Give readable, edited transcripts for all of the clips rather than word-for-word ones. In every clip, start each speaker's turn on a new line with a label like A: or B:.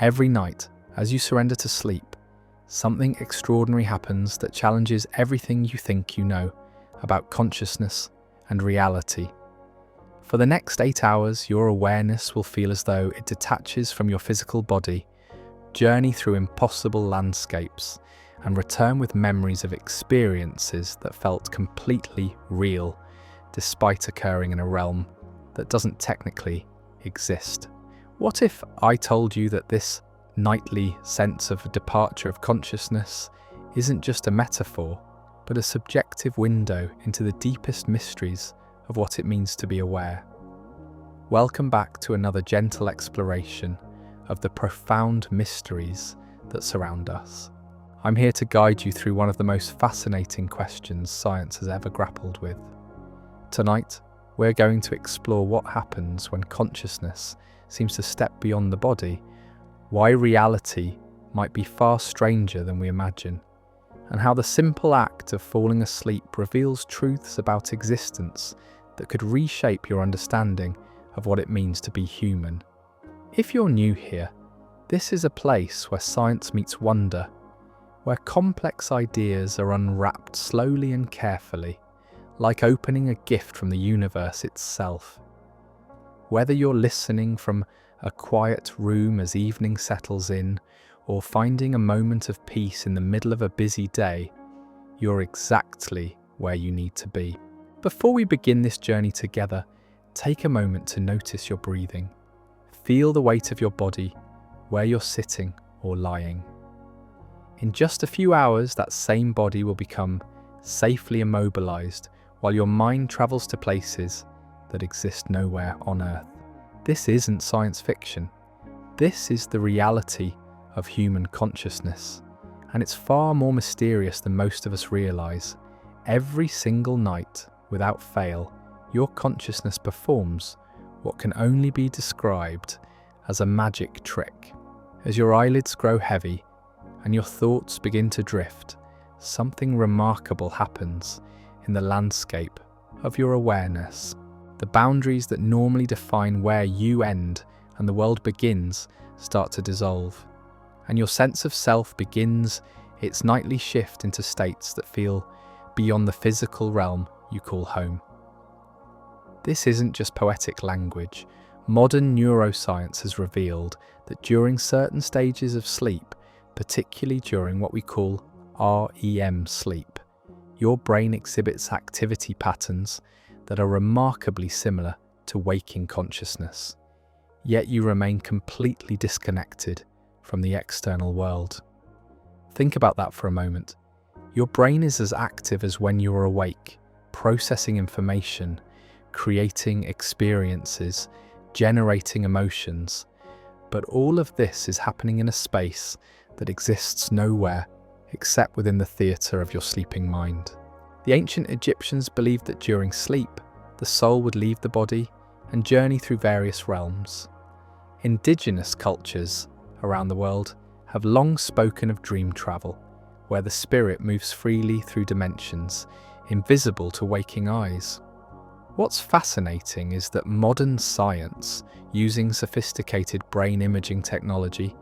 A: Every night, as you surrender to sleep, something extraordinary happens that challenges everything you think you know about consciousness and reality. For the next 8 hours, your awareness will feel as though it detaches from your physical body, journey through impossible landscapes, and return with memories of experiences that felt completely real, despite occurring in a realm that doesn't technically exist. What if I told you that this nightly sense of departure of consciousness isn't just a metaphor, but a subjective window into the deepest mysteries of what it means to be aware? Welcome back to another gentle exploration of the profound mysteries that surround us. I'm here to guide you through one of the most fascinating questions science has ever grappled with. Tonight, we're going to explore what happens when consciousness seems to step beyond the body, why reality might be far stranger than we imagine, and how the simple act of falling asleep reveals truths about existence that could reshape your understanding of what it means to be human. If you're new here, this is a place where science meets wonder, where complex ideas are unwrapped slowly and carefully, like opening a gift from the universe itself. Whether you're listening from a quiet room as evening settles in, or finding a moment of peace in the middle of a busy day, you're exactly where you need to be. Before we begin this journey together, take a moment to notice your breathing. Feel the weight of your body, where you're sitting or lying. In just a few hours, that same body will become safely immobilized while your mind travels to places that exist nowhere on Earth. This isn't science fiction. This is the reality of human consciousness, and it's far more mysterious than most of us realize. Every single night, without fail, your consciousness performs what can only be described as a magic trick. As your eyelids grow heavy and your thoughts begin to drift, something remarkable happens in the landscape of your awareness. The boundaries that normally define where you end and the world begins start to dissolve, and your sense of self begins its nightly shift into states that feel beyond the physical realm you call home. This isn't just poetic language. Modern neuroscience has revealed that during certain stages of sleep, particularly during what we call REM sleep, your brain exhibits activity patterns that are remarkably similar to waking consciousness. Yet you remain completely disconnected from the external world. Think about that for a moment. Your brain is as active as when you're awake, processing information, creating experiences, generating emotions. But all of this is happening in a space that exists nowhere except within the theatre of your sleeping mind. The ancient Egyptians believed that during sleep, the soul would leave the body and journey through various realms. Indigenous cultures around the world have long spoken of dream travel, where the spirit moves freely through dimensions, invisible to waking eyes. What's fascinating is that modern science, using sophisticated brain imaging technology,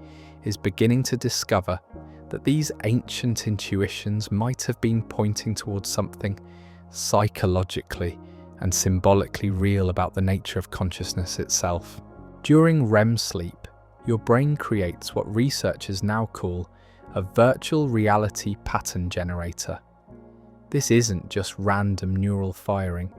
A: is beginning to discover that these ancient intuitions might have been pointing towards something psychologically and symbolically real about the nature of consciousness itself. During REM sleep, your brain creates what researchers now call a virtual reality pattern generator. This isn't just random neural firing.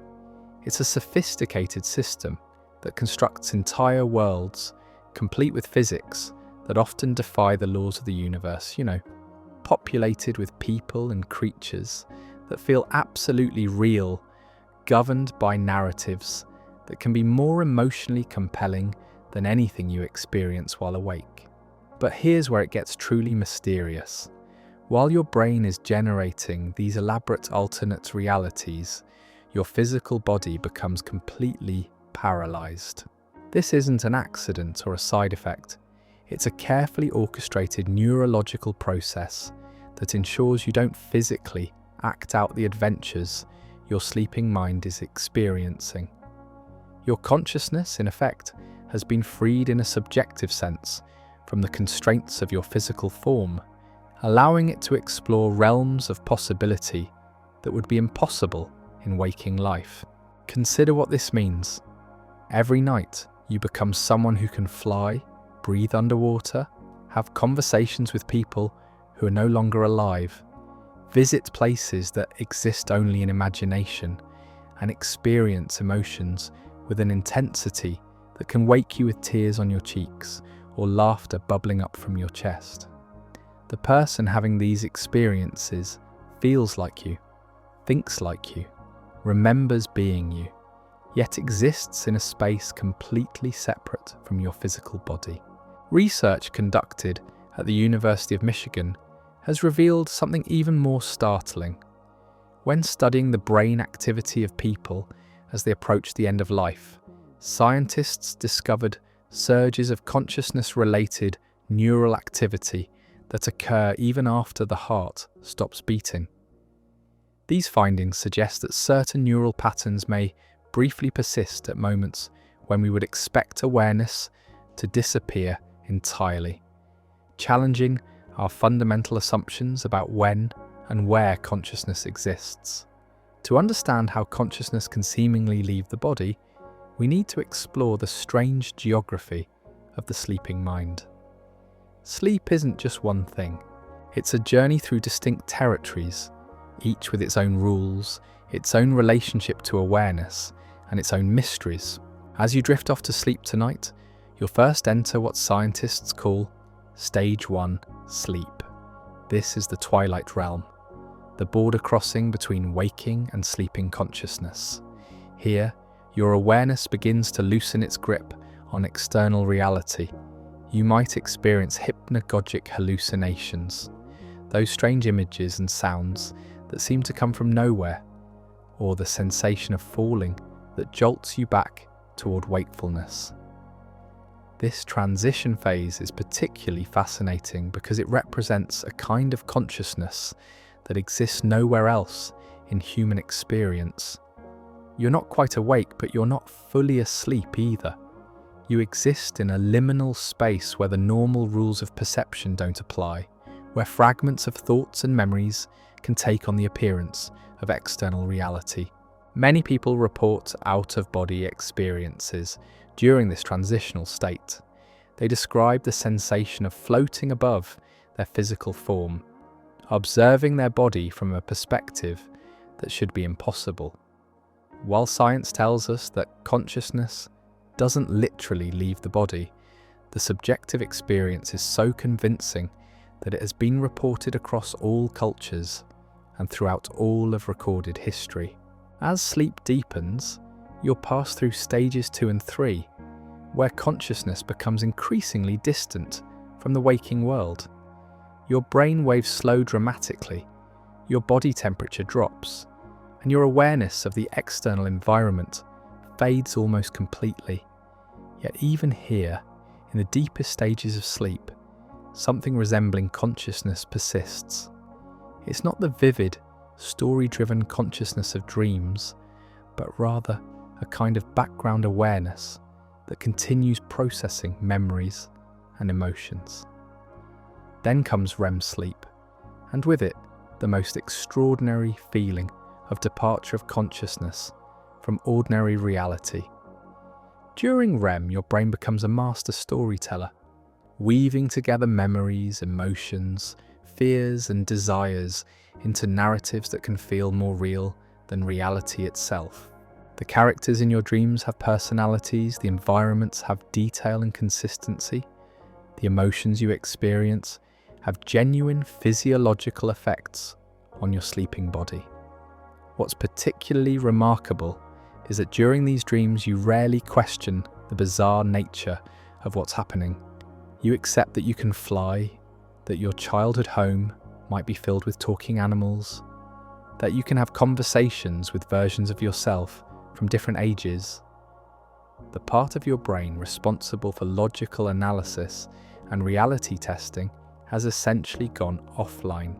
A: It's a sophisticated system that constructs entire worlds, complete with physics that often defy the laws of the universe, populated with people and creatures that feel absolutely real, governed by narratives that can be more emotionally compelling than anything you experience while awake. But here's where it gets truly mysterious. While your brain is generating these elaborate alternate realities, your physical body becomes completely paralyzed. This isn't an accident or a side effect. It's a carefully orchestrated neurological process that ensures you don't physically act out the adventures your sleeping mind is experiencing. Your consciousness, in effect, has been freed in a subjective sense from the constraints of your physical form, allowing it to explore realms of possibility that would be impossible in waking life. Consider what this means. Every night, you become someone who can fly, breathe underwater, have conversations with people who are no longer alive, visit places that exist only in imagination, and experience emotions with an intensity that can wake you with tears on your cheeks or laughter bubbling up from your chest. The person having these experiences feels like you, thinks like you, remembers being you, yet exists in a space completely separate from your physical body. Research conducted at the University of Michigan has revealed something even more startling. When studying the brain activity of people as they approach the end of life, scientists discovered surges of consciousness-related neural activity that occur even after the heart stops beating. These findings suggest that certain neural patterns may briefly persist at moments when we would expect awareness to disappear entirely, challenging our fundamental assumptions about when and where consciousness exists. To understand how consciousness can seemingly leave the body, we need to explore the strange geography of the sleeping mind. Sleep isn't just one thing. It's a journey through distinct territories, each with its own rules, its own relationship to awareness, and its own mysteries. As you drift off to sleep tonight, you'll first enter what scientists call Stage 1 sleep. This is the twilight realm, the border crossing between waking and sleeping consciousness. Here, your awareness begins to loosen its grip on external reality. You might experience hypnagogic hallucinations, those strange images and sounds that seem to come from nowhere, or the sensation of falling that jolts you back toward wakefulness. This transition phase is particularly fascinating because it represents a kind of consciousness that exists nowhere else in human experience. You're not quite awake, but you're not fully asleep either. You exist in a liminal space where the normal rules of perception don't apply, where fragments of thoughts and memories can take on the appearance of external reality. Many people report out-of-body experiences during this transitional state. They describe the sensation of floating above their physical form, observing their body from a perspective that should be impossible. While science tells us that consciousness doesn't literally leave the body, the subjective experience is so convincing that it has been reported across all cultures and throughout all of recorded history. As sleep deepens, you'll pass through stages 2 and 3, where consciousness becomes increasingly distant from the waking world. Your brain waves slow dramatically, your body temperature drops, and your awareness of the external environment fades almost completely. Yet even here, in the deepest stages of sleep, something resembling consciousness persists. It's not the vivid, story-driven consciousness of dreams, but rather a kind of background awareness that continues processing memories and emotions. Then comes REM sleep, and with it, the most extraordinary feeling of departure of consciousness from ordinary reality. During REM, your brain becomes a master storyteller, weaving together memories, emotions, fears, and desires into narratives that can feel more real than reality itself. The characters in your dreams have personalities, the environments have detail and consistency, the emotions you experience have genuine physiological effects on your sleeping body. What's particularly remarkable is that during these dreams you rarely question the bizarre nature of what's happening. You accept that you can fly, that your childhood home might be filled with talking animals, that you can have conversations with versions of yourself from different ages. The part of your brain responsible for logical analysis and reality testing has essentially gone offline,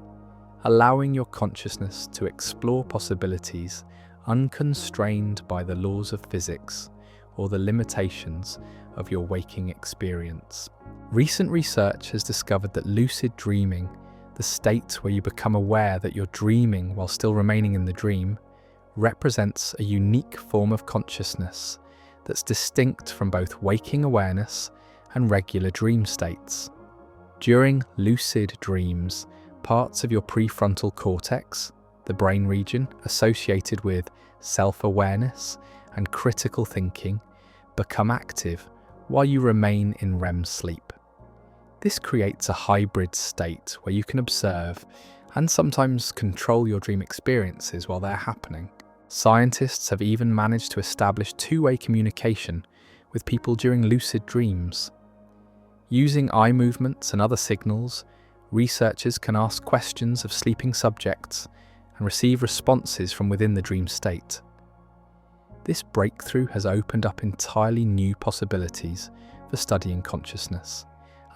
A: allowing your consciousness to explore possibilities unconstrained by the laws of physics or the limitations of your waking experience. Recent research has discovered that lucid dreaming, the state where you become aware that you're dreaming while still remaining in the dream, represents a unique form of consciousness that's distinct from both waking awareness and regular dream states. During lucid dreams, parts of your prefrontal cortex, the brain region associated with self-awareness and critical thinking, become active while you remain in REM sleep. This creates a hybrid state where you can observe and sometimes control your dream experiences while they're happening. Scientists have even managed to establish two-way communication with people during lucid dreams. Using eye movements and other signals, researchers can ask questions of sleeping subjects and receive responses from within the dream state. This breakthrough has opened up entirely new possibilities for studying consciousness,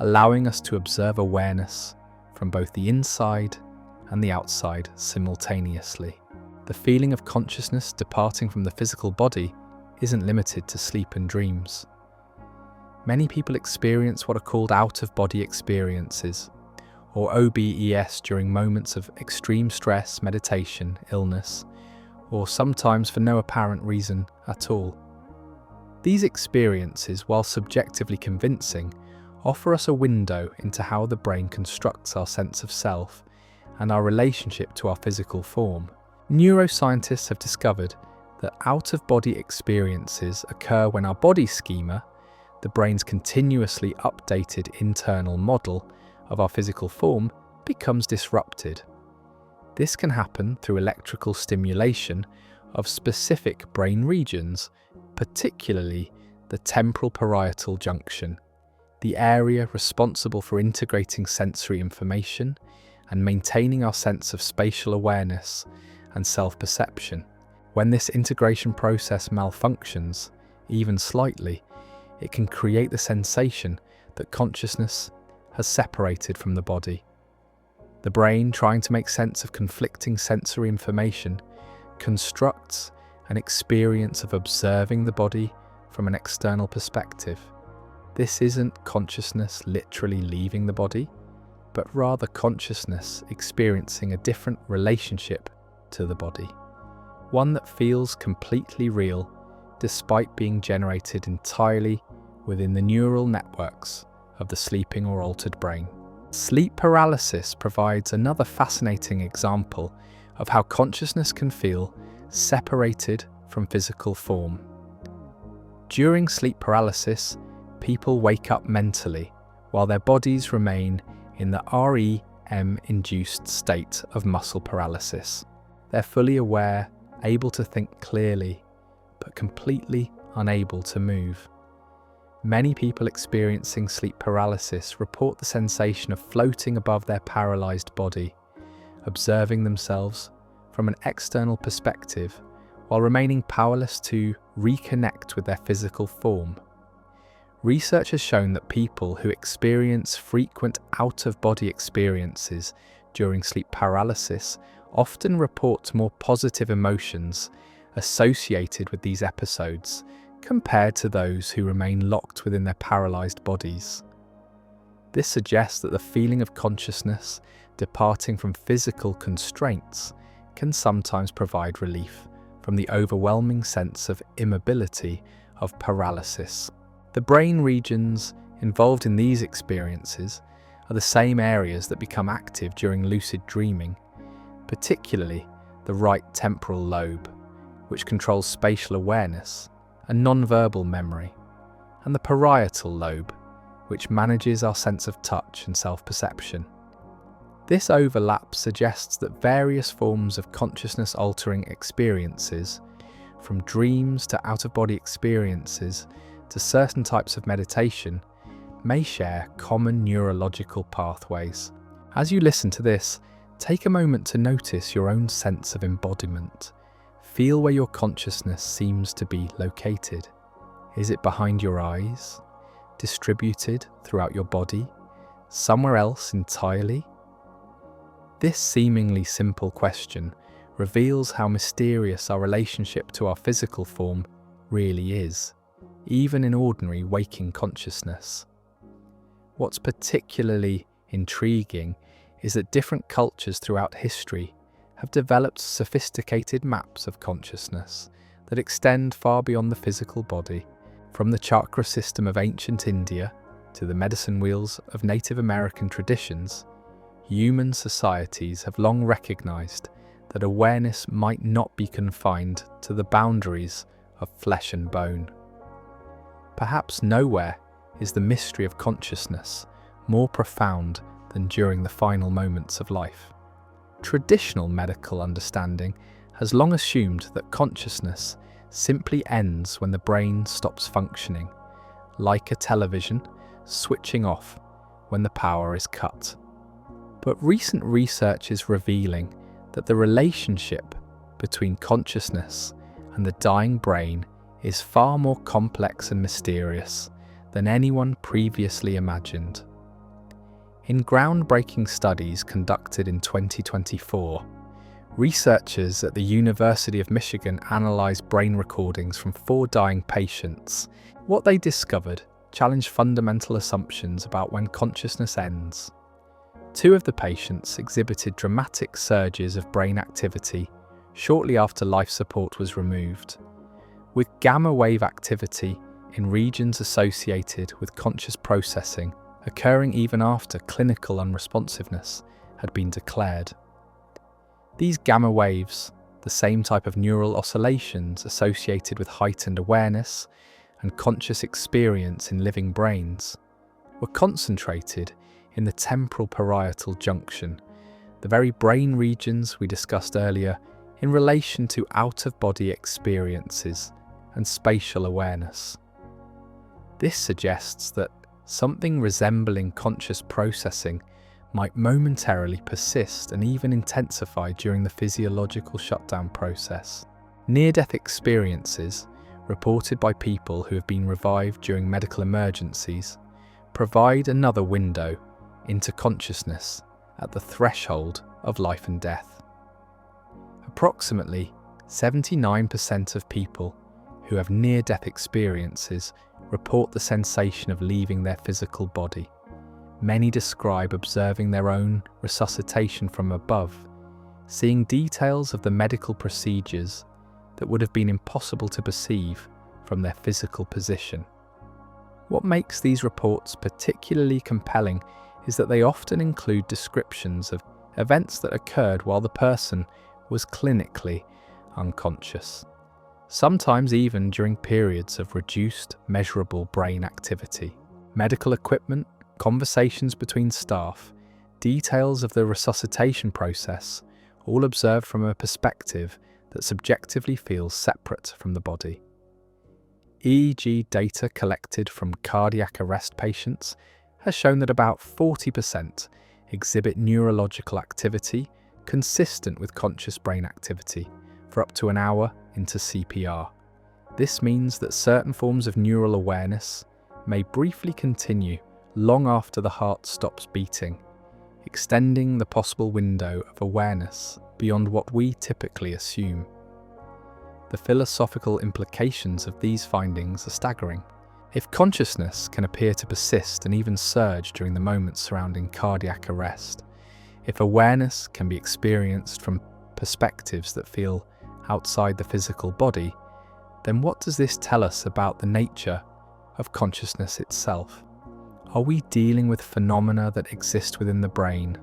A: allowing us to observe awareness from both the inside and the outside simultaneously. The feeling of consciousness departing from the physical body isn't limited to sleep and dreams. Many people experience what are called out-of-body experiences, or OBES, during moments of extreme stress, meditation, illness, or sometimes for no apparent reason at all. These experiences, while subjectively convincing, offer us a window into how the brain constructs our sense of self and our relationship to our physical form. Neuroscientists have discovered that out-of-body experiences occur when our body schema, the brain's continuously updated internal model of our physical form, becomes disrupted. This can happen through electrical stimulation of specific brain regions, particularly the temporal parietal junction, the area responsible for integrating sensory information and maintaining our sense of spatial awareness and self-perception. When this integration process malfunctions, even slightly, it can create the sensation that consciousness has separated from the body. The brain, trying to make sense of conflicting sensory information, constructs an experience of observing the body from an external perspective. This isn't consciousness literally leaving the body, but rather consciousness experiencing a different relationship to the body, one that feels completely real despite being generated entirely within the neural networks of the sleeping or altered brain. Sleep paralysis provides another fascinating example of how consciousness can feel separated from physical form. During sleep paralysis, people wake up mentally, while their bodies remain in the REM-induced state of muscle paralysis. They're fully aware, able to think clearly, but completely unable to move. Many people experiencing sleep paralysis report the sensation of floating above their paralyzed body, observing themselves from an external perspective while remaining powerless to reconnect with their physical form. Research has shown that people who experience frequent out-of-body experiences during sleep paralysis often report more positive emotions associated with these episodes compared to those who remain locked within their paralyzed bodies. This suggests that the feeling of consciousness departing from physical constraints can sometimes provide relief from the overwhelming sense of immobility of paralysis. The brain regions involved in these experiences are the same areas that become active during lucid dreaming, particularly the right temporal lobe, which controls spatial awareness and non-verbal memory, and the parietal lobe, which manages our sense of touch and self-perception. This overlap suggests that various forms of consciousness-altering experiences, from dreams to out-of-body experiences to certain types of meditation, may share common neurological pathways. As you listen to this, take a moment to notice your own sense of embodiment. Feel where your consciousness seems to be located. Is it behind your eyes? Distributed throughout your body? Somewhere else entirely? This seemingly simple question reveals how mysterious our relationship to our physical form really is. even in ordinary waking consciousness. What's particularly intriguing is that different cultures throughout history have developed sophisticated maps of consciousness that extend far beyond the physical body, from the chakra system of ancient India to the medicine wheels of Native American traditions. Human societies have long recognized that awareness might not be confined to the boundaries of flesh and bone. Perhaps nowhere is the mystery of consciousness more profound than during the final moments of life. Traditional medical understanding has long assumed that consciousness simply ends when the brain stops functioning, like a television switching off when the power is cut. But recent research is revealing that the relationship between consciousness and the dying brain is far more complex and mysterious than anyone previously imagined. In groundbreaking studies conducted in 2024, researchers at the University of Michigan analysed brain recordings from 4 dying patients. What they discovered challenged fundamental assumptions about when consciousness ends. 2 of the patients exhibited dramatic surges of brain activity shortly after life support was removed, with gamma wave activity in regions associated with conscious processing occurring even after clinical unresponsiveness had been declared. These gamma waves, the same type of neural oscillations associated with heightened awareness and conscious experience in living brains, were concentrated in the temporal parietal junction, the very brain regions we discussed earlier in relation to out-of-body experiences and spatial awareness. This suggests that something resembling conscious processing might momentarily persist and even intensify during the physiological shutdown process. Near-death experiences, reported by people who have been revived during medical emergencies, provide another window into consciousness at the threshold of life and death. Approximately 79% of people who have near-death experiences report the sensation of leaving their physical body. Many describe observing their own resuscitation from above, seeing details of the medical procedures that would have been impossible to perceive from their physical position. What makes these reports particularly compelling is that they often include descriptions of events that occurred while the person was clinically unconscious, sometimes even during periods of reduced measurable brain activity. Medical equipment, conversations between staff, details of the resuscitation process, all observed from a perspective that subjectively feels separate from the body. EEG data collected from cardiac arrest patients has shown that about 40% exhibit neurological activity consistent with conscious brain activity for up to an hour into CPR. This means that certain forms of neural awareness may briefly continue long after the heart stops beating, extending the possible window of awareness beyond what we typically assume. The philosophical implications of these findings are staggering. If consciousness can appear to persist and even surge during the moments surrounding cardiac arrest, if awareness can be experienced from perspectives that feel outside the physical body, then what does this tell us about the nature of consciousness itself? Are we dealing with phenomena that exist within the brain,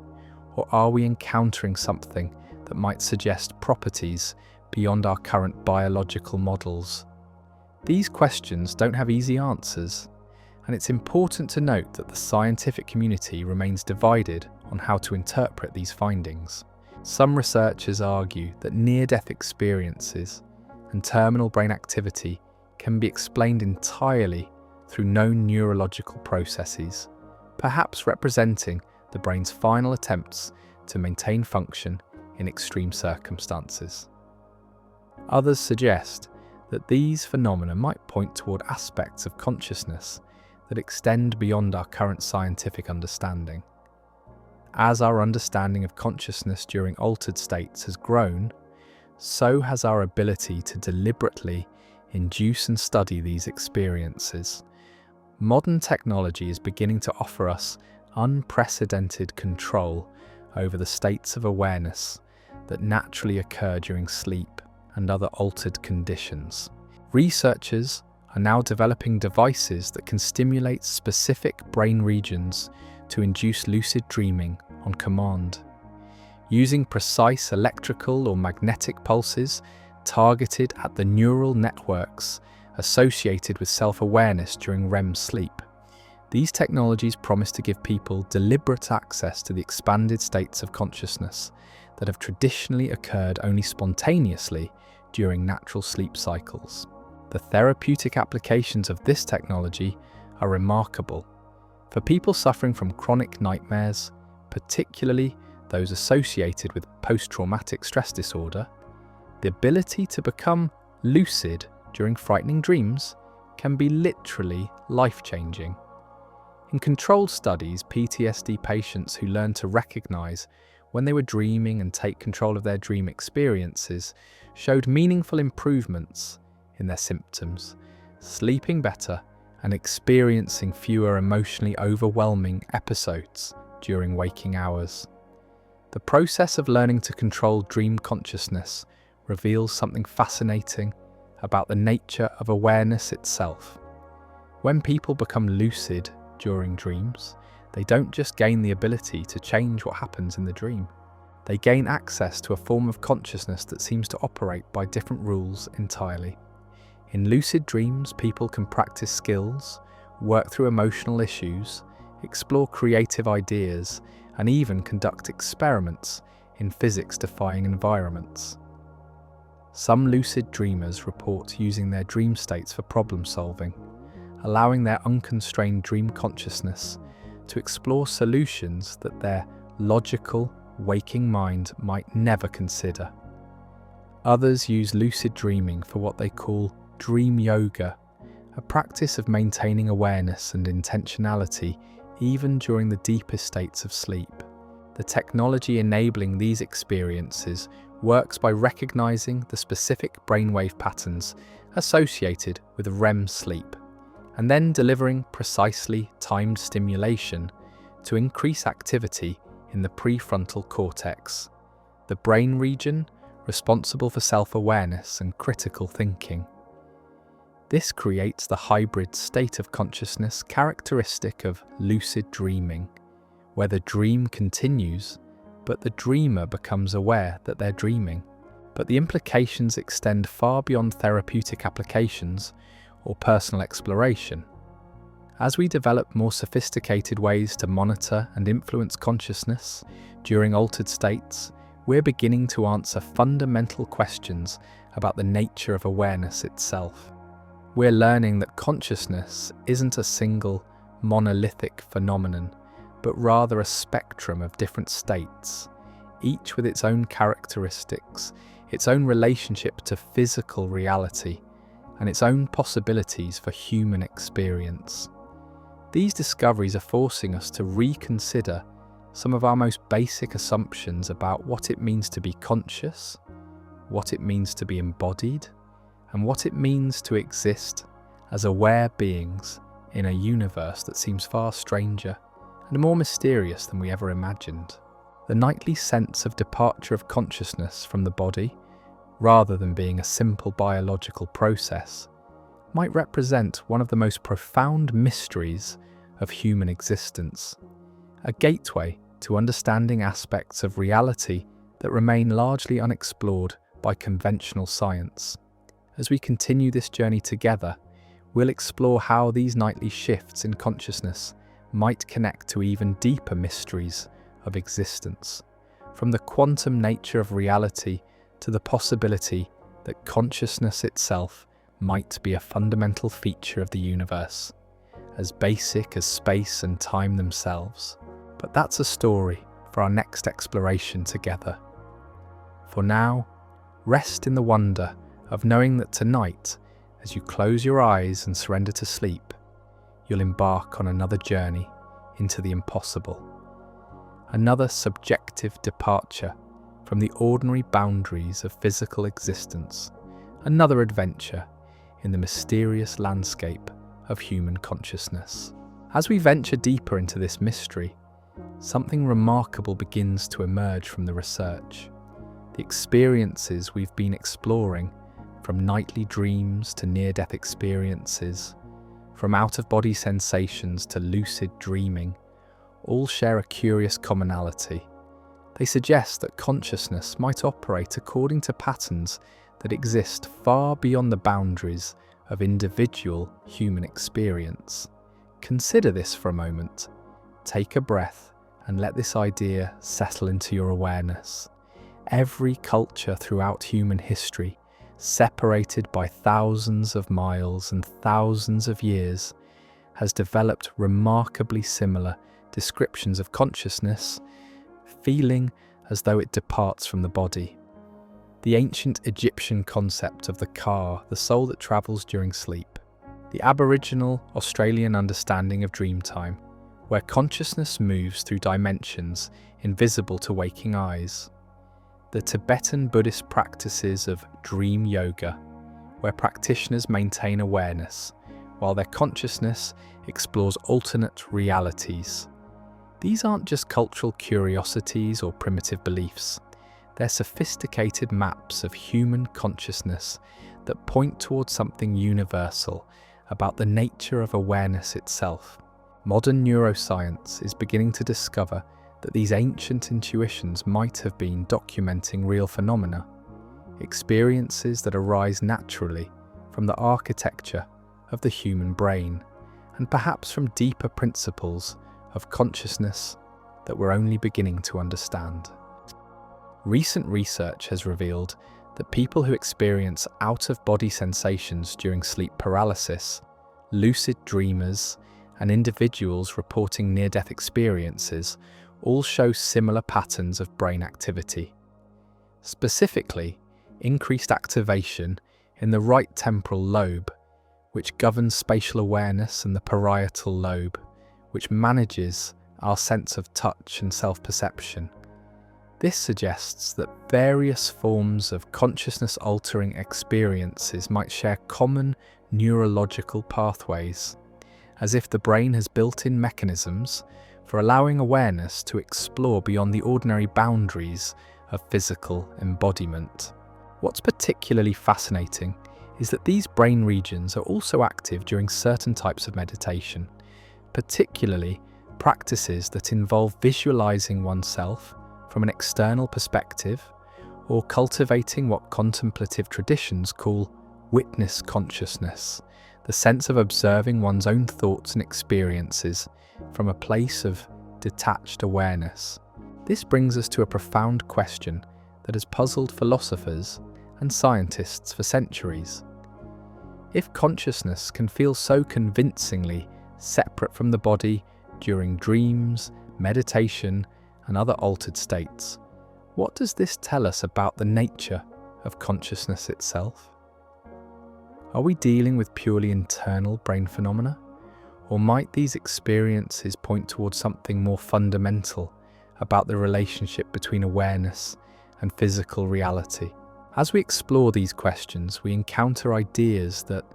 A: or are we encountering something that might suggest properties beyond our current biological models? These questions don't have easy answers, and it's important to note that the scientific community remains divided on how to interpret these findings. Some researchers argue that near-death experiences and terminal brain activity can be explained entirely through known neurological processes, perhaps representing the brain's final attempts to maintain function in extreme circumstances. Others suggest that these phenomena might point toward aspects of consciousness that extend beyond our current scientific understanding. As our understanding of consciousness during altered states has grown, so has our ability to deliberately induce and study these experiences. Modern technology is beginning to offer us unprecedented control over the states of awareness that naturally occur during sleep and other altered conditions. Researchers are now developing devices that can stimulate specific brain regions to induce lucid dreaming on command. Using precise electrical or magnetic pulses targeted at the neural networks associated with self-awareness during REM sleep. These technologies promise to give people deliberate access to the expanded states of consciousness that have traditionally occurred only spontaneously during natural sleep cycles. The therapeutic applications of this technology are remarkable. For people suffering from chronic nightmares, particularly those associated with post-traumatic stress disorder, the ability to become lucid during frightening dreams can be literally life-changing. In controlled studies, PTSD patients who learned to recognize when they were dreaming and take control of their dream experiences showed meaningful improvements in their symptoms, sleeping better and experiencing fewer emotionally overwhelming episodes during waking hours. The process of learning to control dream consciousness reveals something fascinating about the nature of awareness itself. When people become lucid during dreams, they don't just gain the ability to change what happens in the dream. They gain access to a form of consciousness that seems to operate by different rules entirely. In lucid dreams, people can practice skills, work through emotional issues, explore creative ideas, and even conduct experiments in physics-defying environments. Some lucid dreamers report using their dream states for problem-solving, allowing their unconstrained dream consciousness to explore solutions that their logical, waking mind might never consider. Others use lucid dreaming for what they call dream yoga, a practice of maintaining awareness and intentionality even during the deepest states of sleep. The technology enabling these experiences works by recognizing the specific brainwave patterns associated with REM sleep, and then delivering precisely timed stimulation to increase activity in the prefrontal cortex, the brain region responsible for self-awareness and critical thinking. This creates the hybrid state of consciousness characteristic of lucid dreaming, where the dream continues, but the dreamer becomes aware that they're dreaming. But the implications extend far beyond therapeutic applications or personal exploration. As we develop more sophisticated ways to monitor and influence consciousness during altered states, we're beginning to answer fundamental questions about the nature of awareness itself. We're learning that consciousness isn't a single, monolithic phenomenon, but rather a spectrum of different states, each with its own characteristics, its own relationship to physical reality, and its own possibilities for human experience. These discoveries are forcing us to reconsider some of our most basic assumptions about what it means to be conscious, what it means to be embodied, and what it means to exist as aware beings in a universe that seems far stranger and more mysterious than we ever imagined. The nightly sense of departure of consciousness from the body, rather than being a simple biological process, might represent one of the most profound mysteries of human existence, a gateway to understanding aspects of reality that remain largely unexplored by conventional science. As we continue this journey together, we'll explore how these nightly shifts in consciousness might connect to even deeper mysteries of existence, from the quantum nature of reality to the possibility that consciousness itself might be a fundamental feature of the universe, as basic as space and time themselves. But that's a story for our next exploration together. For now, rest in the wonder of knowing that tonight, as you close your eyes and surrender to sleep, you'll embark on another journey into the impossible. Another subjective departure from the ordinary boundaries of physical existence. Another adventure in the mysterious landscape of human consciousness. As we venture deeper into this mystery, something remarkable begins to emerge from the research. The experiences we've been exploring, from nightly dreams to near-death experiences, from out-of-body sensations to lucid dreaming, all share a curious commonality. They suggest that consciousness might operate according to patterns that exist far beyond the boundaries of individual human experience. Consider this for a moment. Take a breath and let this idea settle into your awareness. Every culture throughout human history, separated by thousands of miles and thousands of years, has developed remarkably similar descriptions of consciousness, feeling as though it departs from the body. The ancient Egyptian concept of the ka, the soul that travels during sleep. The Aboriginal Australian understanding of dream time, where consciousness moves through dimensions invisible to waking eyes. The Tibetan Buddhist practices of dream yoga, where practitioners maintain awareness, while their consciousness explores alternate realities. These aren't just cultural curiosities or primitive beliefs. They're sophisticated maps of human consciousness that point towards something universal about the nature of awareness itself. Modern neuroscience is beginning to discover that these ancient intuitions might have been documenting real phenomena, experiences that arise naturally from the architecture of the human brain, and perhaps from deeper principles of consciousness that we're only beginning to understand. Recent research has revealed that people who experience out-of-body sensations during sleep paralysis, lucid dreamers, and individuals reporting near-death experiences all show similar patterns of brain activity. Specifically, increased activation in the right temporal lobe, which governs spatial awareness, and the parietal lobe, which manages our sense of touch and self-perception. This suggests that various forms of consciousness-altering experiences might share common neurological pathways, as if the brain has built-in mechanisms for allowing awareness to explore beyond the ordinary boundaries of physical embodiment. What's particularly fascinating is that these brain regions are also active during certain types of meditation, particularly practices that involve visualizing oneself from an external perspective, or cultivating what contemplative traditions call witness consciousness, the sense of observing one's own thoughts and experiences from a place of detached awareness. This brings us to a profound question that has puzzled philosophers and scientists for centuries. If consciousness can feel so convincingly separate from the body during dreams, meditation, and other altered states, what does this tell us about the nature of consciousness itself? Are we dealing with purely internal brain phenomena? Or might these experiences point towards something more fundamental about the relationship between awareness and physical reality? As we explore these questions, we encounter ideas that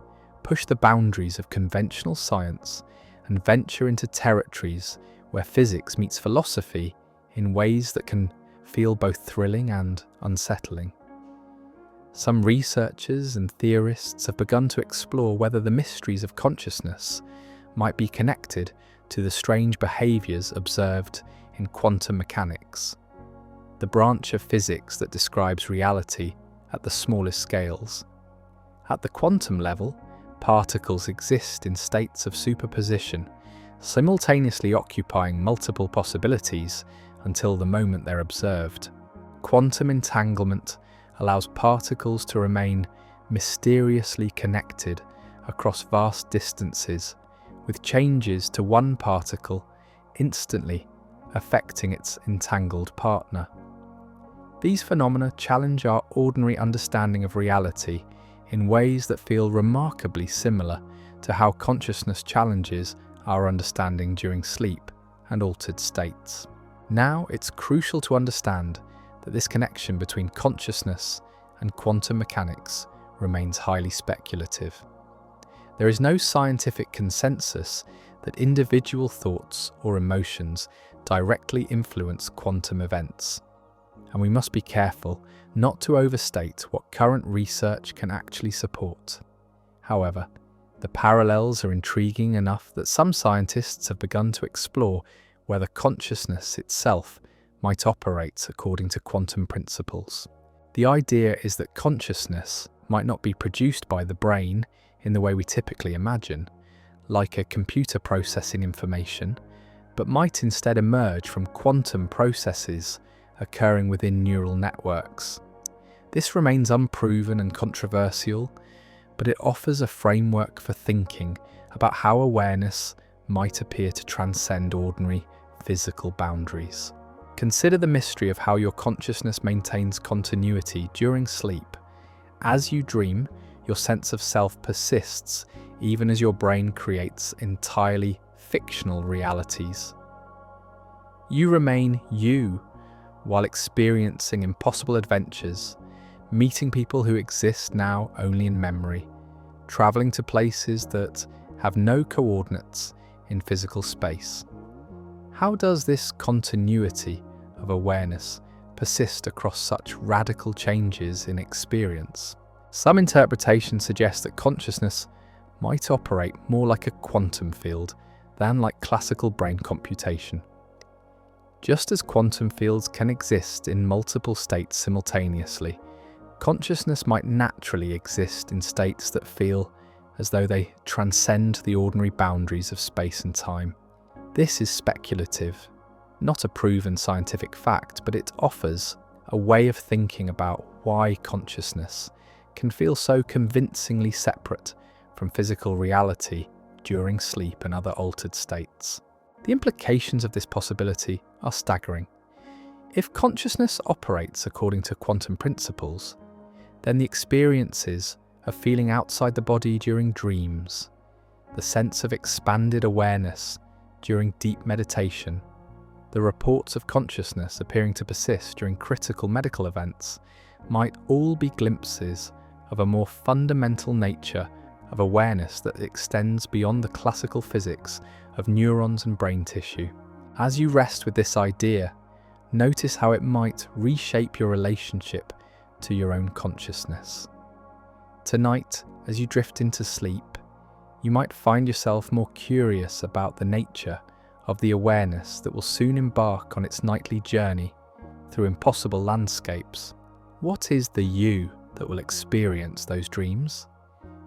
A: push the boundaries of conventional science and venture into territories where physics meets philosophy in ways that can feel both thrilling and unsettling. Some researchers and theorists have begun to explore whether the mysteries of consciousness might be connected to the strange behaviours observed in quantum mechanics, the branch of physics that describes reality at the smallest scales. At the quantum level, particles exist in states of superposition, simultaneously occupying multiple possibilities until the moment they're observed. Quantum entanglement allows particles to remain mysteriously connected across vast distances, with changes to one particle instantly affecting its entangled partner. These phenomena challenge our ordinary understanding of reality in ways that feel remarkably similar to how consciousness challenges our understanding during sleep and altered states. Now, it's crucial to understand that this connection between consciousness and quantum mechanics remains highly speculative. There is no scientific consensus that individual thoughts or emotions directly influence quantum events, and we must be careful not to overstate what current research can actually support. However, the parallels are intriguing enough that some scientists have begun to explore whether consciousness itself might operate according to quantum principles. The idea is that consciousness might not be produced by the brain in the way we typically imagine, like a computer processing information, but might instead emerge from quantum processes occurring within neural networks. This remains unproven and controversial, but it offers a framework for thinking about how awareness might appear to transcend ordinary physical boundaries. Consider the mystery of how your consciousness maintains continuity during sleep. As you dream, your sense of self persists even as your brain creates entirely fictional realities. You remain you while experiencing impossible adventures, meeting people who exist now only in memory, traveling to places that have no coordinates in physical space. How does this continuity of awareness persist across such radical changes in experience? Some interpretations suggest that consciousness might operate more like a quantum field than like classical brain computation. Just as quantum fields can exist in multiple states simultaneously, consciousness might naturally exist in states that feel as though they transcend the ordinary boundaries of space and time. This is speculative, not a proven scientific fact, but it offers a way of thinking about why consciousness can feel so convincingly separate from physical reality during sleep and other altered states. The implications of this possibility are staggering. If consciousness operates according to quantum principles, then the experiences of feeling outside the body during dreams, the sense of expanded awareness during deep meditation, the reports of consciousness appearing to persist during critical medical events might all be glimpses of a more fundamental nature of awareness that extends beyond the classical physics of neurons and brain tissue. As you rest with this idea, notice how it might reshape your relationship to your own consciousness. Tonight, as you drift into sleep, you might find yourself more curious about the nature of the awareness that will soon embark on its nightly journey through impossible landscapes. What is the you that will experience those dreams?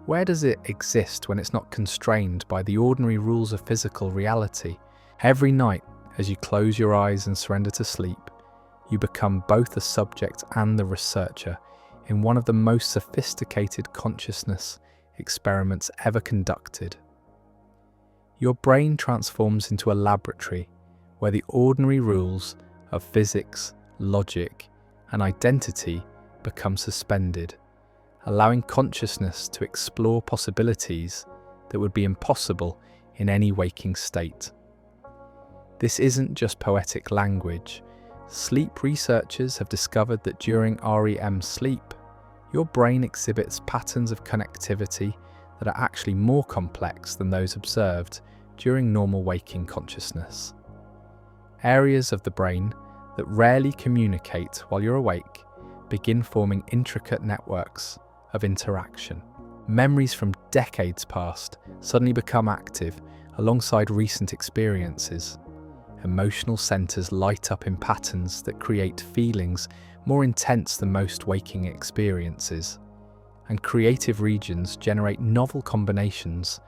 A: Where does it exist when it's not constrained by the ordinary rules of physical reality? Every night, as you close your eyes and surrender to sleep, you become both the subject and the researcher in one of the most sophisticated consciousness experiments ever conducted. Your brain transforms into a laboratory where the ordinary rules of physics, logic, and identity become suspended, allowing consciousness to explore possibilities that would be impossible in any waking state. This isn't just poetic language. Sleep researchers have discovered that during REM sleep, your brain exhibits patterns of connectivity that are actually more complex than those observed during normal waking consciousness. Areas of the brain that rarely communicate while you're awake begin forming intricate networks of interaction. Memories from decades past suddenly become active alongside recent experiences. Emotional centers light up in patterns that create feelings more intense than most waking experiences, and creative regions generate novel combinations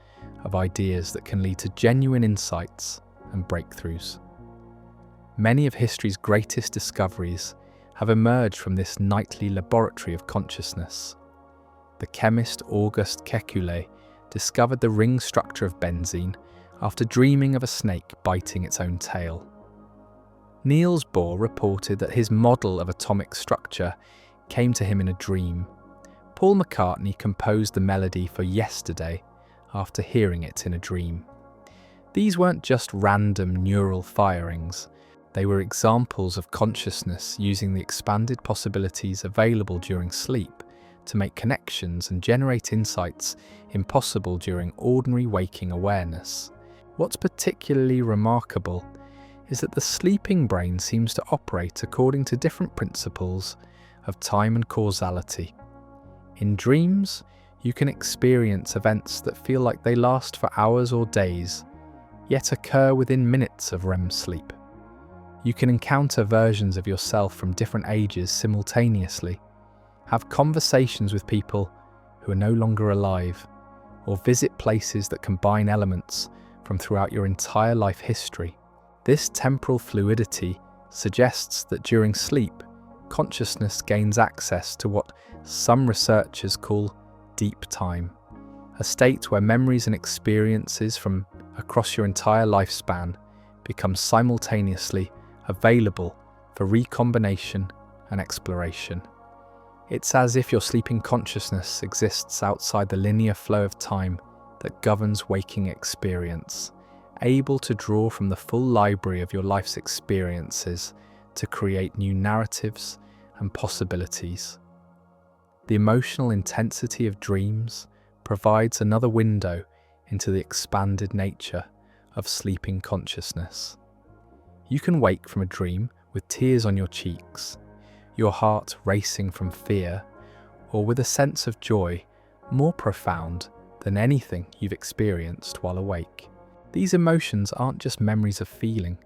A: of ideas that can lead to genuine insights and breakthroughs. Many of history's greatest discoveries have emerged from this nightly laboratory of consciousness. The chemist Auguste Kekulé discovered the ring structure of benzene after dreaming of a snake biting its own tail. Niels Bohr reported that his model of atomic structure came to him in a dream. Paul McCartney composed the melody for Yesterday after hearing it in a dream. These weren't just random neural firings. They were examples of consciousness using the expanded possibilities available during sleep to make connections and generate insights impossible during ordinary waking awareness. What's particularly remarkable is that the sleeping brain seems to operate according to different principles of time and causality. In dreams, you can experience events that feel like they last for hours or days, yet occur within minutes of REM sleep. You can encounter versions of yourself from different ages simultaneously, have conversations with people who are no longer alive, or visit places that combine elements from throughout your entire life history. This temporal fluidity suggests that during sleep, consciousness gains access to what some researchers call deep time, a state where memories and experiences from across your entire lifespan become simultaneously available for recombination and exploration. It's as if your sleeping consciousness exists outside the linear flow of time that governs waking experience, able to draw from the full library of your life's experiences to create new narratives and possibilities. The emotional intensity of dreams provides another window into the expanded nature of sleeping consciousness. You can wake from a dream with tears on your cheeks, your heart racing from fear, or with a sense of joy more profound than anything you've experienced while awake. These emotions aren't just memories of feeling,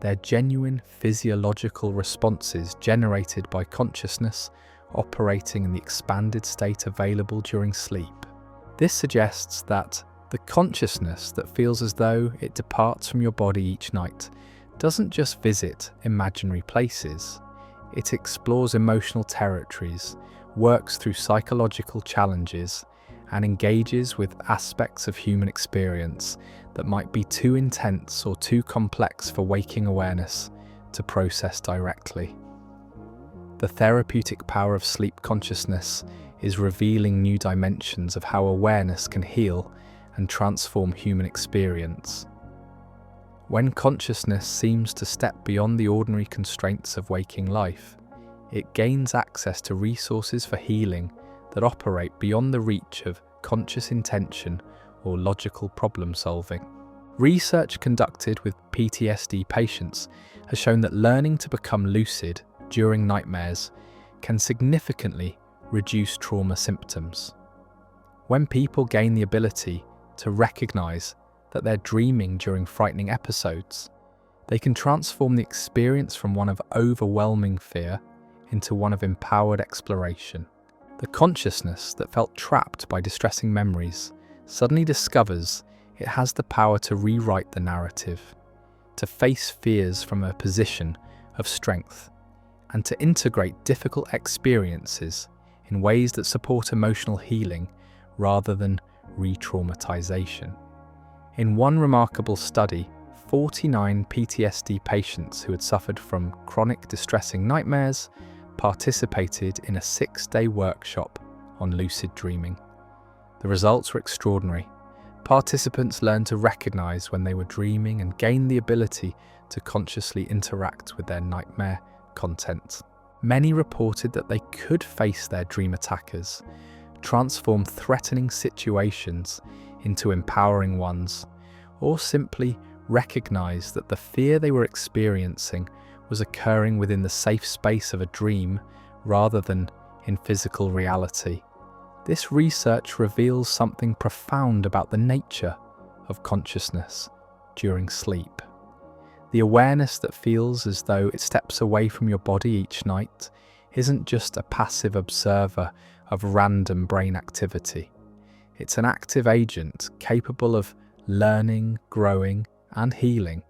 A: they're genuine physiological responses generated by consciousness operating in the expanded state available during sleep. This suggests that the consciousness that feels as though it departs from your body each night doesn't just visit imaginary places, it explores emotional territories, works through psychological challenges, and engages with aspects of human experience that might be too intense or too complex for waking awareness to process directly. The therapeutic power of sleep consciousness is revealing new dimensions of how awareness can heal and transform human experience. When consciousness seems to step beyond the ordinary constraints of waking life, it gains access to resources for healing that operate beyond the reach of conscious intention or logical problem solving. Research conducted with PTSD patients has shown that learning to become lucid during nightmares can significantly reduce trauma symptoms. When people gain the ability to recognize that they're dreaming during frightening episodes, they can transform the experience from one of overwhelming fear into one of empowered exploration. The consciousness that felt trapped by distressing memories suddenly discovers it has the power to rewrite the narrative, to face fears from a position of strength, and to integrate difficult experiences in ways that support emotional healing rather than re-traumatization. In one remarkable study, 49 PTSD patients who had suffered from chronic distressing nightmares participated in a 6-day workshop on lucid dreaming. The results were extraordinary. Participants learned to recognize when they were dreaming and gained the ability to consciously interact with their nightmare content. Many reported that they could face their dream attackers, transform threatening situations into empowering ones, or simply recognize that the fear they were experiencing was occurring within the safe space of a dream rather than in physical reality. This research reveals something profound about the nature of consciousness during sleep. The awareness that feels as though it steps away from your body each night isn't just a passive observer of random brain activity. It's an active agent capable of learning, growing, and healing.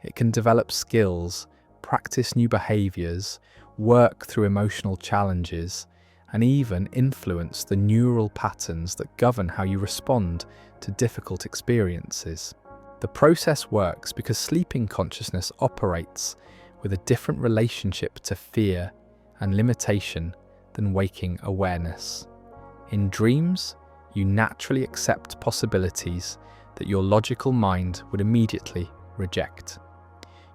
A: It can develop skills, practice new behaviors, work through emotional challenges, and even influence the neural patterns that govern how you respond to difficult experiences. The process works because sleeping consciousness operates with a different relationship to fear and limitation than waking awareness. In dreams, you naturally accept possibilities that your logical mind would immediately reject.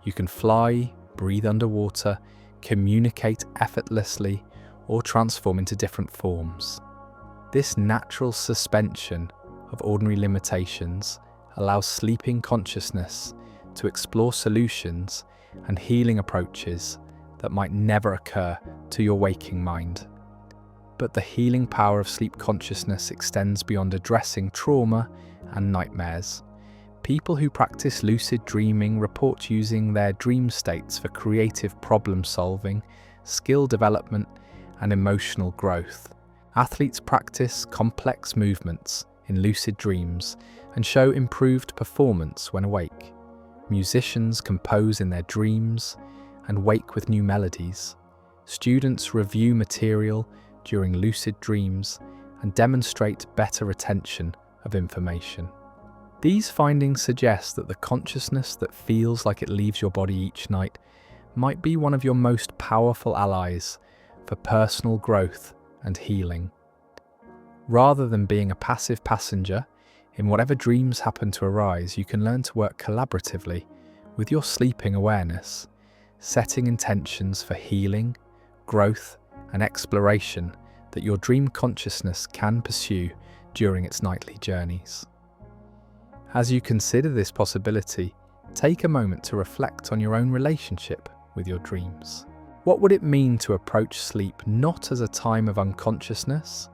A: You can fly, breathe underwater, communicate effortlessly, or transform into different forms. This natural suspension of ordinary limitations allows sleeping consciousness to explore solutions and healing approaches that might never occur to your waking mind. But the healing power of sleep consciousness extends beyond addressing trauma and nightmares. People who practice lucid dreaming report using their dream states for creative problem solving, skill development, and emotional growth. Athletes practice complex movements in lucid dreams and show improved performance when awake. Musicians compose in their dreams and wake with new melodies. Students review material during lucid dreams and demonstrate better retention of information. These findings suggest that the consciousness that feels like it leaves your body each night might be one of your most powerful allies for personal growth and healing. Rather than being a passive passenger in whatever dreams happen to arise, you can learn to work collaboratively with your sleeping awareness, setting intentions for healing, growth, and exploration that your dream consciousness can pursue during its nightly journeys. As you consider this possibility, take a moment to reflect on your own relationship with your dreams. What would it mean to approach sleep not as a time of unconsciousness,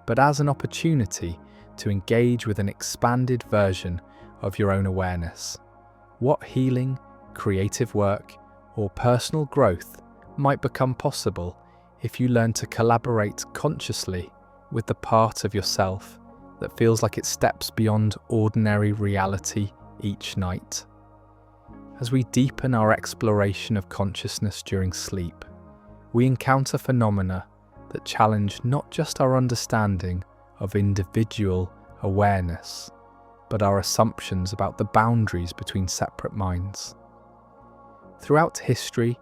A: but as an opportunity to engage with an expanded version of your own awareness? What healing, creative work, or personal growth might become possible if you learn to collaborate consciously with the part of yourself that feels like it steps beyond ordinary reality each night? As we deepen our exploration of consciousness during sleep, we encounter phenomena that challenge not just our understanding of individual awareness, but our assumptions about the boundaries between separate minds. Throughout history,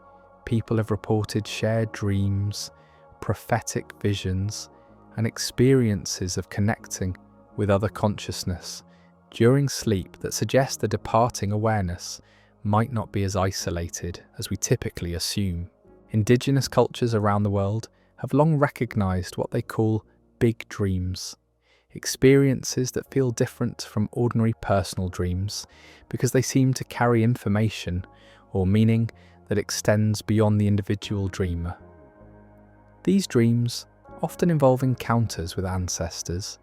A: people have reported shared dreams, prophetic visions, and experiences of connecting with other consciousness during sleep that suggest the departing awareness might not be as isolated as we typically assume. Indigenous cultures around the world have long recognized what they call big dreams, experiences that feel different from ordinary personal dreams because they seem to carry information or meaning that extends beyond the individual dreamer. These dreams often involve encounters with ancestors,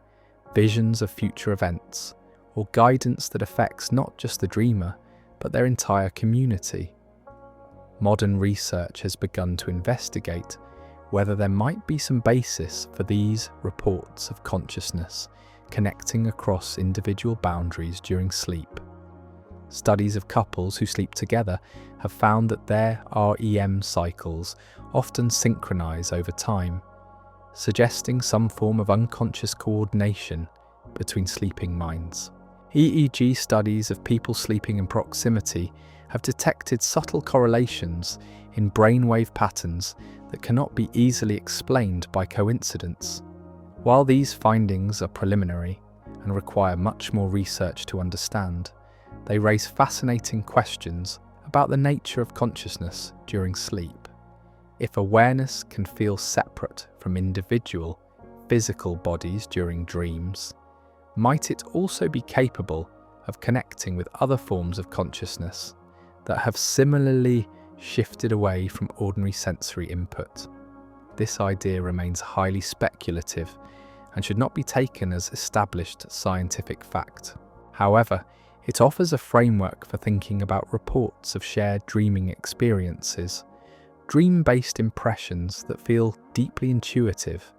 A: visions of future events, or guidance that affects not just the dreamer, but their entire community. Modern research has begun to investigate whether there might be some basis for these reports of consciousness connecting across individual boundaries during sleep. Studies of couples who sleep together have found that their REM cycles often synchronize over time, suggesting some form of unconscious coordination between sleeping minds. EEG studies of people sleeping in proximity have detected subtle correlations in brainwave patterns that cannot be easily explained by coincidence. While these findings are preliminary and require much more research to understand, they raise fascinating questions about the nature of consciousness during sleep. If awareness can feel separate from individual, physical bodies during dreams, might it also be capable of connecting with other forms of consciousness that have similarly shifted away from ordinary sensory input? This idea remains highly speculative and should not be taken as established scientific fact. However, it offers a framework for thinking about reports of shared dreaming experiences, dream-based impressions that feel deeply intuitive,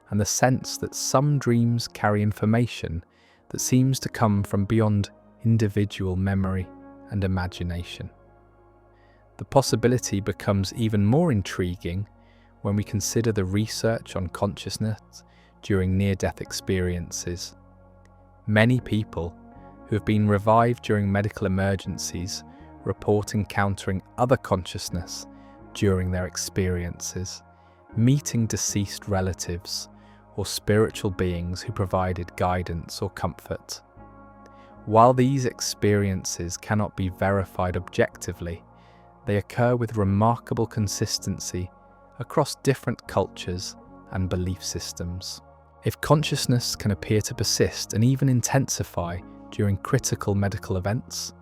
A: and the sense that some dreams carry information that seems to come from beyond individual memory and imagination. The possibility becomes even more intriguing when we consider the research on consciousness during near-death experiences. Many people who have been revived during medical emergencies report encountering other consciousness during their experiences, meeting deceased relatives or spiritual beings who provided guidance or comfort. While these experiences cannot be verified objectively, they occur with remarkable consistency across different cultures and belief systems. If consciousness can appear to persist and even intensify during critical medical events,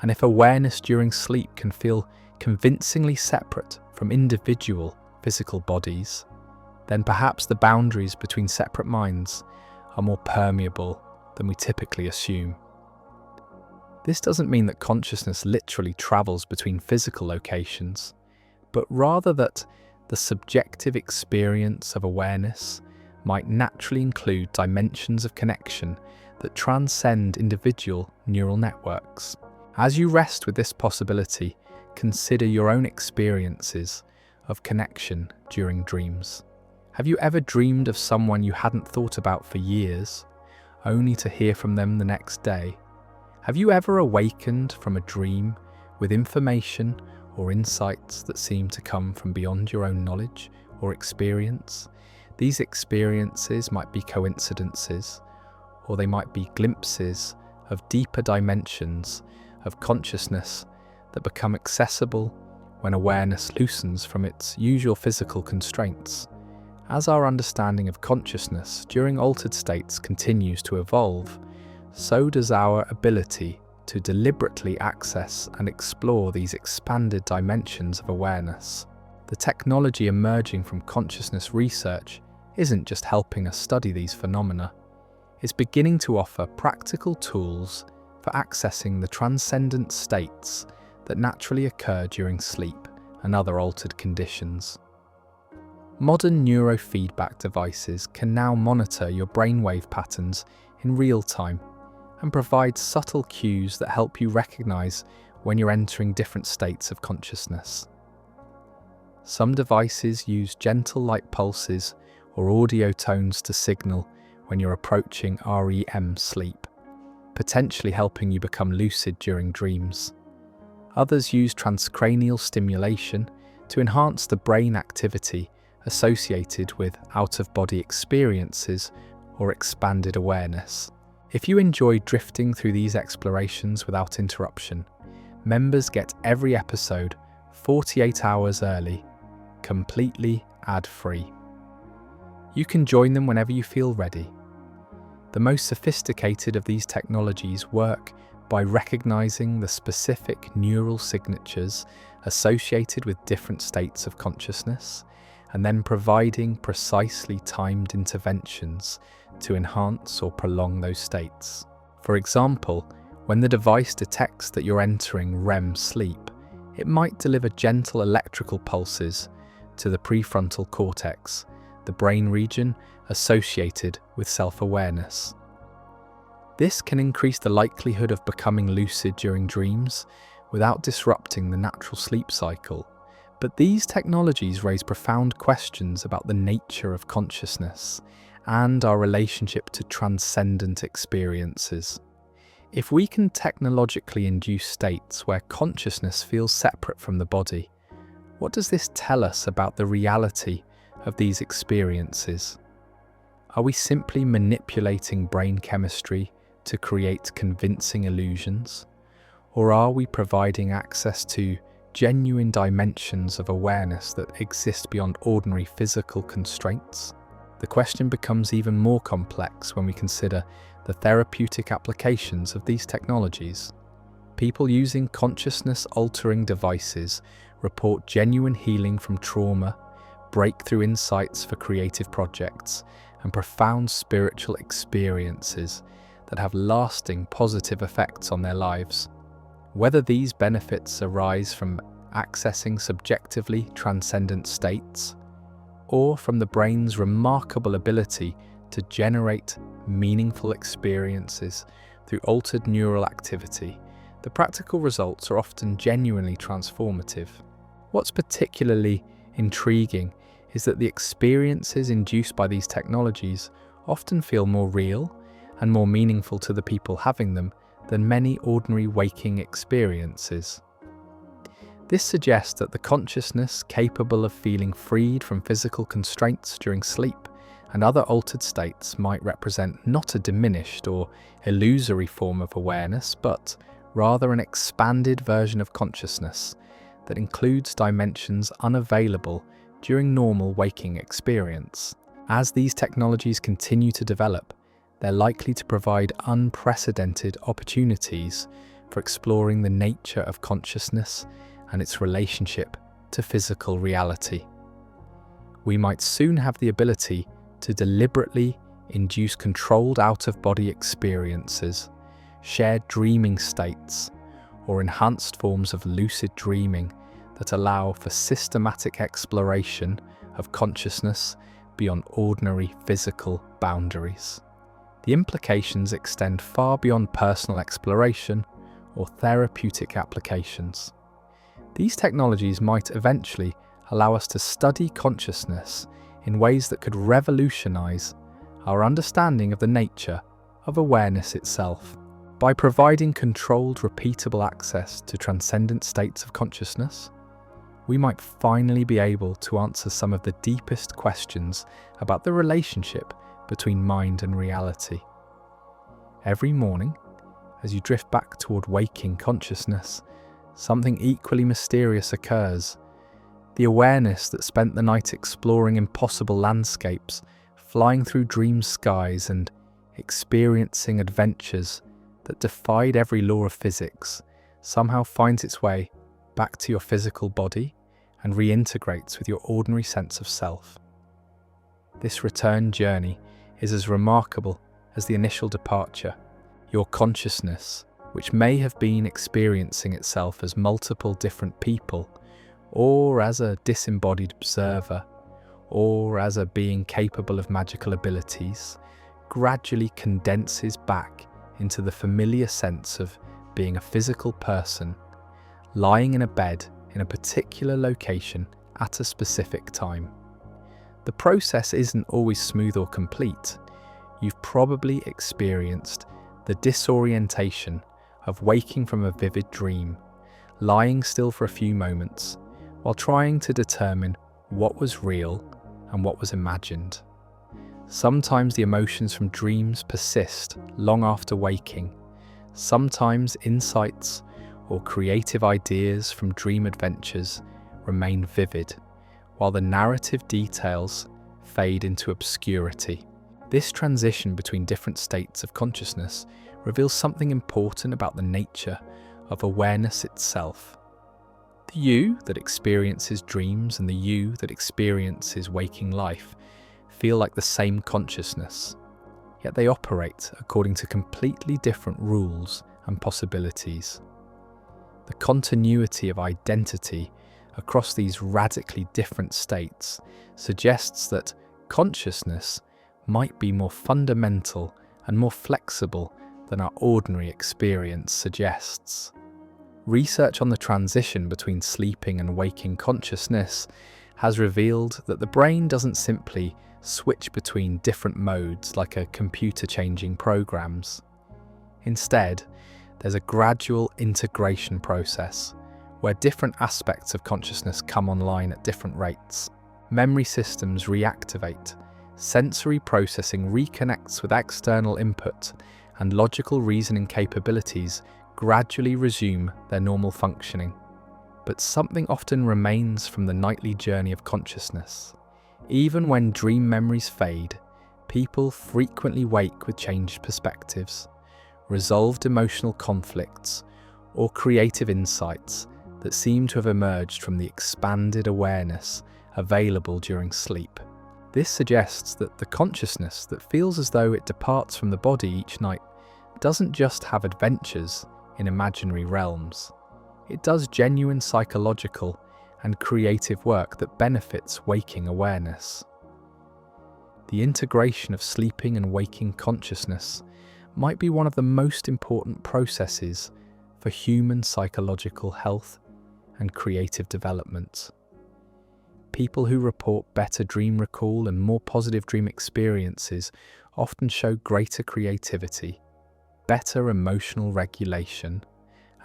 A: and if awareness during sleep can feel convincingly separate from individual physical bodies, then perhaps the boundaries between separate minds are more permeable than we typically assume. This doesn't mean that consciousness literally travels between physical locations, but rather that the subjective experience of awareness might naturally include dimensions of connection that transcend individual neural networks. As you rest with this possibility, consider your own experiences of connection during dreams. Have you ever dreamed of someone you hadn't thought about for years, only to hear from them the next day? Have you ever awakened from a dream with information or insights that seem to come from beyond your own knowledge or experience? These experiences might be coincidences, or they might be glimpses of deeper dimensions of consciousness that become accessible when awareness loosens from its usual physical constraints. As our understanding of consciousness during altered states continues to evolve, so does our ability to deliberately access and explore these expanded dimensions of awareness. The technology emerging from consciousness research isn't just helping us study these phenomena, it's beginning to offer practical tools for accessing the transcendent states that naturally occur during sleep and other altered conditions. Modern neurofeedback devices can now monitor your brainwave patterns in real time and provide subtle cues that help you recognize when you're entering different states of consciousness. Some devices use gentle light pulses or audio tones to signal when you're approaching REM sleep, potentially helping you become lucid during dreams. Others use transcranial stimulation to enhance the brain activity associated with out-of-body experiences or expanded awareness. If you enjoy drifting through these explorations without interruption, members get every episode 48 hours early, completely ad-free. You can join them whenever you feel ready. The most sophisticated of these technologies work by recognizing the specific neural signatures associated with different states of consciousness, and then providing precisely timed interventions to enhance or prolong those states. For example, when the device detects that you're entering REM sleep, it might deliver gentle electrical pulses to the prefrontal cortex, the brain region associated with self-awareness. This can increase the likelihood of becoming lucid during dreams without disrupting the natural sleep cycle. But these technologies raise profound questions about the nature of consciousness and our relationship to transcendent experiences. If we can technologically induce states where consciousness feels separate from the body, what does this tell us about the reality of these experiences? Are we simply manipulating brain chemistry to create convincing illusions? Or are we providing access to genuine dimensions of awareness that exist beyond ordinary physical constraints? The question becomes even more complex when we consider the therapeutic applications of these technologies. People using consciousness-altering devices report genuine healing from trauma, breakthrough insights for creative projects, and profound spiritual experiences that have lasting positive effects on their lives. Whether these benefits arise from accessing subjectively transcendent states, or from the brain's remarkable ability to generate meaningful experiences through altered neural activity, the practical results are often genuinely transformative. What's particularly intriguing is that the experiences induced by these technologies often feel more real and more meaningful to the people having them than many ordinary waking experiences. This suggests that the consciousness capable of feeling freed from physical constraints during sleep and other altered states might represent not a diminished or illusory form of awareness, but rather an expanded version of consciousness that includes dimensions unavailable during normal waking experience. As these technologies continue to develop, they're likely to provide unprecedented opportunities for exploring the nature of consciousness and its relationship to physical reality. We might soon have the ability to deliberately induce controlled out-of-body experiences, shared dreaming states, or enhanced forms of lucid dreaming that allow for systematic exploration of consciousness beyond ordinary physical boundaries. The implications extend far beyond personal exploration or therapeutic applications. These technologies might eventually allow us to study consciousness in ways that could revolutionize our understanding of the nature of awareness itself. By providing controlled, repeatable access to transcendent states of consciousness, we might finally be able to answer some of the deepest questions about the relationship between mind and reality. Every morning, as you drift back toward waking consciousness, something equally mysterious occurs. The awareness that spent the night exploring impossible landscapes, flying through dream skies, and experiencing adventures that defied every law of physics, somehow finds its way back to your physical body and reintegrates with your ordinary sense of self. This return journey is as remarkable as the initial departure. Your consciousness, which may have been experiencing itself as multiple different people, or as a disembodied observer, or as a being capable of magical abilities, gradually condenses back into the familiar sense of being a physical person, lying in a bed in a particular location at a specific time. The process isn't always smooth or complete. You've probably experienced the disorientation of waking from a vivid dream, lying still for a few moments, while trying to determine what was real and what was imagined. Sometimes the emotions from dreams persist long after waking. Sometimes insights or creative ideas from dream adventures remain vivid, while the narrative details fade into obscurity. This transition between different states of consciousness reveals something important about the nature of awareness itself. The you that experiences dreams and the you that experiences waking life feel like the same consciousness, yet they operate according to completely different rules and possibilities. The continuity of identity across these radically different states suggests that consciousness might be more fundamental and more flexible than our ordinary experience suggests. Research on the transition between sleeping and waking consciousness has revealed that the brain doesn't simply switch between different modes like a computer changing programs. Instead, there's a gradual integration process where different aspects of consciousness come online at different rates. Memory systems reactivate, sensory processing reconnects with external input, and logical reasoning capabilities gradually resume their normal functioning. But something often remains from the nightly journey of consciousness. Even when dream memories fade, people frequently wake with changed perspectives, resolved emotional conflicts, or creative insights that seem to have emerged from the expanded awareness available during sleep. This suggests that the consciousness that feels as though it departs from the body each night doesn't just have adventures in imaginary realms. It does genuine psychological and creative work that benefits waking awareness. The integration of sleeping and waking consciousness might be one of the most important processes for human psychological health and creative development. People who report better dream recall and more positive dream experiences often show greater creativity, better emotional regulation,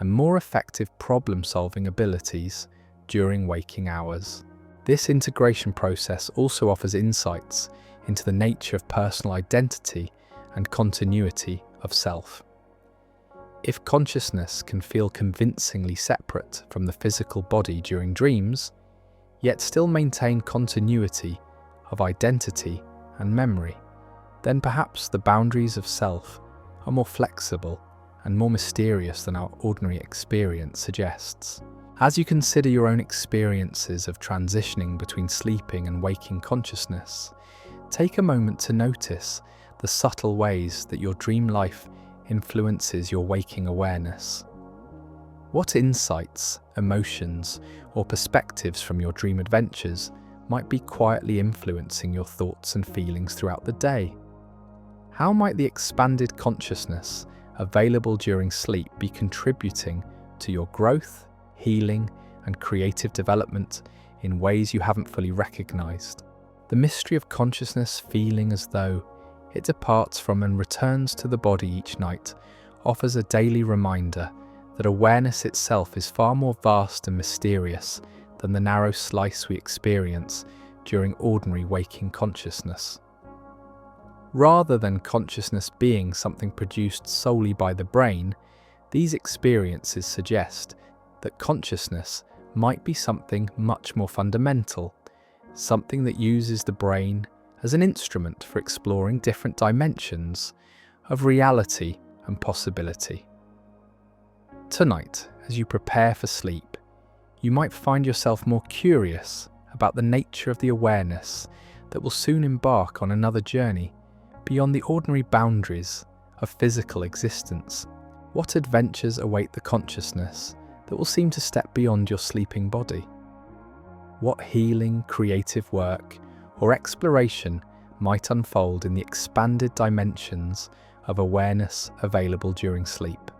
A: and more effective problem-solving abilities during waking hours. This integration process also offers insights into the nature of personal identity and continuity of self. If consciousness can feel convincingly separate from the physical body during dreams, yet still maintain continuity of identity and memory, then perhaps the boundaries of self are more flexible and more mysterious than our ordinary experience suggests. As you consider your own experiences of transitioning between sleeping and waking consciousness, take a moment to notice the subtle ways that your dream life influences your waking awareness. What insights, emotions, or perspectives from your dream adventures might be quietly influencing your thoughts and feelings throughout the day? How might the expanded consciousness available during sleep be contributing to your growth, healing, and creative development in ways you haven't fully recognized? The mystery of consciousness feeling as though it departs from and returns to the body each night offers a daily reminder that awareness itself is far more vast and mysterious than the narrow slice we experience during ordinary waking consciousness. Rather than consciousness being something produced solely by the brain, these experiences suggest that consciousness might be something much more fundamental, something that uses the brain as an instrument for exploring different dimensions of reality and possibility. Tonight, as you prepare for sleep, you might find yourself more curious about the nature of the awareness that will soon embark on another journey beyond the ordinary boundaries of physical existence. What adventures await the consciousness that will seem to step beyond your sleeping body? What healing, creative work, or exploration might unfold in the expanded dimensions of awareness available during sleep?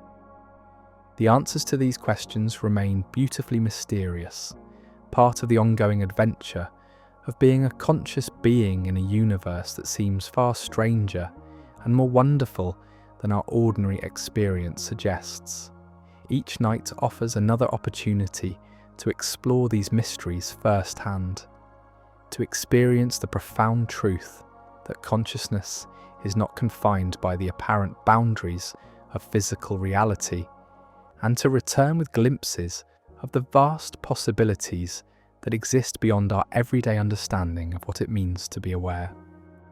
A: The answers to these questions remain beautifully mysterious, part of the ongoing adventure of being a conscious being in a universe that seems far stranger and more wonderful than our ordinary experience suggests. Each night offers another opportunity to explore these mysteries firsthand, to experience the profound truth that consciousness is not confined by the apparent boundaries of physical reality, and to return with glimpses of the vast possibilities that exist beyond our everyday understanding of what it means to be aware.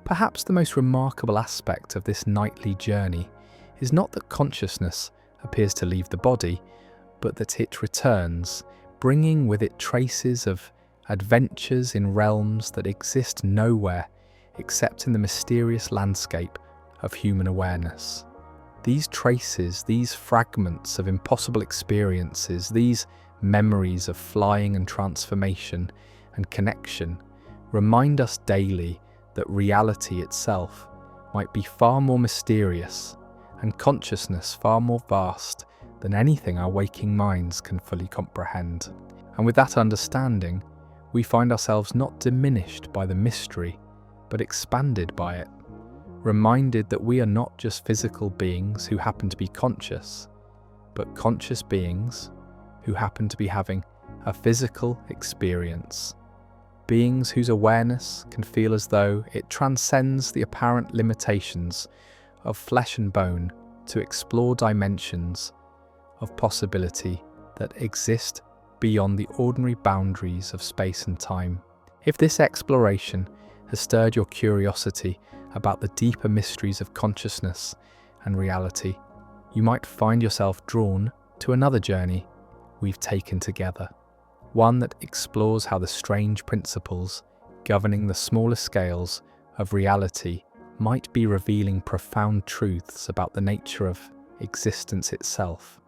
A: Perhaps the most remarkable aspect of this nightly journey is not that consciousness appears to leave the body, but that it returns, bringing with it traces of adventures in realms that exist nowhere except in the mysterious landscape of human awareness. These traces, these fragments of impossible experiences, these memories of flying and transformation and connection remind us daily that reality itself might be far more mysterious and consciousness far more vast than anything our waking minds can fully comprehend. And with that understanding, we find ourselves not diminished by the mystery, but expanded by it, reminded that we are not just physical beings who happen to be conscious, but conscious beings who happen to be having a physical experience, beings whose awareness can feel as though it transcends the apparent limitations of flesh and bone to explore dimensions of possibility that exist beyond the ordinary boundaries of space and time. If this exploration has stirred your curiosity about the deeper mysteries of consciousness and reality, you might find yourself drawn to another journey we've taken together, one that explores how the strange principles governing the smaller scales of reality might be revealing profound truths about the nature of existence itself.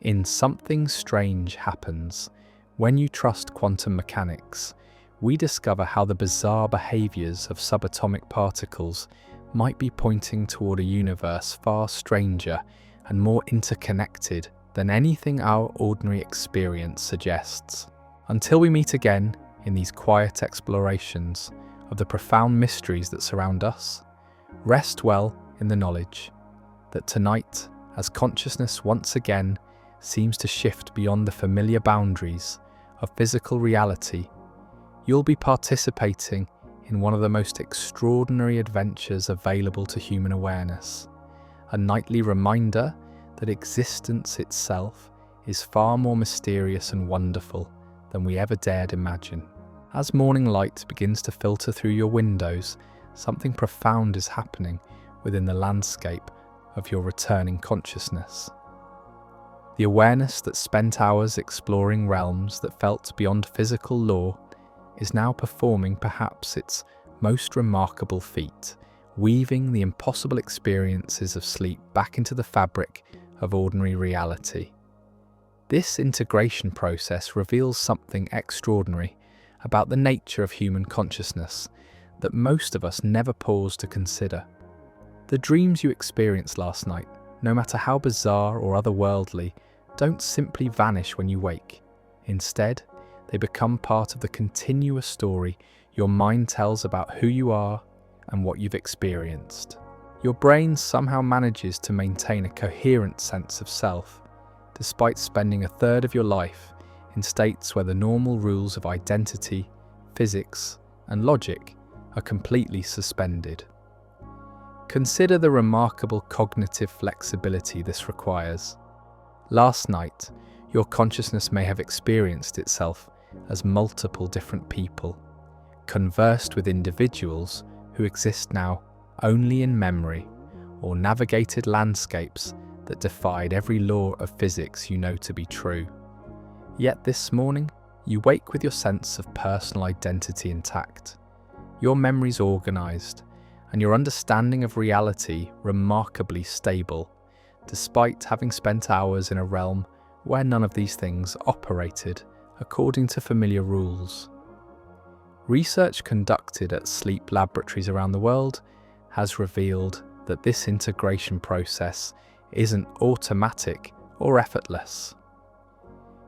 A: In Something Strange Happens, when you trust quantum mechanics, we discover how the bizarre behaviours of subatomic particles might be pointing toward a universe far stranger and more interconnected than anything our ordinary experience suggests. Until we meet again in these quiet explorations of the profound mysteries that surround us, rest well in the knowledge that tonight, as consciousness once again seems to shift beyond the familiar boundaries of physical reality, you'll be participating in one of the most extraordinary adventures available to human awareness, a nightly reminder that existence itself is far more mysterious and wonderful than we ever dared imagine. As morning light begins to filter through your windows, something profound is happening within the landscape of your returning consciousness. The awareness that spent hours exploring realms that felt beyond physical law is now performing perhaps its most remarkable feat, weaving the impossible experiences of sleep back into the fabric of ordinary reality. This integration process reveals something extraordinary about the nature of human consciousness that most of us never pause to consider. The dreams you experienced last night, no matter how bizarre or otherworldly, don't simply vanish when you wake. Instead, they become part of the continuous story your mind tells about who you are and what you've experienced. Your brain somehow manages to maintain a coherent sense of self, despite spending a third of your life in states where the normal rules of identity, physics, and logic are completely suspended. Consider the remarkable cognitive flexibility this requires. Last night, your consciousness may have experienced itself as multiple different people, conversed with individuals who exist now only in memory, or navigated landscapes that defied every law of physics you know to be true. Yet this morning, you wake with your sense of personal identity intact, your memories organised, and your understanding of reality remarkably stable, despite having spent hours in a realm where none of these things operated according to familiar rules. Research conducted at sleep laboratories around the world has revealed that this integration process isn't automatic or effortless.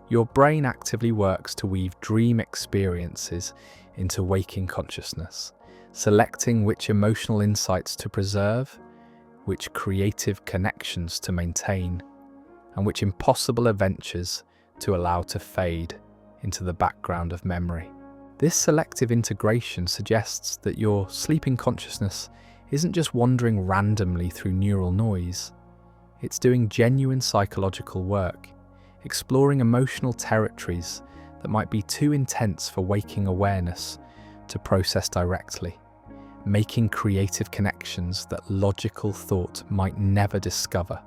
A: Your brain actively works to weave dream experiences into waking consciousness, selecting which emotional insights to preserve, which creative connections to maintain, and which impossible adventures to allow to fade into the background of memory. This selective integration suggests that your sleeping consciousness isn't just wandering randomly through neural noise. It's doing genuine psychological work, exploring emotional territories that might be too intense for waking awareness to process directly, making creative connections that logical thought might never discover,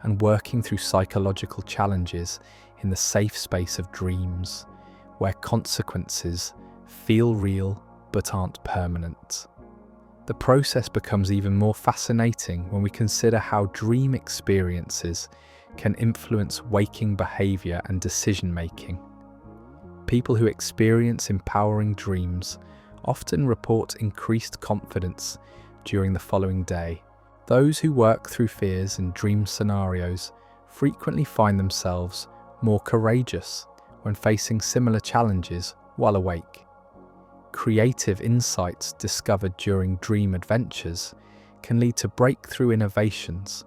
A: and working through psychological challenges in the safe space of dreams, where consequences feel real but aren't permanent. The process becomes even more fascinating when we consider how dream experiences can influence waking behaviour and decision-making. People who experience empowering dreams often report increased confidence during the following day. Those who work through fears in dream scenarios frequently find themselves more courageous when facing similar challenges while awake. Creative insights discovered during dream adventures can lead to breakthrough innovations,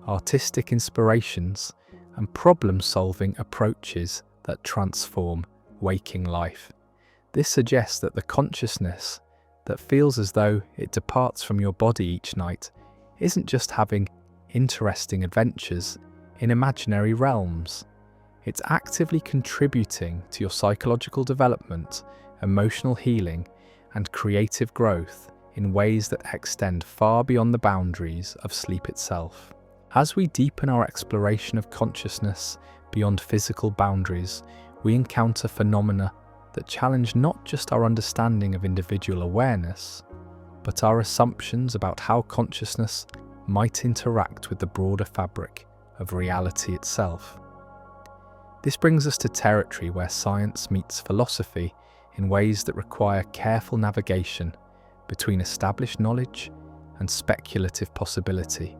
A: artistic inspirations, and problem-solving approaches that transform waking life. This suggests that the consciousness that feels as though it departs from your body each night isn't just having interesting adventures in imaginary realms. It's actively contributing to your psychological development, emotional healing, and creative growth in ways that extend far beyond the boundaries of sleep itself. As we deepen our exploration of consciousness beyond physical boundaries, we encounter phenomena that challenge not just our understanding of individual awareness, but our assumptions about how consciousness might interact with the broader fabric of reality itself. This brings us to territory where science meets philosophy in ways that require careful navigation between established knowledge and speculative possibility.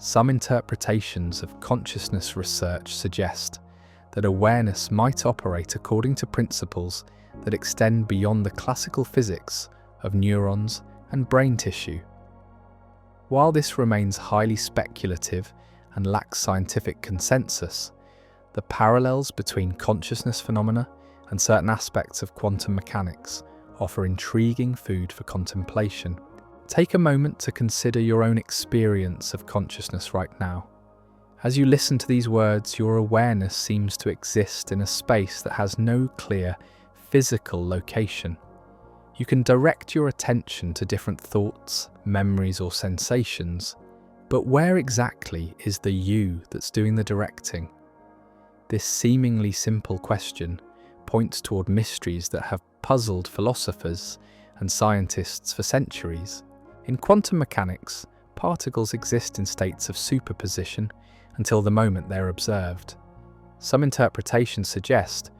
A: Some interpretations of consciousness research suggest that awareness might operate according to principles that extend beyond the classical physics of neurons and brain tissue. While this remains highly speculative and lacks scientific consensus, the parallels between consciousness phenomena and certain aspects of quantum mechanics offer intriguing food for contemplation. Take a moment to consider your own experience of consciousness right now. As you listen to these words, your awareness seems to exist in a space that has no clear physical location. You can direct your attention to different thoughts, memories, or sensations, but where exactly is the you that's doing the directing? This seemingly simple question points toward mysteries that have puzzled philosophers and scientists for centuries. In quantum mechanics, particles exist in states of superposition until the moment they're observed. Some interpretations suggest,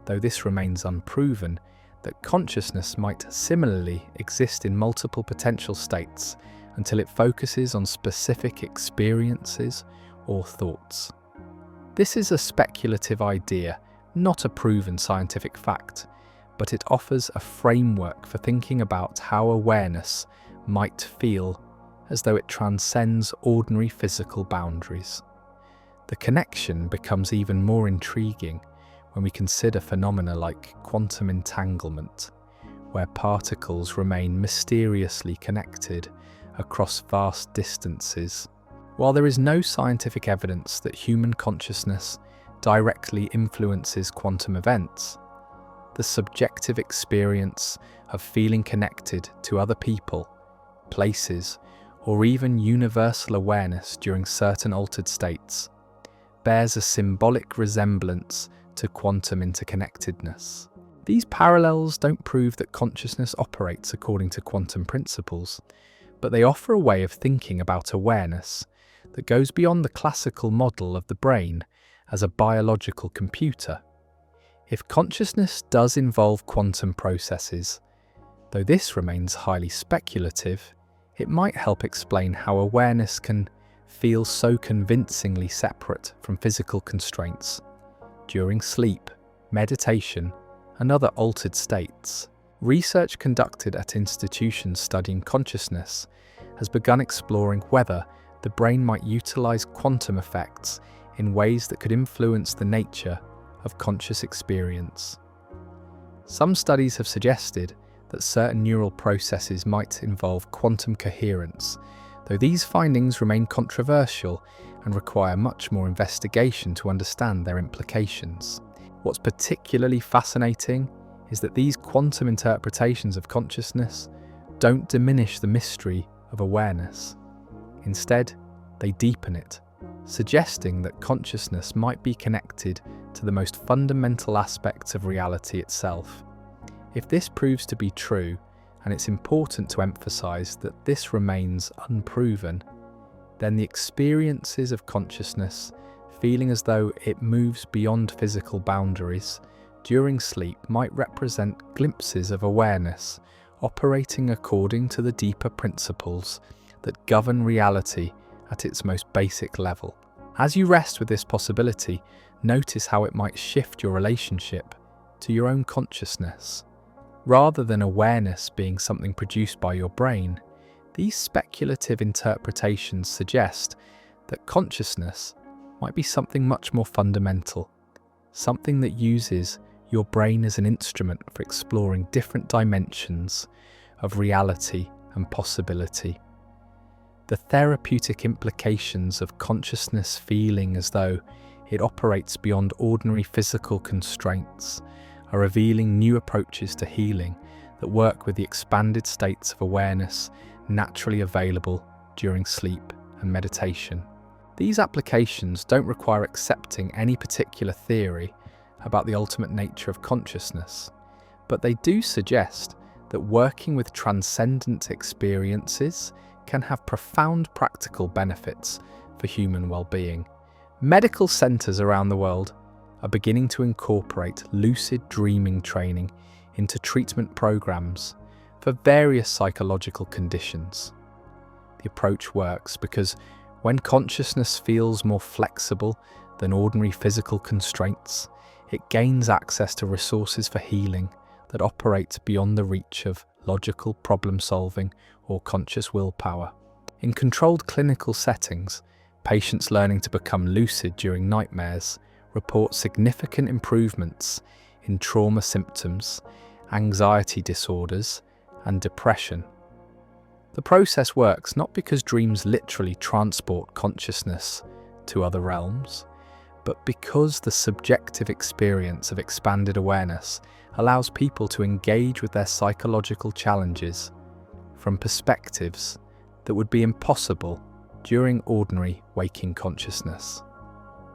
A: though this remains unproven, that consciousness might similarly exist in multiple potential states until it focuses on specific experiences or thoughts. This is a speculative idea, not a proven scientific fact, but it offers a framework for thinking about how awareness might feel as though it transcends ordinary physical boundaries. The connection becomes even more intriguing when we consider phenomena like quantum entanglement, where particles remain mysteriously connected across vast distances. While there is no scientific evidence that human consciousness directly influences quantum events, the subjective experience of feeling connected to other people, places, or even universal awareness during certain altered states bears a symbolic resemblance to quantum interconnectedness. These parallels don't prove that consciousness operates according to quantum principles, but they offer a way of thinking about awareness that goes beyond the classical model of the brain as a biological computer. If consciousness does involve quantum processes, though this remains highly speculative, it might help explain how awareness can feel so convincingly separate from physical constraints during sleep, meditation, and other altered states. Research conducted at institutions studying consciousness has begun exploring whether the brain might utilize quantum effects in ways that could influence the nature of conscious experience. Some studies have suggested that certain neural processes might involve quantum coherence, though these findings remain controversial and require much more investigation to understand their implications. What's particularly fascinating is that these quantum interpretations of consciousness don't diminish the mystery of awareness. Instead, they deepen it, suggesting that consciousness might be connected to the most fundamental aspects of reality itself. If this proves to be true, and it's important to emphasize that this remains unproven, then the experiences of consciousness feeling as though it moves beyond physical boundaries during sleep might represent glimpses of awareness operating according to the deeper principles that govern reality at its most basic level. As you rest with this possibility, notice how it might shift your relationship to your own consciousness. Rather than awareness being something produced by your brain, these speculative interpretations suggest that consciousness might be something much more fundamental, something that uses your brain as an instrument for exploring different dimensions of reality and possibility. The therapeutic implications of consciousness feeling as though it operates beyond ordinary physical constraints are revealing new approaches to healing that work with the expanded states of awareness naturally available during sleep and meditation. These applications don't require accepting any particular theory about the ultimate nature of consciousness, but they do suggest that working with transcendent experiences can have profound practical benefits for human well-being. Medical centers around the world are beginning to incorporate lucid dreaming training into treatment programs for various psychological conditions. The approach works because when consciousness feels more flexible than ordinary physical constraints, it gains access to resources for healing that operate beyond the reach of logical problem-solving or conscious willpower. In controlled clinical settings, patients learning to become lucid during nightmares report significant improvements in trauma symptoms, anxiety disorders, and depression. The process works not because dreams literally transport consciousness to other realms, but because the subjective experience of expanded awareness allows people to engage with their psychological challenges from perspectives that would be impossible during ordinary waking consciousness.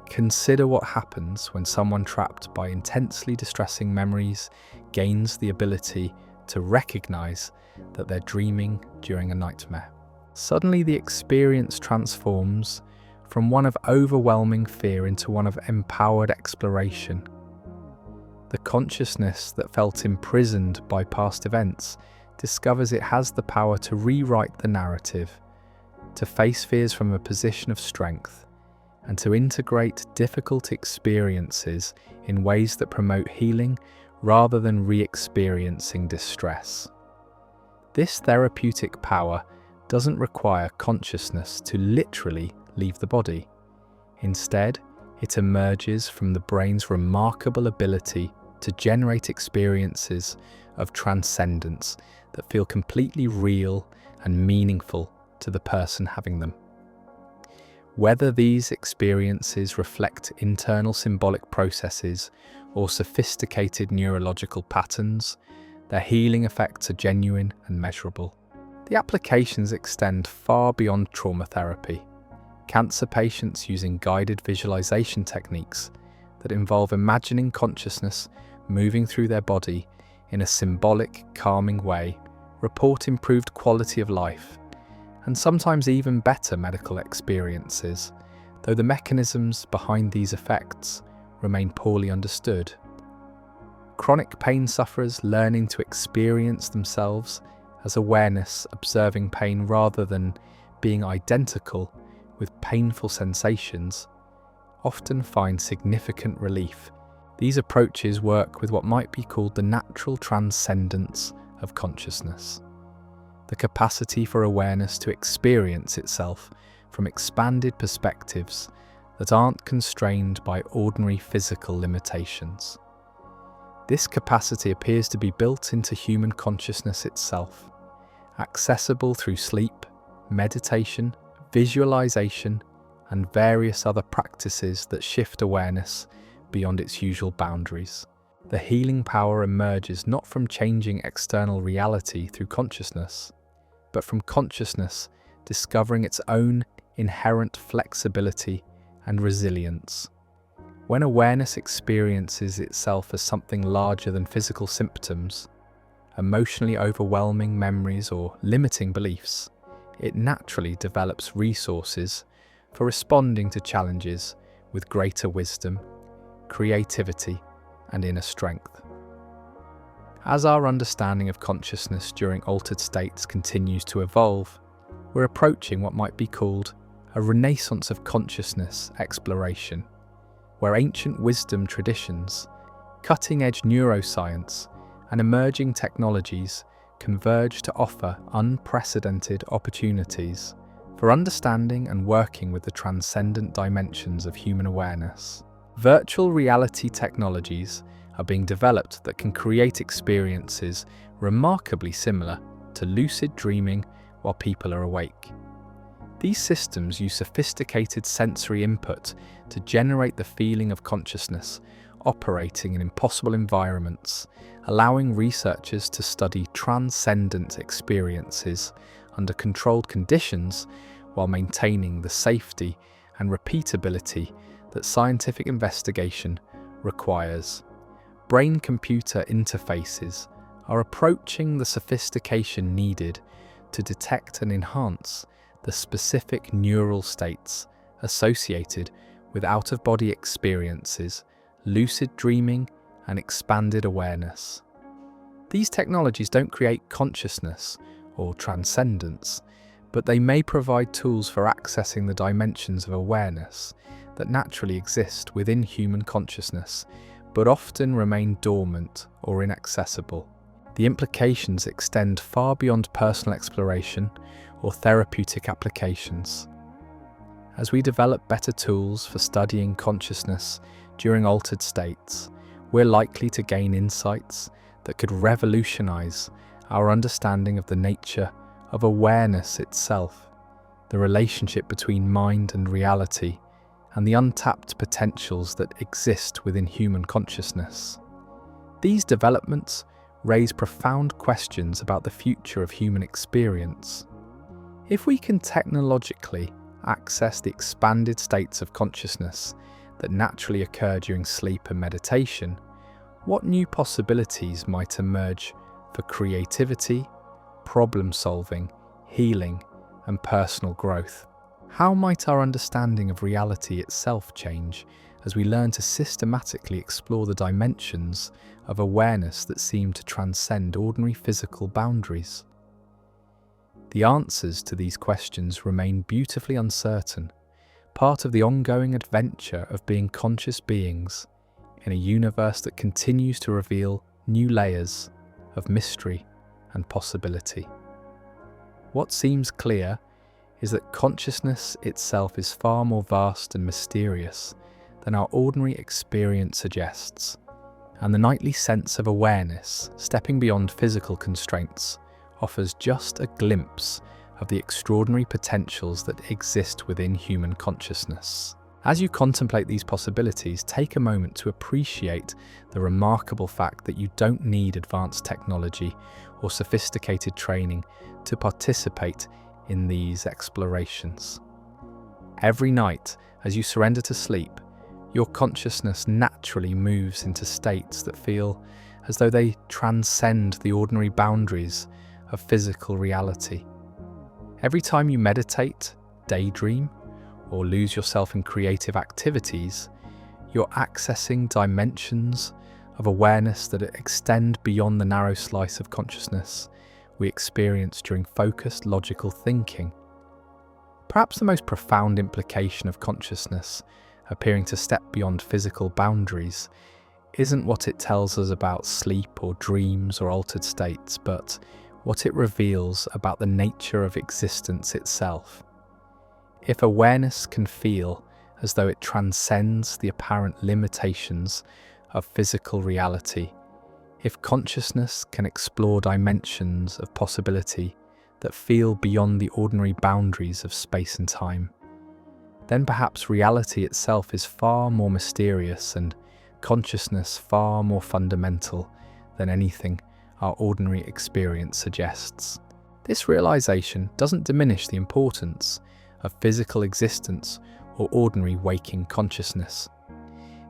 A: Consider what happens when someone trapped by intensely distressing memories gains the ability to recognize that they're dreaming during a nightmare. Suddenly, the experience transforms from one of overwhelming fear into one of empowered exploration. The consciousness that felt imprisoned by past events discovers it has the power to rewrite the narrative, to face fears from a position of strength, and to integrate difficult experiences in ways that promote healing rather than re-experiencing distress. This therapeutic power doesn't require consciousness to literally leave the body. Instead, it emerges from the brain's remarkable ability to generate experiences of transcendence that feel completely real and meaningful to the person having them. Whether these experiences reflect internal symbolic processes or sophisticated neurological patterns, their healing effects are genuine and measurable. The applications extend far beyond trauma therapy. Cancer patients using guided visualization techniques that involve imagining consciousness moving through their body in a symbolic, calming way report improved quality of life and sometimes even better medical experiences, though the mechanisms behind these effects remain poorly understood. Chronic pain sufferers learning to experience themselves as awareness, observing pain rather than being identical with painful sensations, often find significant relief. These approaches work with what might be called the natural transcendence of consciousness, the capacity for awareness to experience itself from expanded perspectives that aren't constrained by ordinary physical limitations. This capacity appears to be built into human consciousness itself, accessible through sleep, meditation, visualization, and various other practices that shift awareness beyond its usual boundaries. The healing power emerges not from changing external reality through consciousness, but from consciousness discovering its own inherent flexibility and resilience. When awareness experiences itself as something larger than physical symptoms, emotionally overwhelming memories, or limiting beliefs, it naturally develops resources for responding to challenges with greater wisdom, creativity, and inner strength. As our understanding of consciousness during altered states continues to evolve, we're approaching what might be called a renaissance of consciousness exploration, where ancient wisdom traditions, cutting-edge neuroscience, and emerging technologies converge to offer unprecedented opportunities for understanding and working with the transcendent dimensions of human awareness. Virtual reality technologies are being developed that can create experiences remarkably similar to lucid dreaming while people are awake. These systems use sophisticated sensory input to generate the feeling of consciousness operating in impossible environments, allowing researchers to study transcendent experiences under controlled conditions while maintaining the safety and repeatability that scientific investigation requires. Brain-computer interfaces are approaching the sophistication needed to detect and enhance the specific neural states associated with out-of-body experiences, lucid dreaming, and expanded awareness. These technologies don't create consciousness or transcendence, but they may provide tools for accessing the dimensions of awareness that naturally exist within human consciousness, but often remain dormant or inaccessible. The implications extend far beyond personal exploration or therapeutic applications. As we develop better tools for studying consciousness during altered states, we're likely to gain insights that could revolutionize our understanding of the nature of awareness itself, the relationship between mind and reality, and the untapped potentials that exist within human consciousness. These developments raise profound questions about the future of human experience. If we can technologically access the expanded states of consciousness that naturally occur during sleep and meditation, what new possibilities might emerge for creativity, problem-solving, healing, and personal growth? How might our understanding of reality itself change as we learn to systematically explore the dimensions of awareness that seem to transcend ordinary physical boundaries? The answers to these questions remain beautifully uncertain, part of the ongoing adventure of being conscious beings in a universe that continues to reveal new layers of mystery and possibility. What seems clear is that consciousness itself is far more vast and mysterious than our ordinary experience suggests, and the nightly sense of awareness, stepping beyond physical constraints, offers just a glimpse of the extraordinary potentials that exist within human consciousness. As you contemplate these possibilities, take a moment to appreciate the remarkable fact that you don't need advanced technology or sophisticated training to participate in these explorations. Every night, as you surrender to sleep, your consciousness naturally moves into states that feel as though they transcend the ordinary boundaries of physical reality. Every time you meditate, daydream, or lose yourself in creative activities, you're accessing dimensions of awareness that extend beyond the narrow slice of consciousness we experience during focused, logical thinking. Perhaps the most profound implication of consciousness appearing to step beyond physical boundaries isn't what it tells us about sleep or dreams or altered states, but what it reveals about the nature of existence itself. If awareness can feel as though it transcends the apparent limitations of physical reality, if consciousness can explore dimensions of possibility that feel beyond the ordinary boundaries of space and time, then perhaps reality itself is far more mysterious and consciousness far more fundamental than anything our ordinary experience suggests. This realization doesn't diminish the importance of physical existence or ordinary waking consciousness.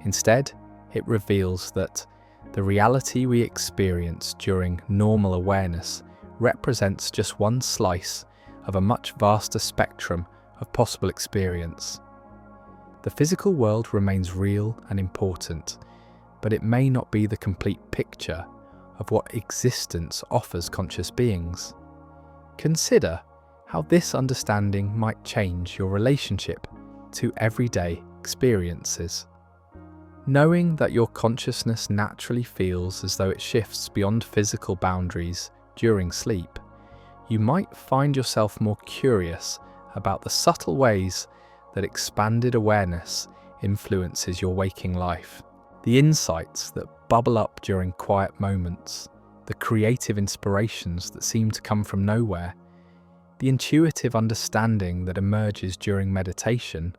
A: Instead, it reveals that the reality we experience during normal awareness represents just one slice of a much vaster spectrum of possible experience. The physical world remains real and important, but it may not be the complete picture of what existence offers conscious beings. Consider how this understanding might change your relationship to everyday experiences. Knowing that your consciousness naturally feels as though it shifts beyond physical boundaries during sleep, you might find yourself more curious about the subtle ways that expanded awareness influences your waking life. The insights that bubble up during quiet moments, the creative inspirations that seem to come from nowhere, the intuitive understanding that emerges during meditation,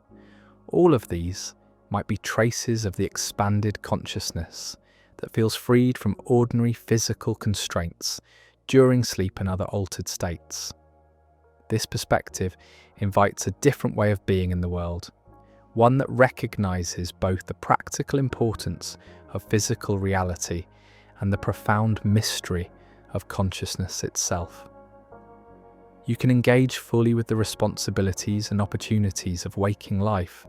A: all of these might be traces of the expanded consciousness that feels freed from ordinary physical constraints during sleep and other altered states. This perspective invites a different way of being in the world, one that recognizes both the practical importance of physical reality and the profound mystery of consciousness itself. You can engage fully with the responsibilities and opportunities of waking life,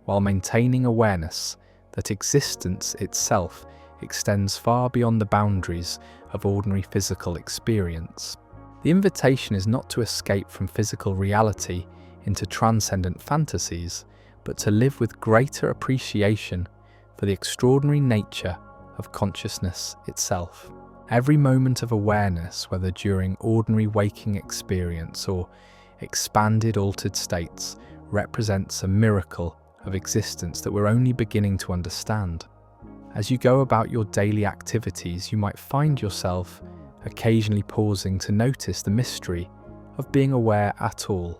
A: while maintaining awareness that existence itself extends far beyond the boundaries of ordinary physical experience. The invitation is not to escape from physical reality into transcendent fantasies, but to live with greater appreciation for the extraordinary nature of consciousness itself. Every moment of awareness, whether during ordinary waking experience or expanded altered states, represents a miracle of existence that we're only beginning to understand. As you go about your daily activities, you might find yourself occasionally pausing to notice the mystery of being aware at all.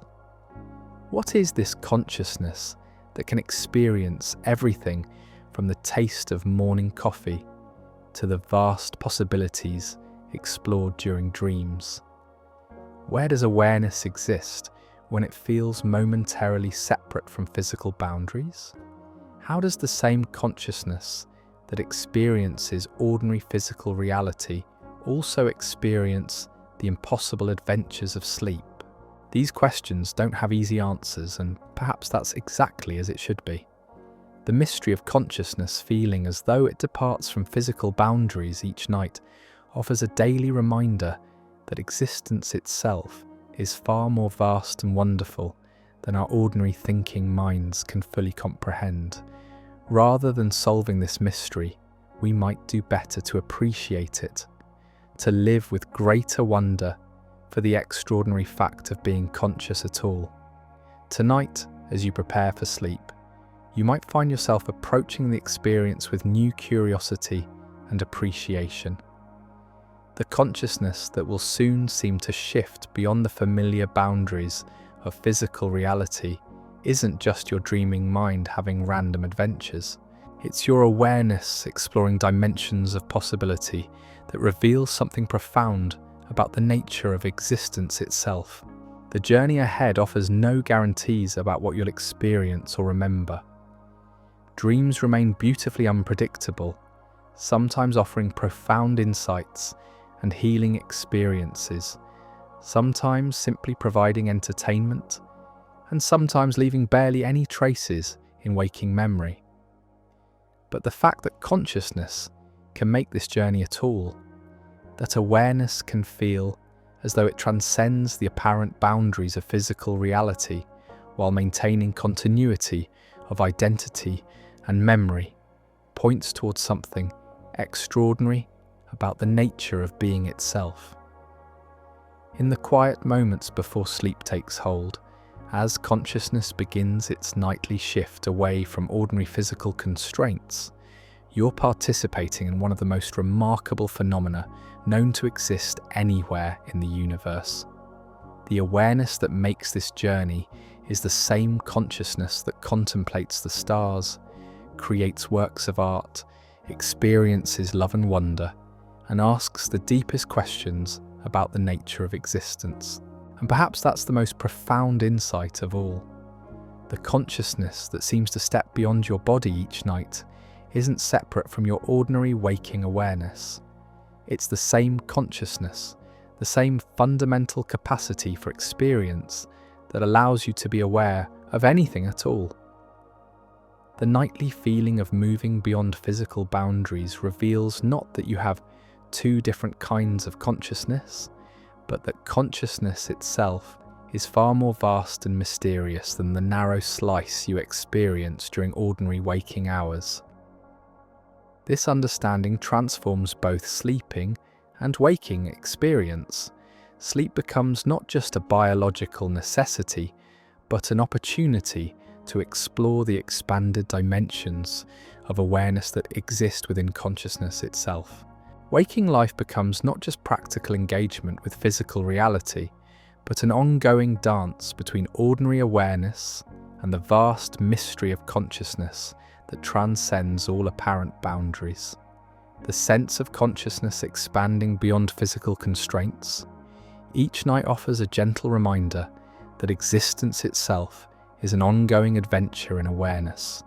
A: What is this consciousness that can experience everything from the taste of morning coffee to the vast possibilities explored during dreams? Where does awareness exist when it feels momentarily separate from physical boundaries? How does the same consciousness that experiences ordinary physical reality also experience the impossible adventures of sleep? These questions don't have easy answers, and perhaps that's exactly as it should be. The mystery of consciousness feeling as though it departs from physical boundaries each night offers a daily reminder that existence itself is far more vast and wonderful than our ordinary thinking minds can fully comprehend. Rather than solving this mystery, we might do better to appreciate it, to live with greater wonder for the extraordinary fact of being conscious at all. Tonight, as you prepare for sleep, you might find yourself approaching the experience with new curiosity and appreciation. The consciousness that will soon seem to shift beyond the familiar boundaries of physical reality isn't just your dreaming mind having random adventures. It's your awareness exploring dimensions of possibility that reveals something profound about the nature of existence itself. The journey ahead offers no guarantees about what you'll experience or remember. Dreams remain beautifully unpredictable, sometimes offering profound insights and healing experiences, sometimes simply providing entertainment, and sometimes leaving barely any traces in waking memory. But the fact that consciousness can make this journey at all, that awareness can feel as though it transcends the apparent boundaries of physical reality while maintaining continuity of identity and memory, points towards something extraordinary about the nature of being itself. In the quiet moments before sleep takes hold, as consciousness begins its nightly shift away from ordinary physical constraints, you're participating in one of the most remarkable phenomena known to exist anywhere in the universe. The awareness that makes this journey is the same consciousness that contemplates the stars, creates works of art, experiences love and wonder, and asks the deepest questions about the nature of existence. And perhaps that's the most profound insight of all. The consciousness that seems to step beyond your body each night isn't separate from your ordinary waking awareness. It's the same consciousness, the same fundamental capacity for experience that allows you to be aware of anything at all. The nightly feeling of moving beyond physical boundaries reveals not that you have two different kinds of consciousness, but that consciousness itself is far more vast and mysterious than the narrow slice you experience during ordinary waking hours. This understanding transforms both sleeping and waking experience. Sleep becomes not just a biological necessity, but an opportunity to explore the expanded dimensions of awareness that exist within consciousness itself. Waking life becomes not just practical engagement with physical reality, but an ongoing dance between ordinary awareness and the vast mystery of consciousness that transcends all apparent boundaries. The sense of consciousness expanding beyond physical constraints. Each night offers a gentle reminder that existence itself is an ongoing adventure in awareness,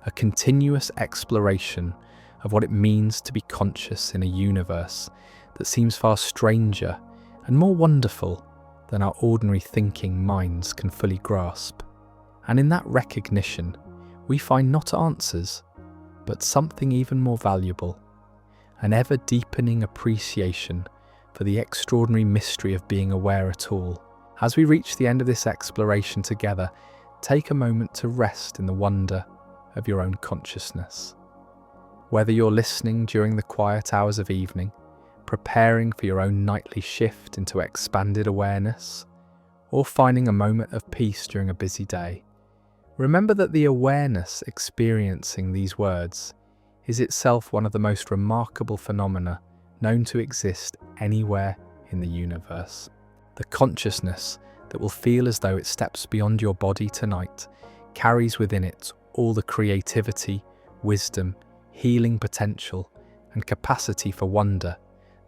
A: a continuous exploration of what it means to be conscious in a universe that seems far stranger and more wonderful than our ordinary thinking minds can fully grasp. And in that recognition, we find not answers, but something even more valuable, an ever-deepening appreciation for the extraordinary mystery of being aware at all. As we reach the end of this exploration together, take a moment to rest in the wonder of your own consciousness. Whether you're listening during the quiet hours of evening, preparing for your own nightly shift into expanded awareness, or finding a moment of peace during a busy day, remember that the awareness experiencing these words is itself one of the most remarkable phenomena known to exist anywhere in the universe. The consciousness that will feel as though it steps beyond your body tonight carries within it all the creativity, wisdom, healing potential, and capacity for wonder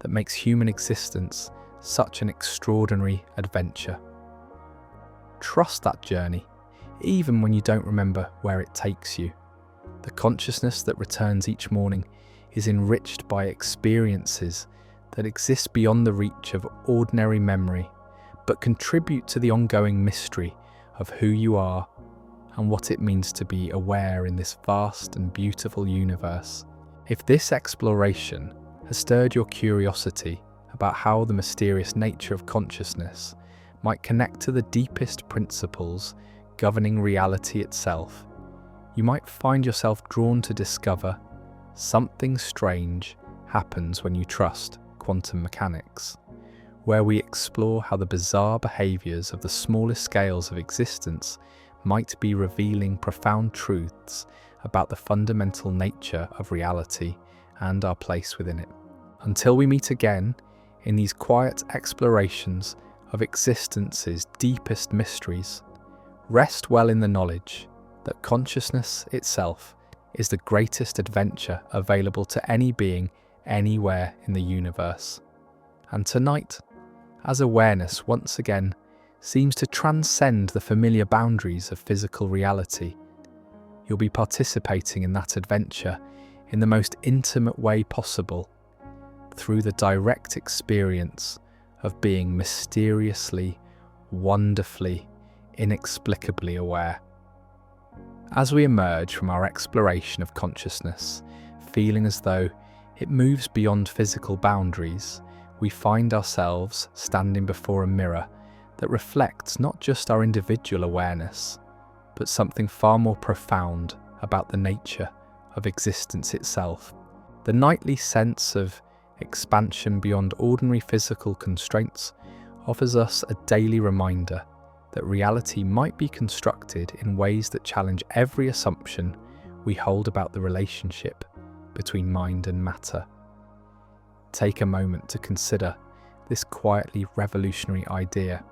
A: that makes human existence such an extraordinary adventure. Trust that journey, even when you don't remember where it takes you. The consciousness that returns each morning is enriched by experiences that exist beyond the reach of ordinary memory, but contribute to the ongoing mystery of who you are and what it means to be aware in this vast and beautiful universe. If this exploration has stirred your curiosity about how the mysterious nature of consciousness might connect to the deepest principles governing reality itself, you might find yourself drawn to discover something strange happens when you trust quantum mechanics, where we explore how the bizarre behaviours of the smallest scales of existence might be revealing profound truths about the fundamental nature of reality and our place within it. Until we meet again in these quiet explorations of existence's deepest mysteries, rest well in the knowledge that consciousness itself is the greatest adventure available to any being anywhere in the universe. And tonight, as awareness once again seems to transcend the familiar boundaries of physical reality, you'll be participating in that adventure in the most intimate way possible, through the direct experience of being mysteriously, wonderfully, inexplicably aware. As we emerge from our exploration of consciousness, feeling as though it moves beyond physical boundaries, we find ourselves standing before a mirror that reflects not just our individual awareness, but something far more profound about the nature of existence itself. The nightly sense of expansion beyond ordinary physical constraints offers us a daily reminder that reality might be constructed in ways that challenge every assumption we hold about the relationship between mind and matter. Take a moment to consider this quietly revolutionary idea.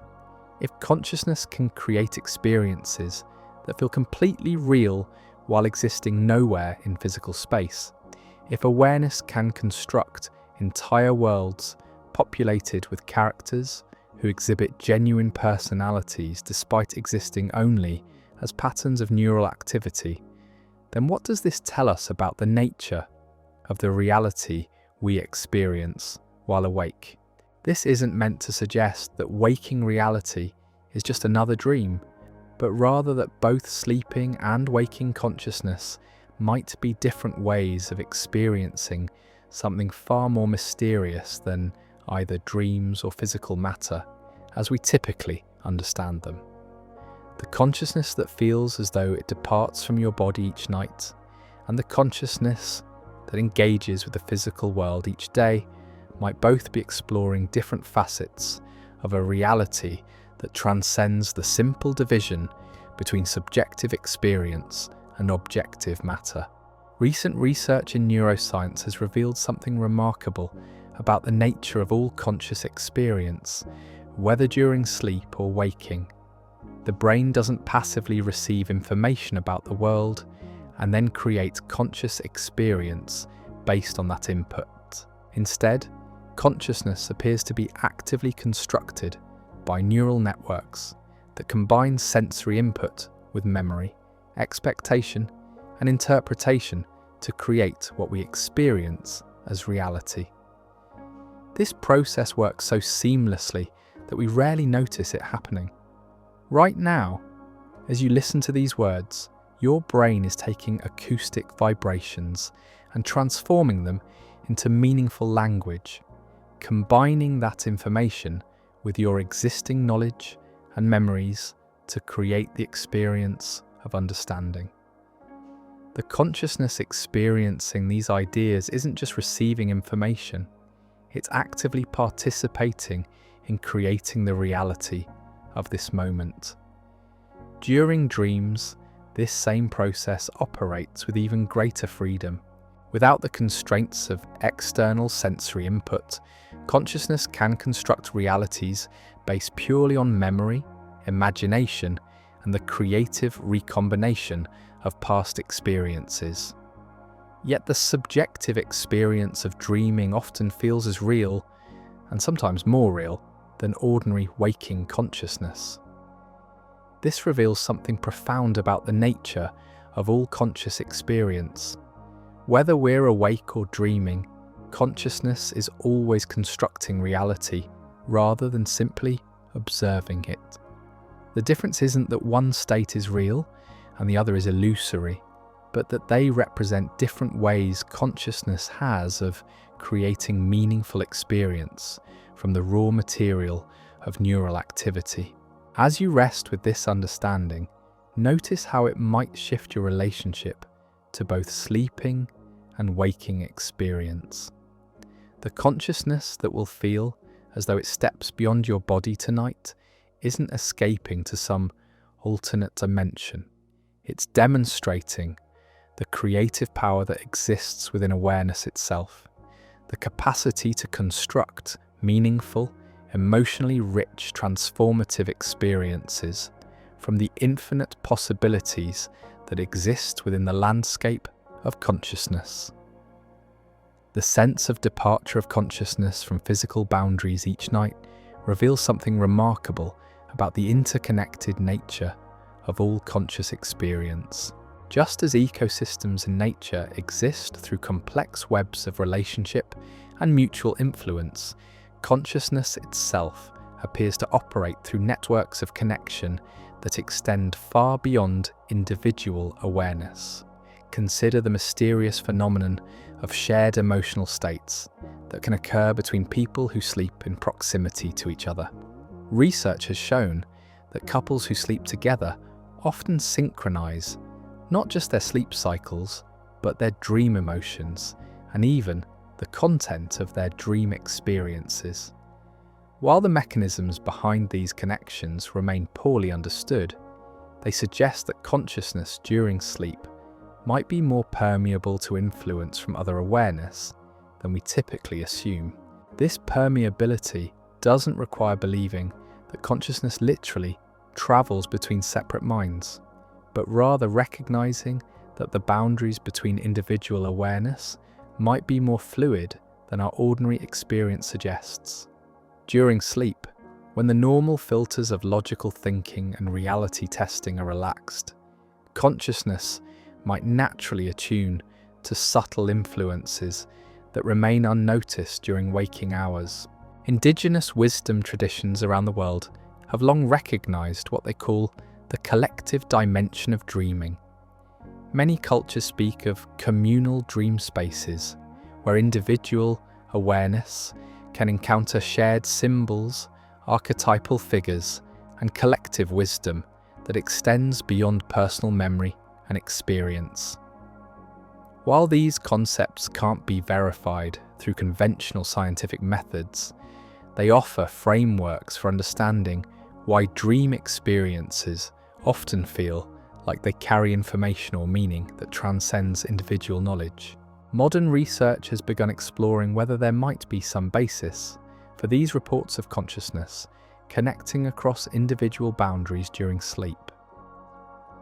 A: If consciousness can create experiences that feel completely real while existing nowhere in physical space, if awareness can construct entire worlds populated with characters who exhibit genuine personalities despite existing only as patterns of neural activity, then what does this tell us about the nature of the reality we experience while awake? This isn't meant to suggest that waking reality is just another dream, but rather that both sleeping and waking consciousness might be different ways of experiencing something far more mysterious than either dreams or physical matter, as we typically understand them. The consciousness that feels as though it departs from your body each night, and the consciousness that engages with the physical world each day, might both be exploring different facets of a reality that transcends the simple division between subjective experience and objective matter. Recent research in neuroscience has revealed something remarkable about the nature of all conscious experience, whether during sleep or waking. The brain doesn't passively receive information about the world and then create conscious experience based on that input. Instead, consciousness appears to be actively constructed by neural networks that combine sensory input with memory, expectation, and interpretation to create what we experience as reality. This process works so seamlessly that we rarely notice it happening. Right now, as you listen to these words, your brain is taking acoustic vibrations and transforming them into meaningful language, combining that information with your existing knowledge and memories to create the experience of understanding. The consciousness experiencing these ideas isn't just receiving information, it's actively participating in creating the reality of this moment. During dreams, this same process operates with even greater freedom. Without the constraints of external sensory input, consciousness can construct realities based purely on memory, imagination, and the creative recombination of past experiences. Yet the subjective experience of dreaming often feels as real, and sometimes more real, than ordinary waking consciousness. This reveals something profound about the nature of all conscious experience. Whether we're awake or dreaming, consciousness is always constructing reality rather than simply observing it. The difference isn't that one state is real and the other is illusory, but that they represent different ways consciousness has of creating meaningful experience from the raw material of neural activity. As you rest with this understanding, notice how it might shift your relationship to both sleeping and waking experience. The consciousness that will feel as though it steps beyond your body tonight isn't escaping to some alternate dimension. It's demonstrating the creative power that exists within awareness itself, the capacity to construct meaningful, emotionally rich, transformative experiences from the infinite possibilities that exist within the landscape of consciousness. The sense of departure of consciousness from physical boundaries each night reveals something remarkable about the interconnected nature of all conscious experience. Just as ecosystems in nature exist through complex webs of relationship and mutual influence, consciousness itself appears to operate through networks of connection that extend far beyond individual awareness. Consider the mysterious phenomenon of shared emotional states that can occur between people who sleep in proximity to each other. Research has shown that couples who sleep together often synchronize not just their sleep cycles, but their dream emotions and even the content of their dream experiences. While the mechanisms behind these connections remain poorly understood, they suggest that consciousness during sleep might be more permeable to influence from other awareness than we typically assume. This permeability doesn't require believing that consciousness literally travels between separate minds, but rather recognizing that the boundaries between individual awareness might be more fluid than our ordinary experience suggests. During sleep, when the normal filters of logical thinking and reality testing are relaxed, consciousness might naturally attune to subtle influences that remain unnoticed during waking hours. Indigenous wisdom traditions around the world have long recognized what they call the collective dimension of dreaming. Many cultures speak of communal dream spaces, where individual awareness can encounter shared symbols, archetypal figures, and collective wisdom that extends beyond personal memory and experience. While these concepts can't be verified through conventional scientific methods, they offer frameworks for understanding why dream experiences often feel like they carry information or meaning that transcends individual knowledge. Modern research has begun exploring whether there might be some basis for these reports of consciousness connecting across individual boundaries during sleep.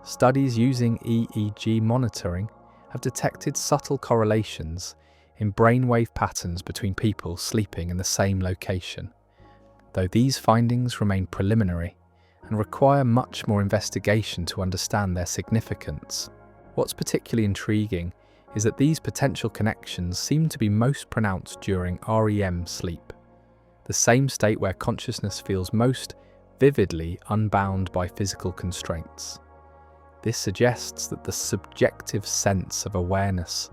A: Studies using EEG monitoring have detected subtle correlations in brainwave patterns between people sleeping in the same location, though these findings remain preliminary and require much more investigation to understand their significance. What's particularly intriguing is that these potential connections seem to be most pronounced during REM sleep, the same state where consciousness feels most vividly unbound by physical constraints. This suggests that the subjective sense of awareness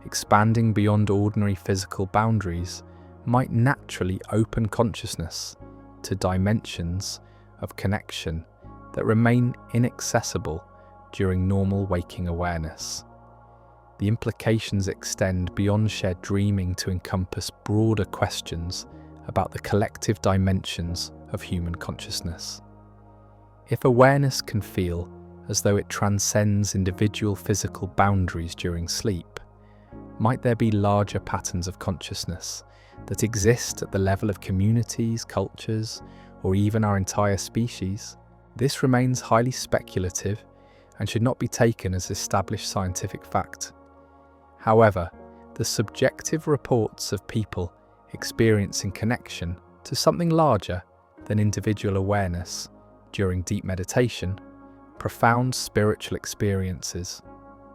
A: expanding beyond ordinary physical boundaries might naturally open consciousness to dimensions of connection that remain inaccessible during normal waking awareness. The implications extend beyond shared dreaming to encompass broader questions about the collective dimensions of human consciousness. If awareness can feel as though it transcends individual physical boundaries during sleep, might there be larger patterns of consciousness that exist at the level of communities, cultures, or even our entire species? This remains highly speculative and should not be taken as established scientific fact. However, the subjective reports of people experiencing connection to something larger than individual awareness during deep meditation, profound spiritual experiences,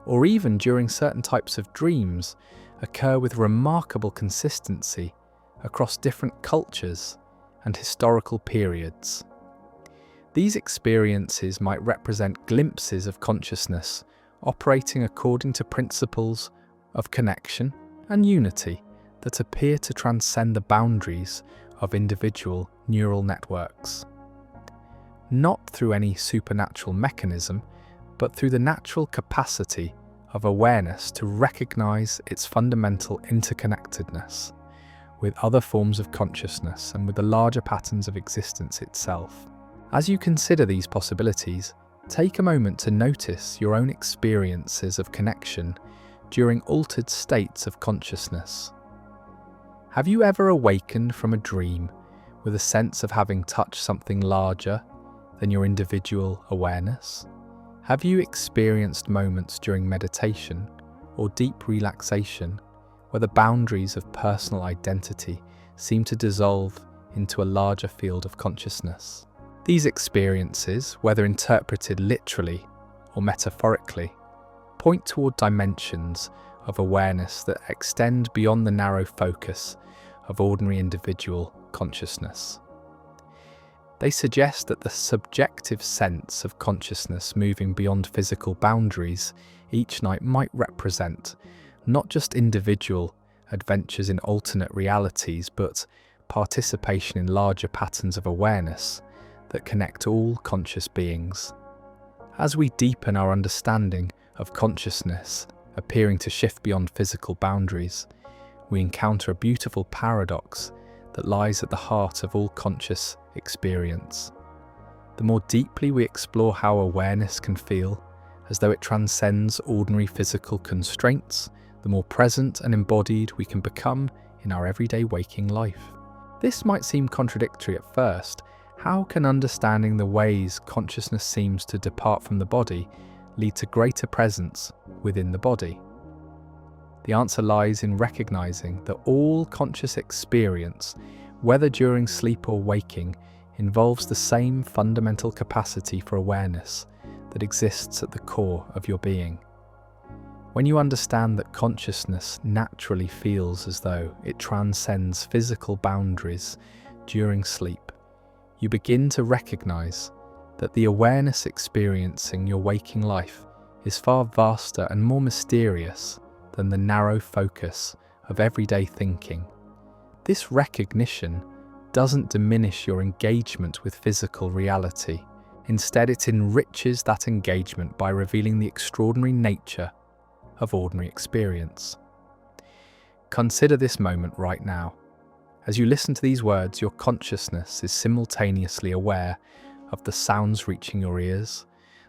A: or even during certain types of dreams occur with remarkable consistency across different cultures and historical periods. These experiences might represent glimpses of consciousness operating according to principles of connection and unity that appear to transcend the boundaries of individual neural networks. Not through any supernatural mechanism, but through the natural capacity of awareness to recognize its fundamental interconnectedness with other forms of consciousness and with the larger patterns of existence itself. As you consider these possibilities, take a moment to notice your own experiences of connection during altered states of consciousness. Have you ever awakened from a dream with a sense of having touched something larger than your individual awareness? Have you experienced moments during meditation or deep relaxation where the boundaries of personal identity seem to dissolve into a larger field of consciousness? These experiences, whether interpreted literally or metaphorically, point toward dimensions of awareness that extend beyond the narrow focus of ordinary individual consciousness. They suggest that the subjective sense of consciousness moving beyond physical boundaries each night might represent not just individual adventures in alternate realities, but participation in larger patterns of awareness that connect all conscious beings. As we deepen our understanding of consciousness appearing to shift beyond physical boundaries, we encounter a beautiful paradox that lies at the heart of all conscious experience. The more deeply we explore how awareness can feel as though it transcends ordinary physical constraints, the more present and embodied we can become in our everyday waking life. This might seem contradictory at first. How can understanding the ways consciousness seems to depart from the body lead to greater presence within the body? The answer lies in recognizing that all conscious experience, whether during sleep or waking, involves the same fundamental capacity for awareness that exists at the core of your being. When you understand that consciousness naturally feels as though it transcends physical boundaries during sleep, you begin to recognize that the awareness experiencing your waking life is far vaster and more mysterious than the narrow focus of everyday thinking. This recognition doesn't diminish your engagement with physical reality. Instead, it enriches that engagement by revealing the extraordinary nature of ordinary experience. Consider this moment right now. As you listen to these words, your consciousness is simultaneously aware of the sounds reaching your ears,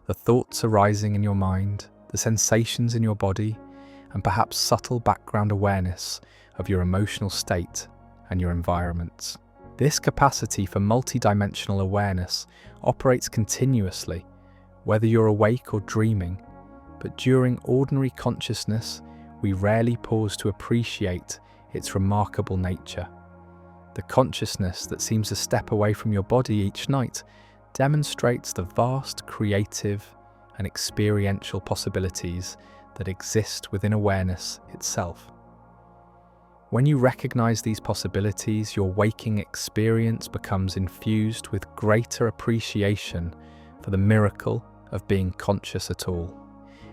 A: the thoughts arising in your mind, the sensations in your body, and perhaps subtle background awareness of your emotional state and your environment. This capacity for multidimensional awareness operates continuously, whether you're awake or dreaming, but during ordinary consciousness, we rarely pause to appreciate its remarkable nature. The consciousness that seems to step away from your body each night demonstrates the vast creative and experiential possibilities that exist within awareness itself. When you recognize these possibilities, your waking experience becomes infused with greater appreciation for the miracle of being conscious at all.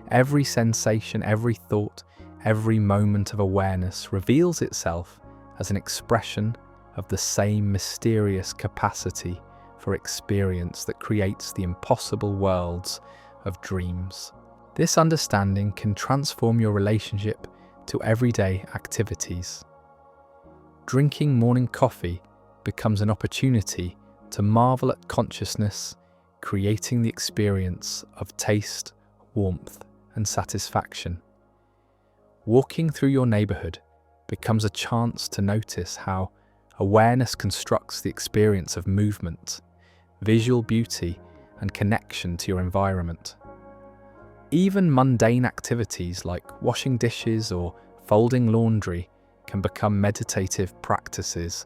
A: Every sensation, every thought, every moment of awareness reveals itself as an expression of the same mysterious capacity for experience that creates the impossible worlds of dreams. This understanding can transform your relationship to everyday activities. Drinking morning coffee becomes an opportunity to marvel at consciousness, creating the experience of taste, warmth, and satisfaction. Walking through your neighborhood becomes a chance to notice how awareness constructs the experience of movement, visual beauty, and connection to your environment. Even mundane activities like washing dishes or folding laundry can become meditative practices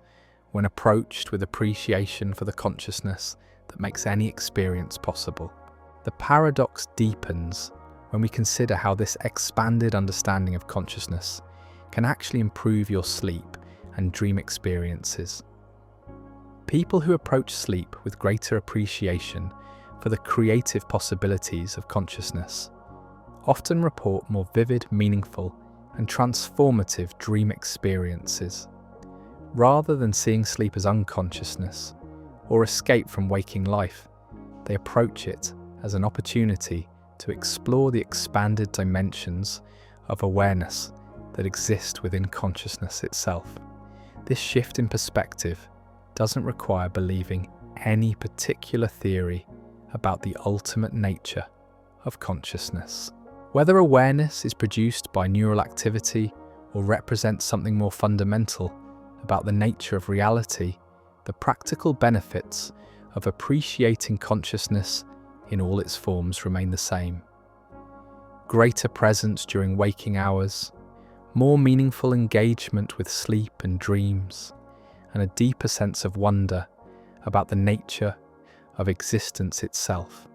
A: when approached with appreciation for the consciousness that makes any experience possible. The paradox deepens when we consider how this expanded understanding of consciousness can actually improve your sleep and dream experiences. People who approach sleep with greater appreciation for the creative possibilities of consciousness often report more vivid, meaningful, and transformative dream experiences. Rather than seeing sleep as unconsciousness or escape from waking life, they approach it as an opportunity to explore the expanded dimensions of awareness that exist within consciousness itself. This shift in perspective doesn't require believing any particular theory about the ultimate nature of consciousness. Whether awareness is produced by neural activity or represents something more fundamental about the nature of reality, the practical benefits of appreciating consciousness in all its forms remain the same. Greater presence during waking hours, more meaningful engagement with sleep and dreams, and a deeper sense of wonder about the nature of existence itself.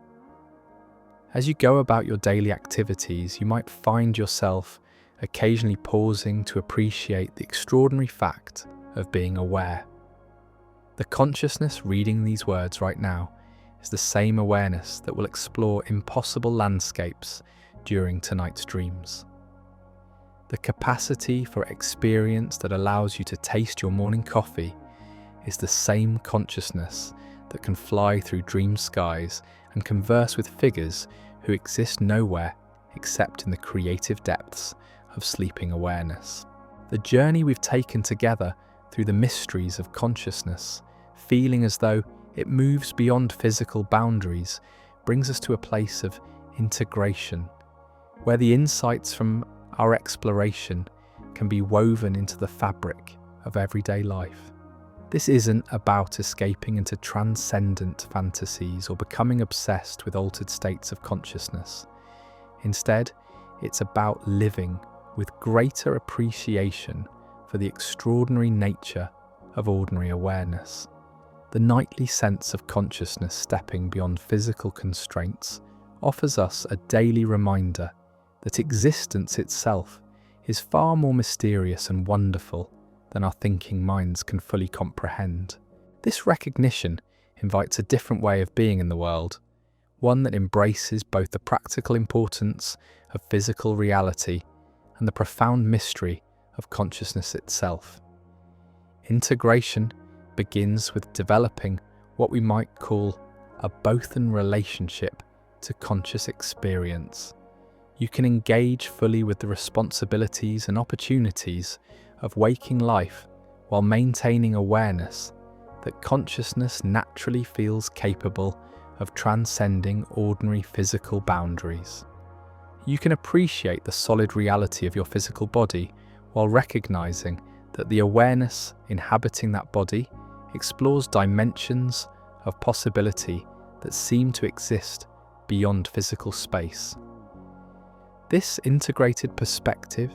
A: As you go about your daily activities, you might find yourself occasionally pausing to appreciate the extraordinary fact of being aware. The consciousness reading these words right now is the same awareness that will explore impossible landscapes during tonight's dreams. The capacity for experience that allows you to taste your morning coffee is the same consciousness that can fly through dream skies and converse with figures who exist nowhere except in the creative depths of sleeping awareness. The journey we've taken together through the mysteries of consciousness, feeling as though it moves beyond physical boundaries, brings us to a place of integration, where the insights from our exploration can be woven into the fabric of everyday life. This isn't about escaping into transcendent fantasies or becoming obsessed with altered states of consciousness. Instead, it's about living with greater appreciation for the extraordinary nature of ordinary awareness. The nightly sense of consciousness stepping beyond physical constraints offers us a daily reminder that existence itself is far more mysterious and wonderful than our thinking minds can fully comprehend. This recognition invites a different way of being in the world, one that embraces both the practical importance of physical reality and the profound mystery of consciousness itself. Integration begins with developing what we might call a both-and relationship to conscious experience. You can engage fully with the responsibilities and opportunities of waking life while maintaining awareness that consciousness naturally feels capable of transcending ordinary physical boundaries. You can appreciate the solid reality of your physical body while recognizing that the awareness inhabiting that body explores dimensions of possibility that seem to exist beyond physical space. This integrated perspective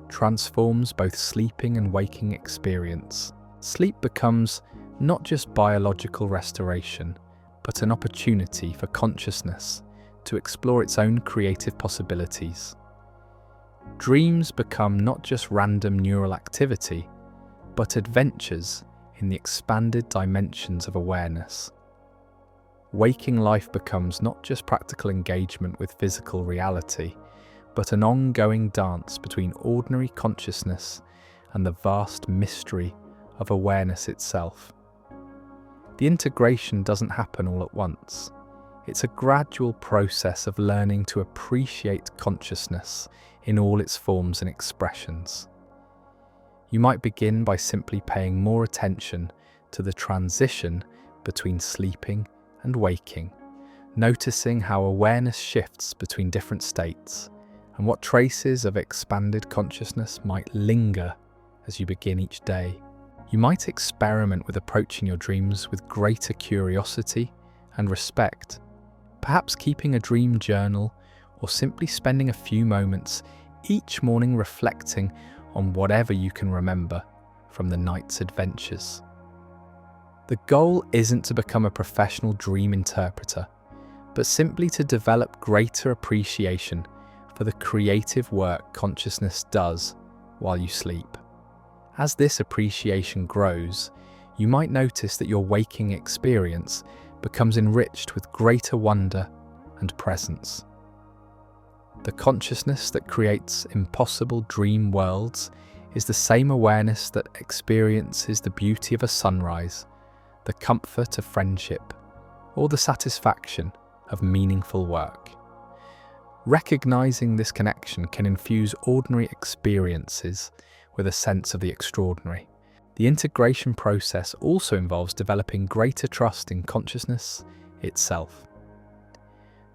A: transforms both sleeping and waking experience. Sleep becomes not just biological restoration, but an opportunity for consciousness to explore its own creative possibilities. Dreams become not just random neural activity, but adventures in the expanded dimensions of awareness. Waking life becomes not just practical engagement with physical reality, but an ongoing dance between ordinary consciousness and the vast mystery of awareness itself. The integration doesn't happen all at once. It's a gradual process of learning to appreciate consciousness in all its forms and expressions. You might begin by simply paying more attention to the transition between sleeping and waking, noticing how awareness shifts between different states and what traces of expanded consciousness might linger as you begin each day. You might experiment with approaching your dreams with greater curiosity and respect, perhaps keeping a dream journal or simply spending a few moments each morning reflecting on whatever you can remember from the night's adventures. The goal isn't to become a professional dream interpreter, but simply to develop greater appreciation for the creative work consciousness does while you sleep. As this appreciation grows, you might notice that your waking experience becomes enriched with greater wonder and presence. The consciousness that creates impossible dream worlds is the same awareness that experiences the beauty of a sunrise, the comfort of friendship, or the satisfaction of meaningful work. Recognizing this connection can infuse ordinary experiences with a sense of the extraordinary. The integration process also involves developing greater trust in consciousness itself.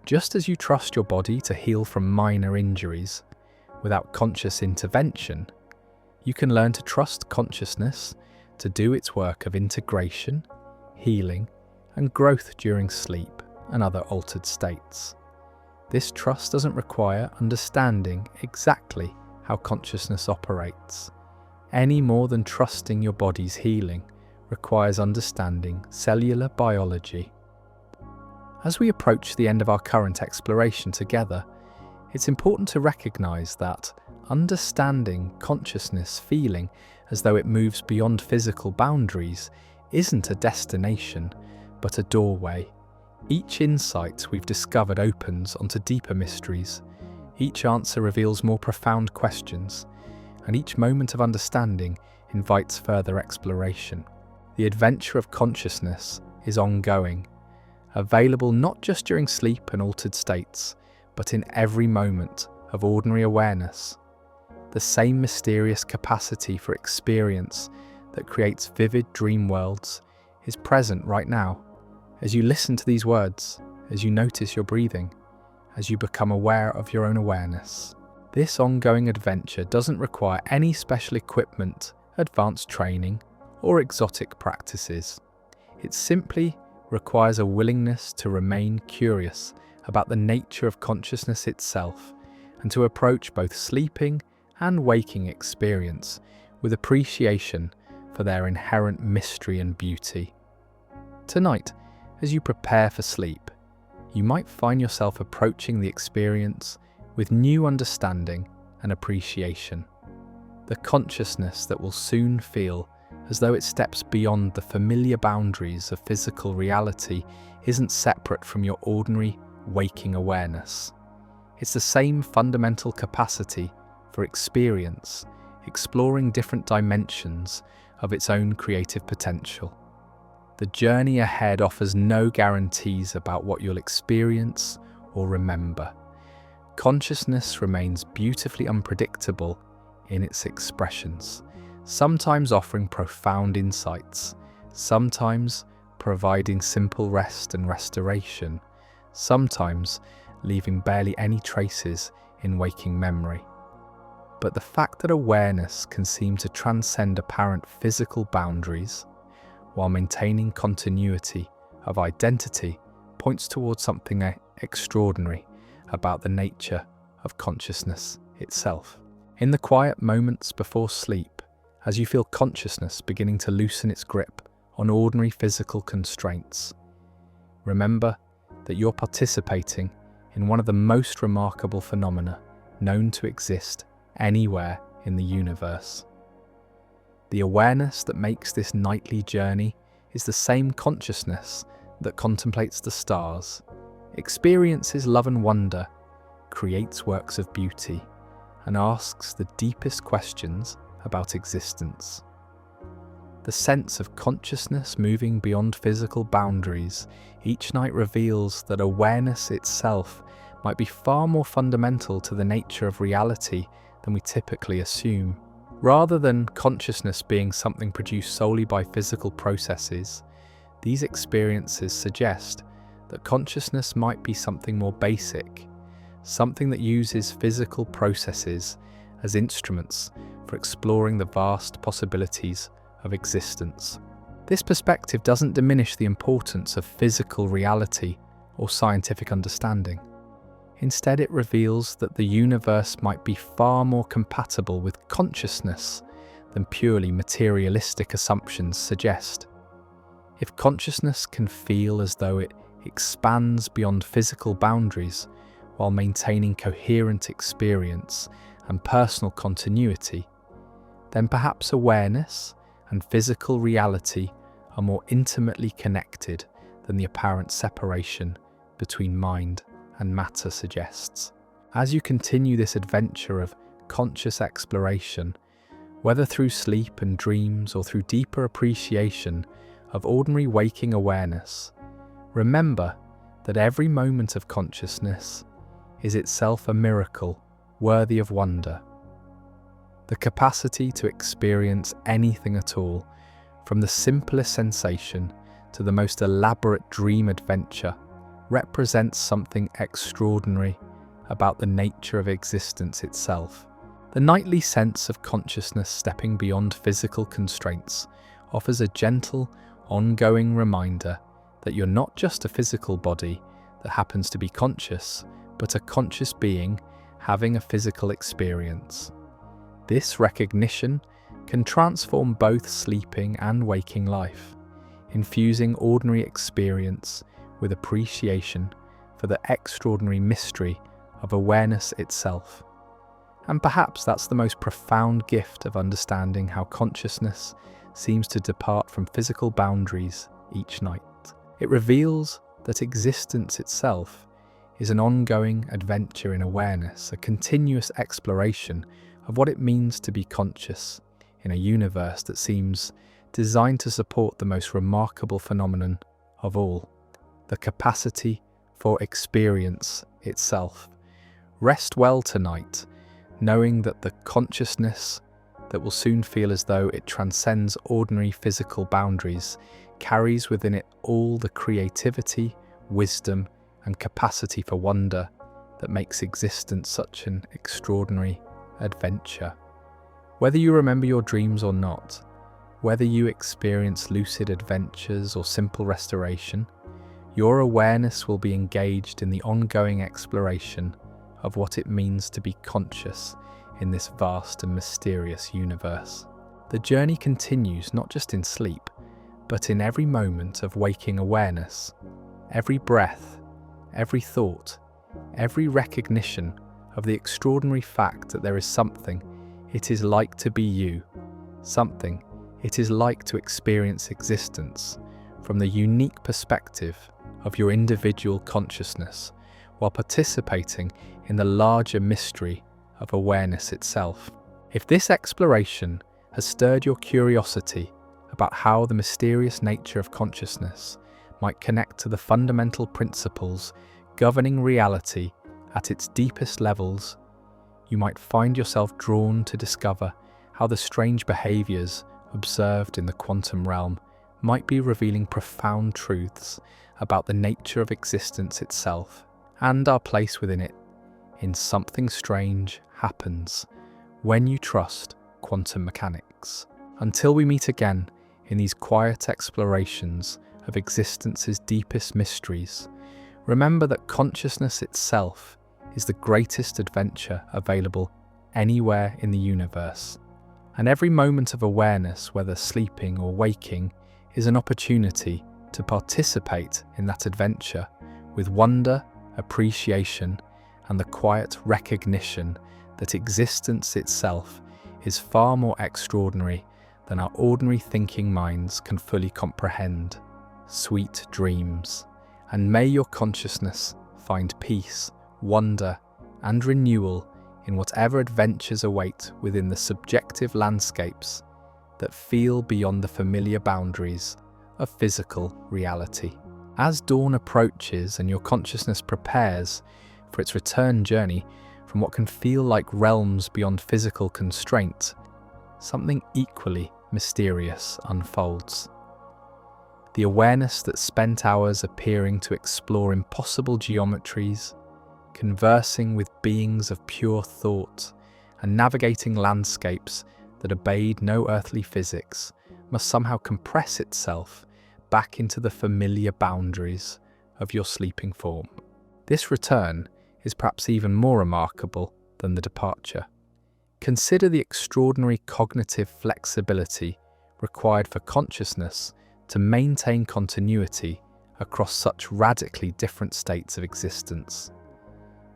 A: Just as you trust your body to heal from minor injuries without conscious intervention, you can learn to trust consciousness to do its work of integration, healing, and growth during sleep and other altered states. This trust doesn't require understanding exactly how consciousness operates, any more than trusting your body's healing requires understanding cellular biology. As we approach the end of our current exploration together, it's important to recognize that understanding consciousness feeling as though it moves beyond physical boundaries isn't a destination, but a doorway. Each insight we've discovered opens onto deeper mysteries. Each answer reveals more profound questions, and each moment of understanding invites further exploration. The adventure of consciousness is ongoing, available not just during sleep and altered states, but in every moment of ordinary awareness. The same mysterious capacity for experience that creates vivid dream worlds is present right now. As you listen to these words, as you notice your breathing, as you become aware of your own awareness. This ongoing adventure doesn't require any special equipment, advanced training, or exotic practices. It simply requires a willingness to remain curious about the nature of consciousness itself and to approach both sleeping and waking experience with appreciation for their inherent mystery and beauty. Tonight, as you prepare for sleep, you might find yourself approaching the experience with new understanding and appreciation. The consciousness that will soon feel as though it steps beyond the familiar boundaries of physical reality isn't separate from your ordinary waking awareness. It's the same fundamental capacity for experience, exploring different dimensions of its own creative potential. The journey ahead offers no guarantees about what you'll experience or remember. Consciousness remains beautifully unpredictable in its expressions, sometimes offering profound insights, sometimes providing simple rest and restoration, sometimes leaving barely any traces in waking memory. But the fact that awareness can seem to transcend apparent physical boundaries while maintaining continuity of identity points towards something extraordinary about the nature of consciousness itself. In the quiet moments before sleep, as you feel consciousness beginning to loosen its grip on ordinary physical constraints, remember that you're participating in one of the most remarkable phenomena known to exist anywhere in the universe. The awareness that makes this nightly journey is the same consciousness that contemplates the stars, experiences love and wonder, creates works of beauty, and asks the deepest questions about existence. The sense of consciousness moving beyond physical boundaries each night reveals that awareness itself might be far more fundamental to the nature of reality than we typically assume. Rather than consciousness being something produced solely by physical processes, these experiences suggest that consciousness might be something more basic, something that uses physical processes as instruments for exploring the vast possibilities of existence. This perspective doesn't diminish the importance of physical reality or scientific understanding. Instead, it reveals that the universe might be far more compatible with consciousness than purely materialistic assumptions suggest. If consciousness can feel as though it expands beyond physical boundaries while maintaining coherent experience and personal continuity, then perhaps awareness and physical reality are more intimately connected than the apparent separation between mind and matter suggests. As you continue this adventure of conscious exploration, whether through sleep and dreams or through deeper appreciation of ordinary waking awareness, remember that every moment of consciousness is itself a miracle worthy of wonder. The capacity to experience anything at all, from the simplest sensation to the most elaborate dream adventure, represents something extraordinary about the nature of existence itself. The nightly sense of consciousness stepping beyond physical constraints offers a gentle, ongoing reminder that you're not just a physical body that happens to be conscious, but a conscious being having a physical experience. This recognition can transform both sleeping and waking life, infusing ordinary experience with appreciation for the extraordinary mystery of awareness itself. And perhaps that's the most profound gift of understanding how consciousness seems to depart from physical boundaries each night. It reveals that existence itself is an ongoing adventure in awareness, a continuous exploration of what it means to be conscious in a universe that seems designed to support the most remarkable phenomenon of all, the capacity for experience itself. Rest well tonight, knowing that the consciousness that will soon feel as though it transcends ordinary physical boundaries carries within it all the creativity, wisdom, and capacity for wonder that makes existence such an extraordinary adventure. Whether you remember your dreams or not, whether you experience lucid adventures or simple restoration, your awareness will be engaged in the ongoing exploration of what it means to be conscious in this vast and mysterious universe. The journey continues not just in sleep, but in every moment of waking awareness, every breath, every thought, every recognition of the extraordinary fact that there is something it is like to be you, something it is like to experience existence from the unique perspective of your individual consciousness, while participating in the larger mystery of awareness itself. If this exploration has stirred your curiosity about how the mysterious nature of consciousness might connect to the fundamental principles governing reality at its deepest levels, you might find yourself drawn to discover how the strange behaviors observed in the quantum realm might be revealing profound truths about the nature of existence itself and our place within it. In Something Strange Happens When You Trust Quantum Mechanics. Until we meet again in these quiet explorations of existence's deepest mysteries, remember that consciousness itself is the greatest adventure available anywhere in the universe. And every moment of awareness, whether sleeping or waking, is an opportunity to participate in that adventure with wonder, appreciation, and the quiet recognition that existence itself is far more extraordinary than our ordinary thinking minds can fully comprehend. Sweet dreams, and may your consciousness find peace, wonder, and renewal in whatever adventures await within the subjective landscapes that feel beyond the familiar boundaries of physical reality. As dawn approaches and your consciousness prepares for its return journey from what can feel like realms beyond physical constraint, something equally mysterious unfolds. The awareness that spent hours appearing to explore impossible geometries, conversing with beings of pure thought, and navigating landscapes that obeyed no earthly physics must somehow compress itself back into the familiar boundaries of your sleeping form. This return is perhaps even more remarkable than the departure. Consider the extraordinary cognitive flexibility required for consciousness to maintain continuity across such radically different states of existence.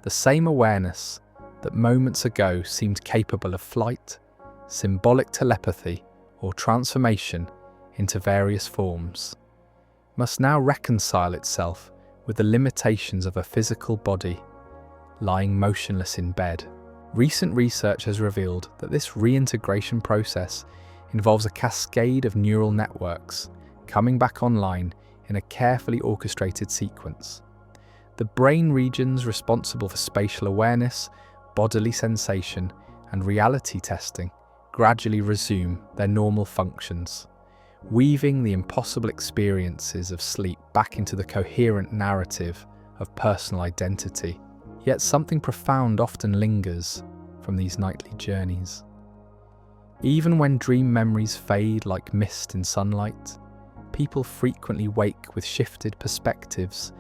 A: The same awareness that moments ago seemed capable of flight, symbolic telepathy, or transformation into various forms, must now reconcile itself with the limitations of a physical body lying motionless in bed. Recent research has revealed that this reintegration process involves a cascade of neural networks coming back online in a carefully orchestrated sequence. The brain regions responsible for spatial awareness, bodily sensation, and reality testing gradually resume their normal functions, weaving the impossible experiences of sleep back into the coherent narrative of personal identity. Yet something profound often lingers from these nightly journeys. Even when dream memories fade like mist in sunlight, people frequently wake with shifted perspectives,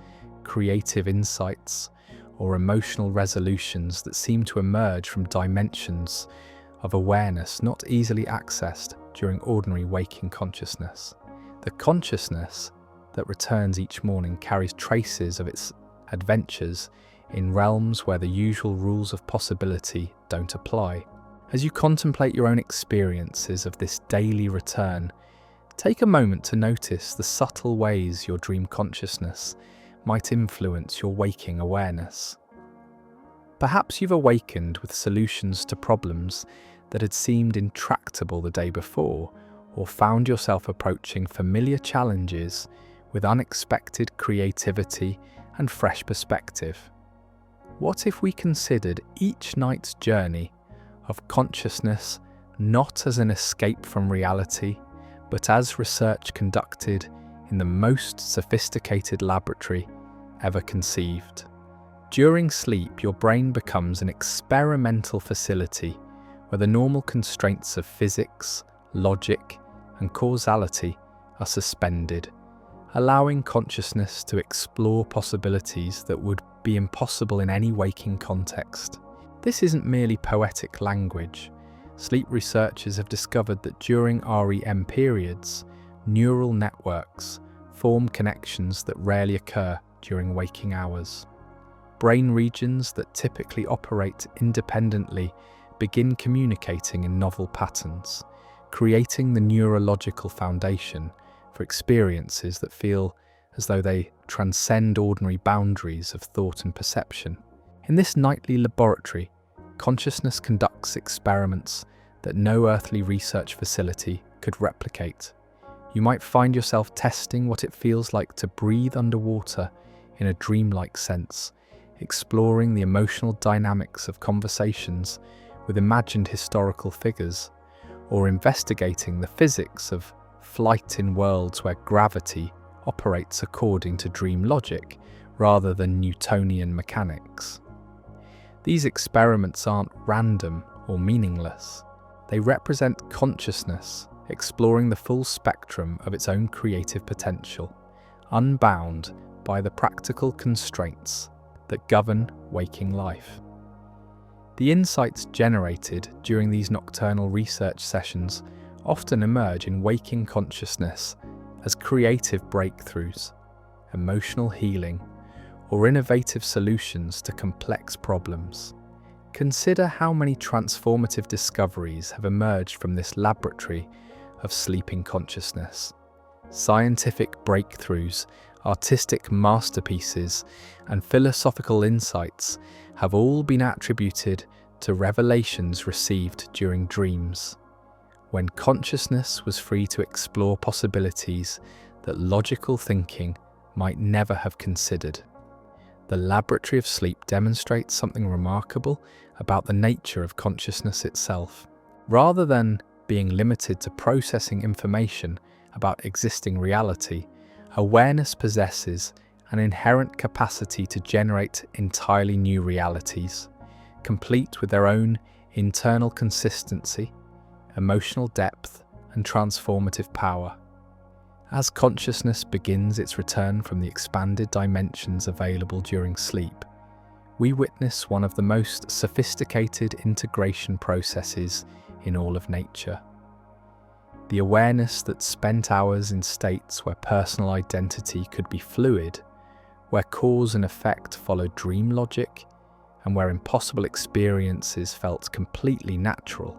A: creative insights, or emotional resolutions that seem to emerge from dimensions of awareness not easily accessed during ordinary waking consciousness. The consciousness that returns each morning carries traces of its adventures in realms where the usual rules of possibility don't apply. As you contemplate your own experiences of this daily return, take a moment to notice the subtle ways your dream consciousness might influence your waking awareness. Perhaps you've awakened with solutions to problems that had seemed intractable the day before, or found yourself approaching familiar challenges with unexpected creativity and fresh perspective. What if we considered each night's journey of consciousness not as an escape from reality, but as research conducted in the most sophisticated laboratory ever conceived? During sleep, your brain becomes an experimental facility where the normal constraints of physics, logic, and causality are suspended, allowing consciousness to explore possibilities that would be impossible in any waking context. This isn't merely poetic language. Sleep researchers have discovered that during REM periods, neural networks form connections that rarely occur during waking hours. Brain regions that typically operate independently begin communicating in novel patterns, creating the neurological foundation for experiences that feel as though they transcend ordinary boundaries of thought and perception. In this nightly laboratory, consciousness conducts experiments that no earthly research facility could replicate. You might find yourself testing what it feels like to breathe underwater in a dreamlike sense, exploring the emotional dynamics of conversations with imagined historical figures, or investigating the physics of flight in worlds where gravity operates according to dream logic rather than Newtonian mechanics. These experiments aren't random or meaningless. They represent consciousness exploring the full spectrum of its own creative potential, unbound by the practical constraints that govern waking life. The insights generated during these nocturnal research sessions often emerge in waking consciousness as creative breakthroughs, emotional healing, or innovative solutions to complex problems. Consider how many transformative discoveries have emerged from this laboratory of sleeping consciousness. Scientific breakthroughs, artistic masterpieces, and philosophical insights have all been attributed to revelations received during dreams, when consciousness was free to explore possibilities that logical thinking might never have considered. The laboratory of sleep demonstrates something remarkable about the nature of consciousness itself. Rather than being limited to processing information about existing reality, awareness possesses an inherent capacity to generate entirely new realities, complete with their own internal consistency, emotional depth, and transformative power. As consciousness begins its return from the expanded dimensions available during sleep, we witness one of the most sophisticated integration processes in all of nature. The awareness that spent hours in states where personal identity could be fluid, where cause and effect followed dream logic, and where impossible experiences felt completely natural,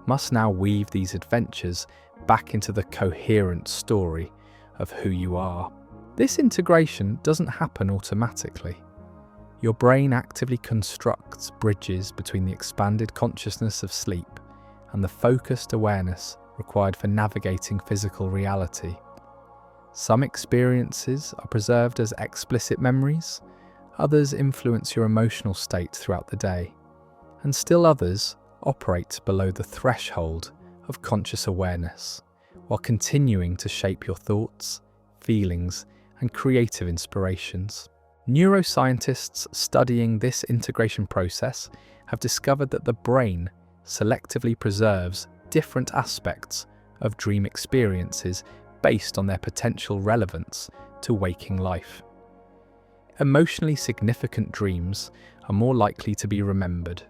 A: must now weave these adventures back into the coherent story of who you are. This integration doesn't happen automatically. Your brain actively constructs bridges between the expanded consciousness of sleep and the focused awareness required for navigating physical reality. Some experiences are preserved as explicit memories, others influence your emotional state throughout the day, and still others operate below the threshold of conscious awareness, while continuing to shape your thoughts, feelings, and creative inspirations. Neuroscientists studying this integration process have discovered that the brain selectively preserves different aspects of dream experiences based on their potential relevance to waking life. Emotionally significant dreams are more likely to be remembered.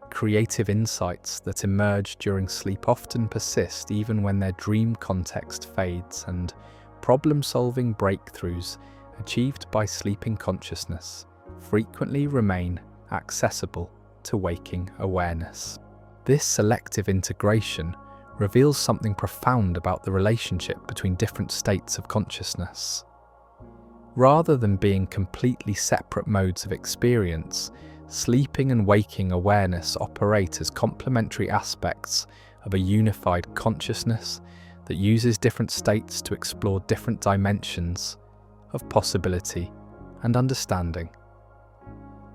A: Creative insights that emerge during sleep often persist even when their dream context fades, and problem-solving breakthroughs achieved by sleeping consciousness frequently remain accessible to waking awareness. This selective integration reveals something profound about the relationship between different states of consciousness. Rather than being completely separate modes of experience, sleeping and waking awareness operate as complementary aspects of a unified consciousness that uses different states to explore different dimensions of possibility and understanding.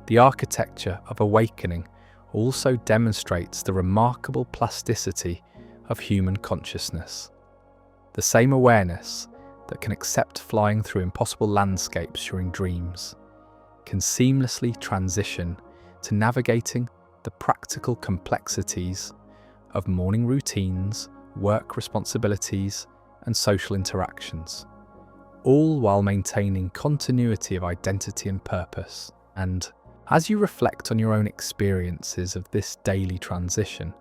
A: The architecture of awakening also demonstrates the remarkable plasticity of human consciousness. The same awareness that can accept flying through impossible landscapes during dreams can seamlessly transition to navigating the practical complexities of morning routines, work responsibilities, and social interactions, all while maintaining continuity of identity and purpose. And as you reflect on your own experiences of this daily transition,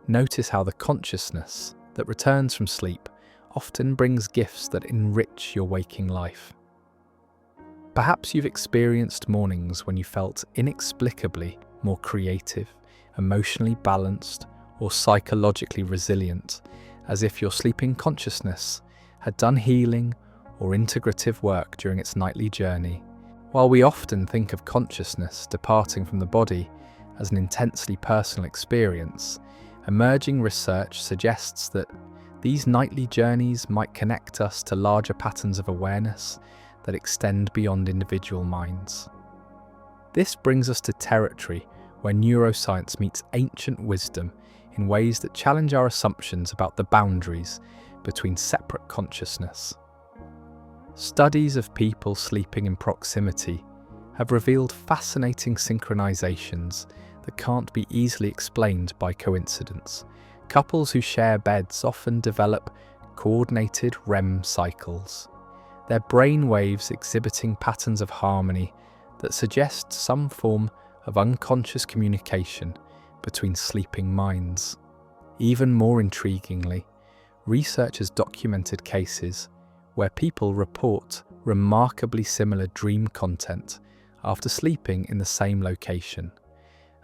A: notice how the consciousness that returns from sleep often brings gifts that enrich your waking life. Perhaps you've experienced mornings when you felt inexplicably more creative, emotionally balanced, or psychologically resilient, as if your sleeping consciousness had done healing or integrative work during its nightly journey. While we often think of consciousness departing from the body as an intensely personal experience, emerging research suggests that these nightly journeys might connect us to larger patterns of awareness that extend beyond individual minds. This brings us to territory where neuroscience meets ancient wisdom in ways that challenge our assumptions about the boundaries between separate consciousness. Studies of people sleeping in proximity have revealed fascinating synchronizations that can't be easily explained by coincidence. Couples who share beds often develop coordinated REM cycles, their brain waves exhibiting patterns of harmony that suggest some form of unconscious communication between sleeping minds. Even more intriguingly, research has documented cases where people report remarkably similar dream content after sleeping in the same location,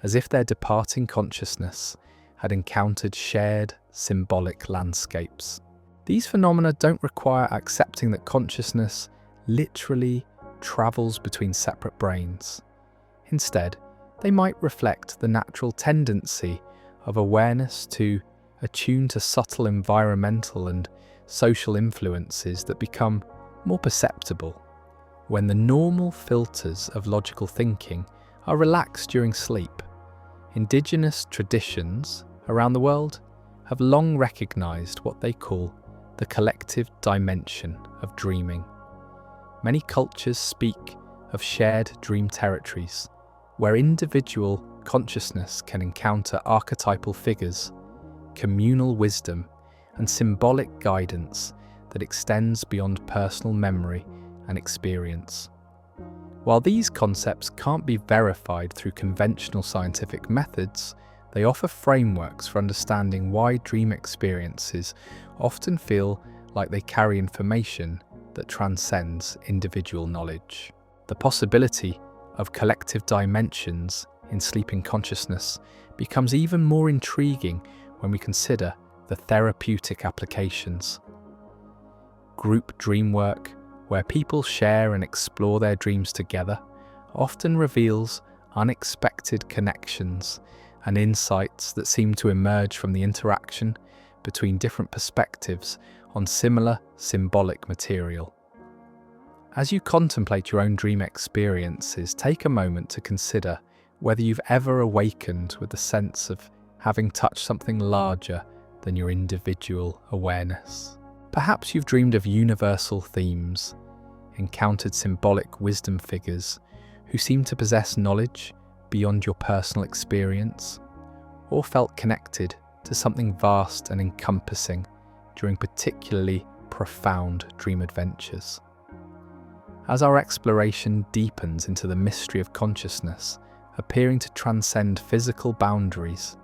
A: as if their departing consciousness had encountered shared symbolic landscapes. These phenomena don't require accepting that consciousness literally travels between separate brains. Instead, they might reflect the natural tendency of awareness to attune to subtle environmental and social influences that become more perceptible when the normal filters of logical thinking are relaxed during sleep. Indigenous traditions around the world have long recognized what they call the collective dimension of dreaming. Many cultures speak of shared dream territories, where individual consciousness can encounter archetypal figures, communal wisdom, and symbolic guidance that extends beyond personal memory and experience. While these concepts can't be verified through conventional scientific methods, they offer frameworks for understanding why dream experiences often feel like they carry information that transcends individual knowledge. The possibility of collective dimensions in sleeping consciousness becomes even more intriguing when we consider the therapeutic applications. Group dream work, where people share and explore their dreams together, often reveals unexpected connections and insights that seem to emerge from the interaction between different perspectives on similar symbolic material. As you contemplate your own dream experiences, take a moment to consider whether you've ever awakened with the sense of having touched something larger than your individual awareness. Perhaps you've dreamed of universal themes, encountered symbolic wisdom figures who seem to possess knowledge beyond your personal experience, or felt connected to something vast and encompassing during particularly profound dream adventures. As our exploration deepens into the mystery of consciousness, appearing to transcend physical boundaries,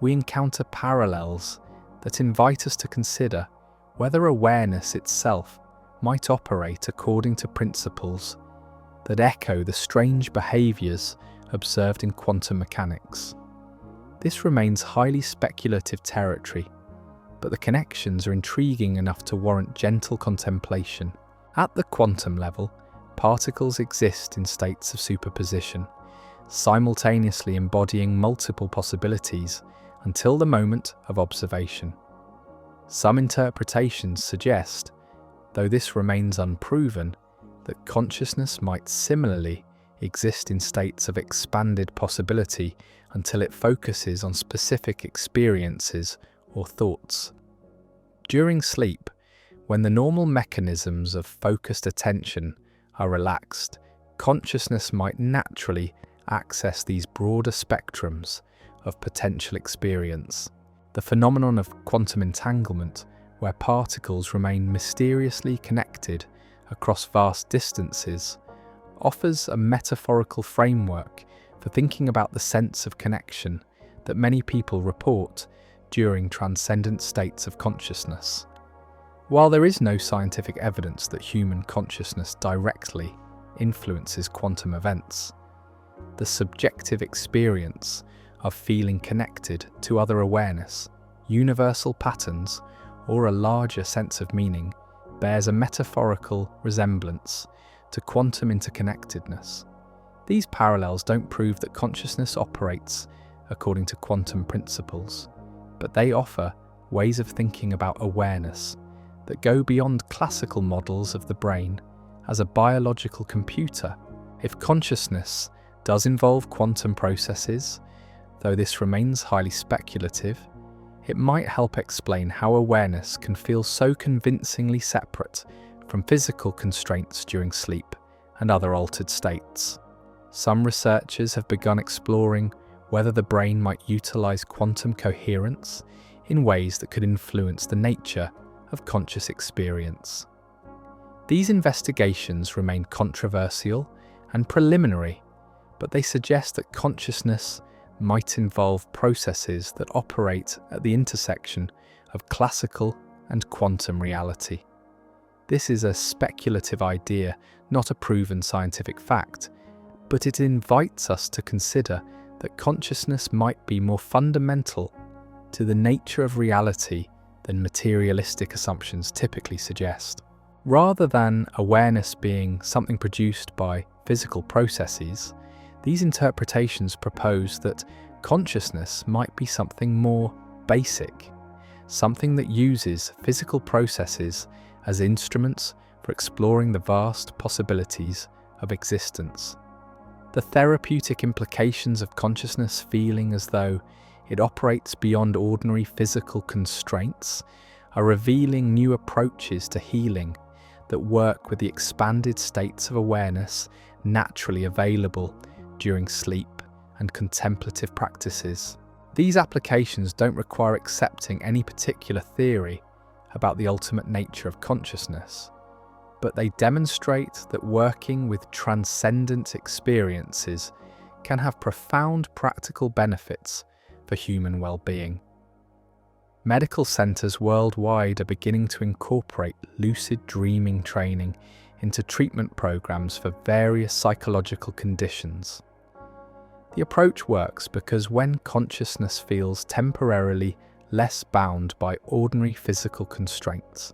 A: we encounter parallels that invite us to consider whether awareness itself might operate according to principles that echo the strange behaviours observed in quantum mechanics. This remains highly speculative territory, but the connections are intriguing enough to warrant gentle contemplation. At the quantum level, particles exist in states of superposition, simultaneously embodying multiple possibilities until the moment of observation. Some interpretations suggest, though this remains unproven, that consciousness might similarly exist in states of expanded possibility until it focuses on specific experiences or thoughts. During sleep, when the normal mechanisms of focused attention are relaxed, consciousness might naturally access these broader spectrums of potential experience. The phenomenon of quantum entanglement, where particles remain mysteriously connected across vast distances, offers a metaphorical framework for thinking about the sense of connection that many people report during transcendent states of consciousness. While there is no scientific evidence that human consciousness directly influences quantum events, the subjective experience of feeling connected to other awareness, universal patterns, or a larger sense of meaning bears a metaphorical resemblance to quantum interconnectedness. These parallels don't prove that consciousness operates according to quantum principles, but they offer ways of thinking about awareness that go beyond classical models of the brain as a biological computer. If consciousness does involve quantum processes, though this remains highly speculative, it might help explain how awareness can feel so convincingly separate from physical constraints during sleep and other altered states. Some researchers have begun exploring whether the brain might utilize quantum coherence in ways that could influence the nature of conscious experience. These investigations remain controversial and preliminary, but they suggest that consciousness might involve processes that operate at the intersection of classical and quantum reality. This is a speculative idea, not a proven scientific fact, but it invites us to consider that consciousness might be more fundamental to the nature of reality than materialistic assumptions typically suggest. Rather than awareness being something produced by physical processes, these interpretations propose that consciousness might be something more basic, something that uses physical processes as instruments for exploring the vast possibilities of existence. The therapeutic implications of consciousness feeling as though it operates beyond ordinary physical constraints are revealing new approaches to healing that work with the expanded states of awareness naturally available during sleep and contemplative practices. These applications don't require accepting any particular theory about the ultimate nature of consciousness, but they demonstrate that working with transcendent experiences can have profound practical benefits for human well-being. Medical centres worldwide are beginning to incorporate lucid dreaming training into treatment programs for various psychological conditions. The approach works because when consciousness feels temporarily less bound by ordinary physical constraints,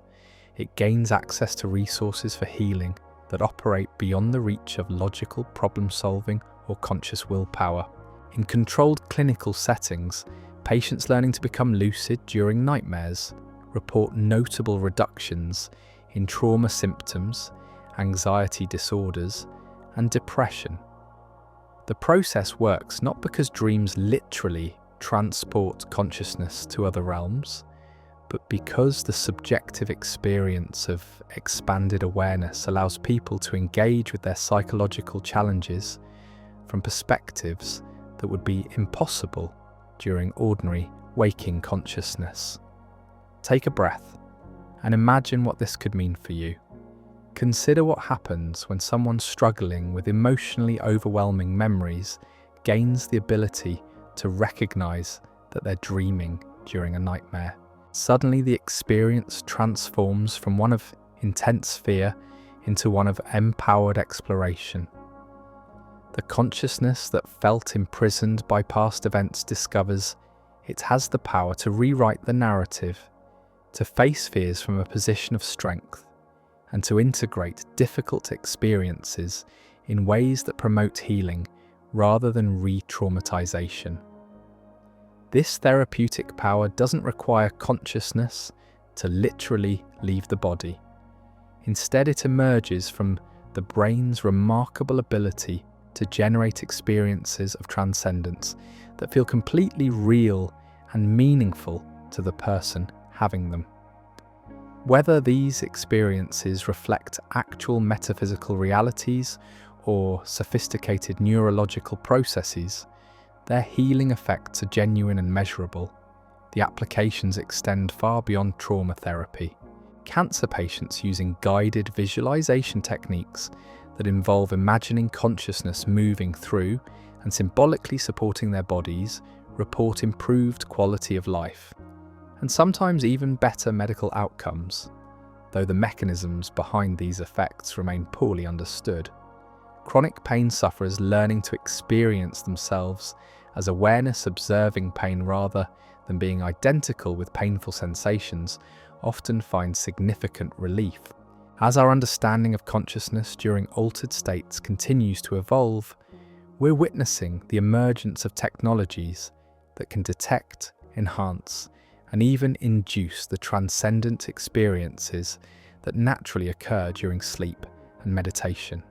A: it gains access to resources for healing that operate beyond the reach of logical problem-solving or conscious willpower. In controlled clinical settings, patients learning to become lucid during nightmares report notable reductions in trauma symptoms, anxiety disorders, and depression. The process works not because dreams literally transport consciousness to other realms, but because the subjective experience of expanded awareness allows people to engage with their psychological challenges from perspectives that would be impossible during ordinary waking consciousness. Take a breath and imagine what this could mean for you. Consider what happens when someone struggling with emotionally overwhelming memories gains the ability to recognize that they're dreaming during a nightmare. Suddenly the experience transforms from one of intense fear into one of empowered exploration. The consciousness that felt imprisoned by past events discovers it has the power to rewrite the narrative, to face fears from a position of strength, and to integrate difficult experiences in ways that promote healing rather than re-traumatization. This therapeutic power doesn't require consciousness to literally leave the body. Instead, it emerges from the brain's remarkable ability to generate experiences of transcendence that feel completely real and meaningful to the person having them. Whether these experiences reflect actual metaphysical realities or sophisticated neurological processes, their healing effects are genuine and measurable. The applications extend far beyond trauma therapy. Cancer patients using guided visualization techniques that involve imagining consciousness moving through and symbolically supporting their bodies report improved quality of life, and sometimes even better medical outcomes, though the mechanisms behind these effects remain poorly understood. Chronic pain sufferers learning to experience themselves as awareness observing pain rather than being identical with painful sensations often find significant relief. As our understanding of consciousness during altered states continues to evolve, we're witnessing the emergence of technologies that can detect, enhance, and even induce the transcendent experiences that naturally occur during sleep and meditation.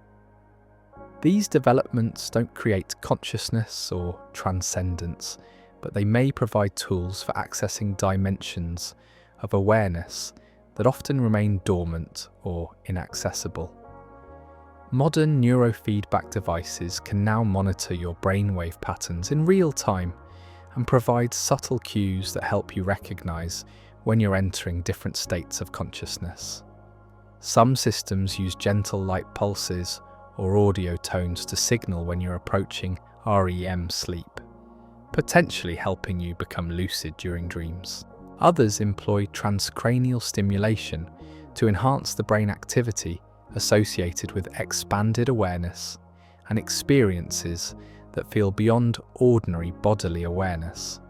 A: These developments don't create consciousness or transcendence, but they may provide tools for accessing dimensions of awareness that often remain dormant or inaccessible. Modern neurofeedback devices can now monitor your brainwave patterns in real time and provide subtle cues that help you recognize when you're entering different states of consciousness. Some systems use gentle light pulses or audio tones to signal when you're approaching REM sleep, potentially helping you become lucid during dreams. Others employ transcranial stimulation to enhance the brain activity associated with expanded awareness and experiences that feel beyond ordinary bodily awareness.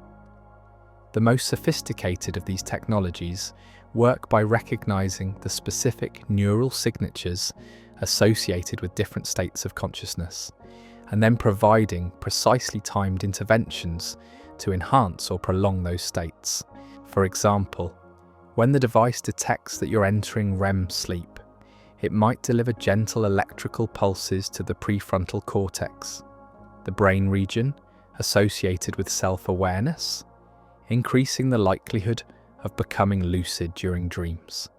A: The most sophisticated of these technologies work by recognizing the specific neural signatures associated with different states of consciousness, and then providing precisely timed interventions to enhance or prolong those states. For example, when the device detects that you're entering REM sleep, it might deliver gentle electrical pulses to the prefrontal cortex, the brain region associated with self-awareness, increasing the likelihood of becoming lucid during dreams.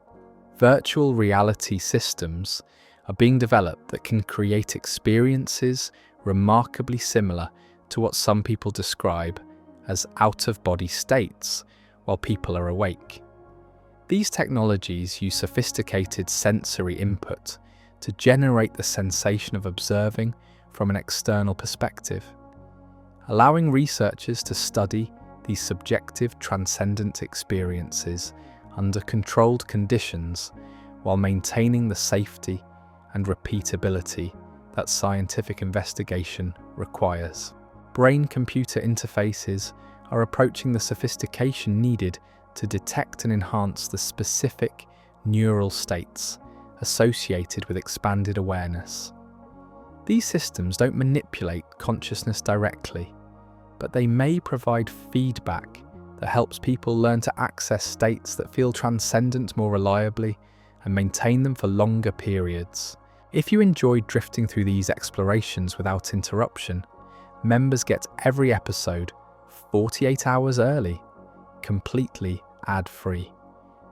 A: Virtual reality systems are being developed that can create experiences remarkably similar to what some people describe as out-of-body states while people are awake. These technologies use sophisticated sensory input to generate the sensation of observing from an external perspective, allowing researchers to study these subjective transcendent experiences under controlled conditions while maintaining the safety and repeatability that scientific investigation requires. Brain-computer interfaces are approaching the sophistication needed to detect and enhance the specific neural states associated with expanded awareness. These systems don't manipulate consciousness directly, but they may provide feedback that helps people learn to access states that feel transcendent more reliably and maintain them for longer periods. If you enjoyed drifting through these explorations without interruption, members get every episode 48 hours early, completely ad-free.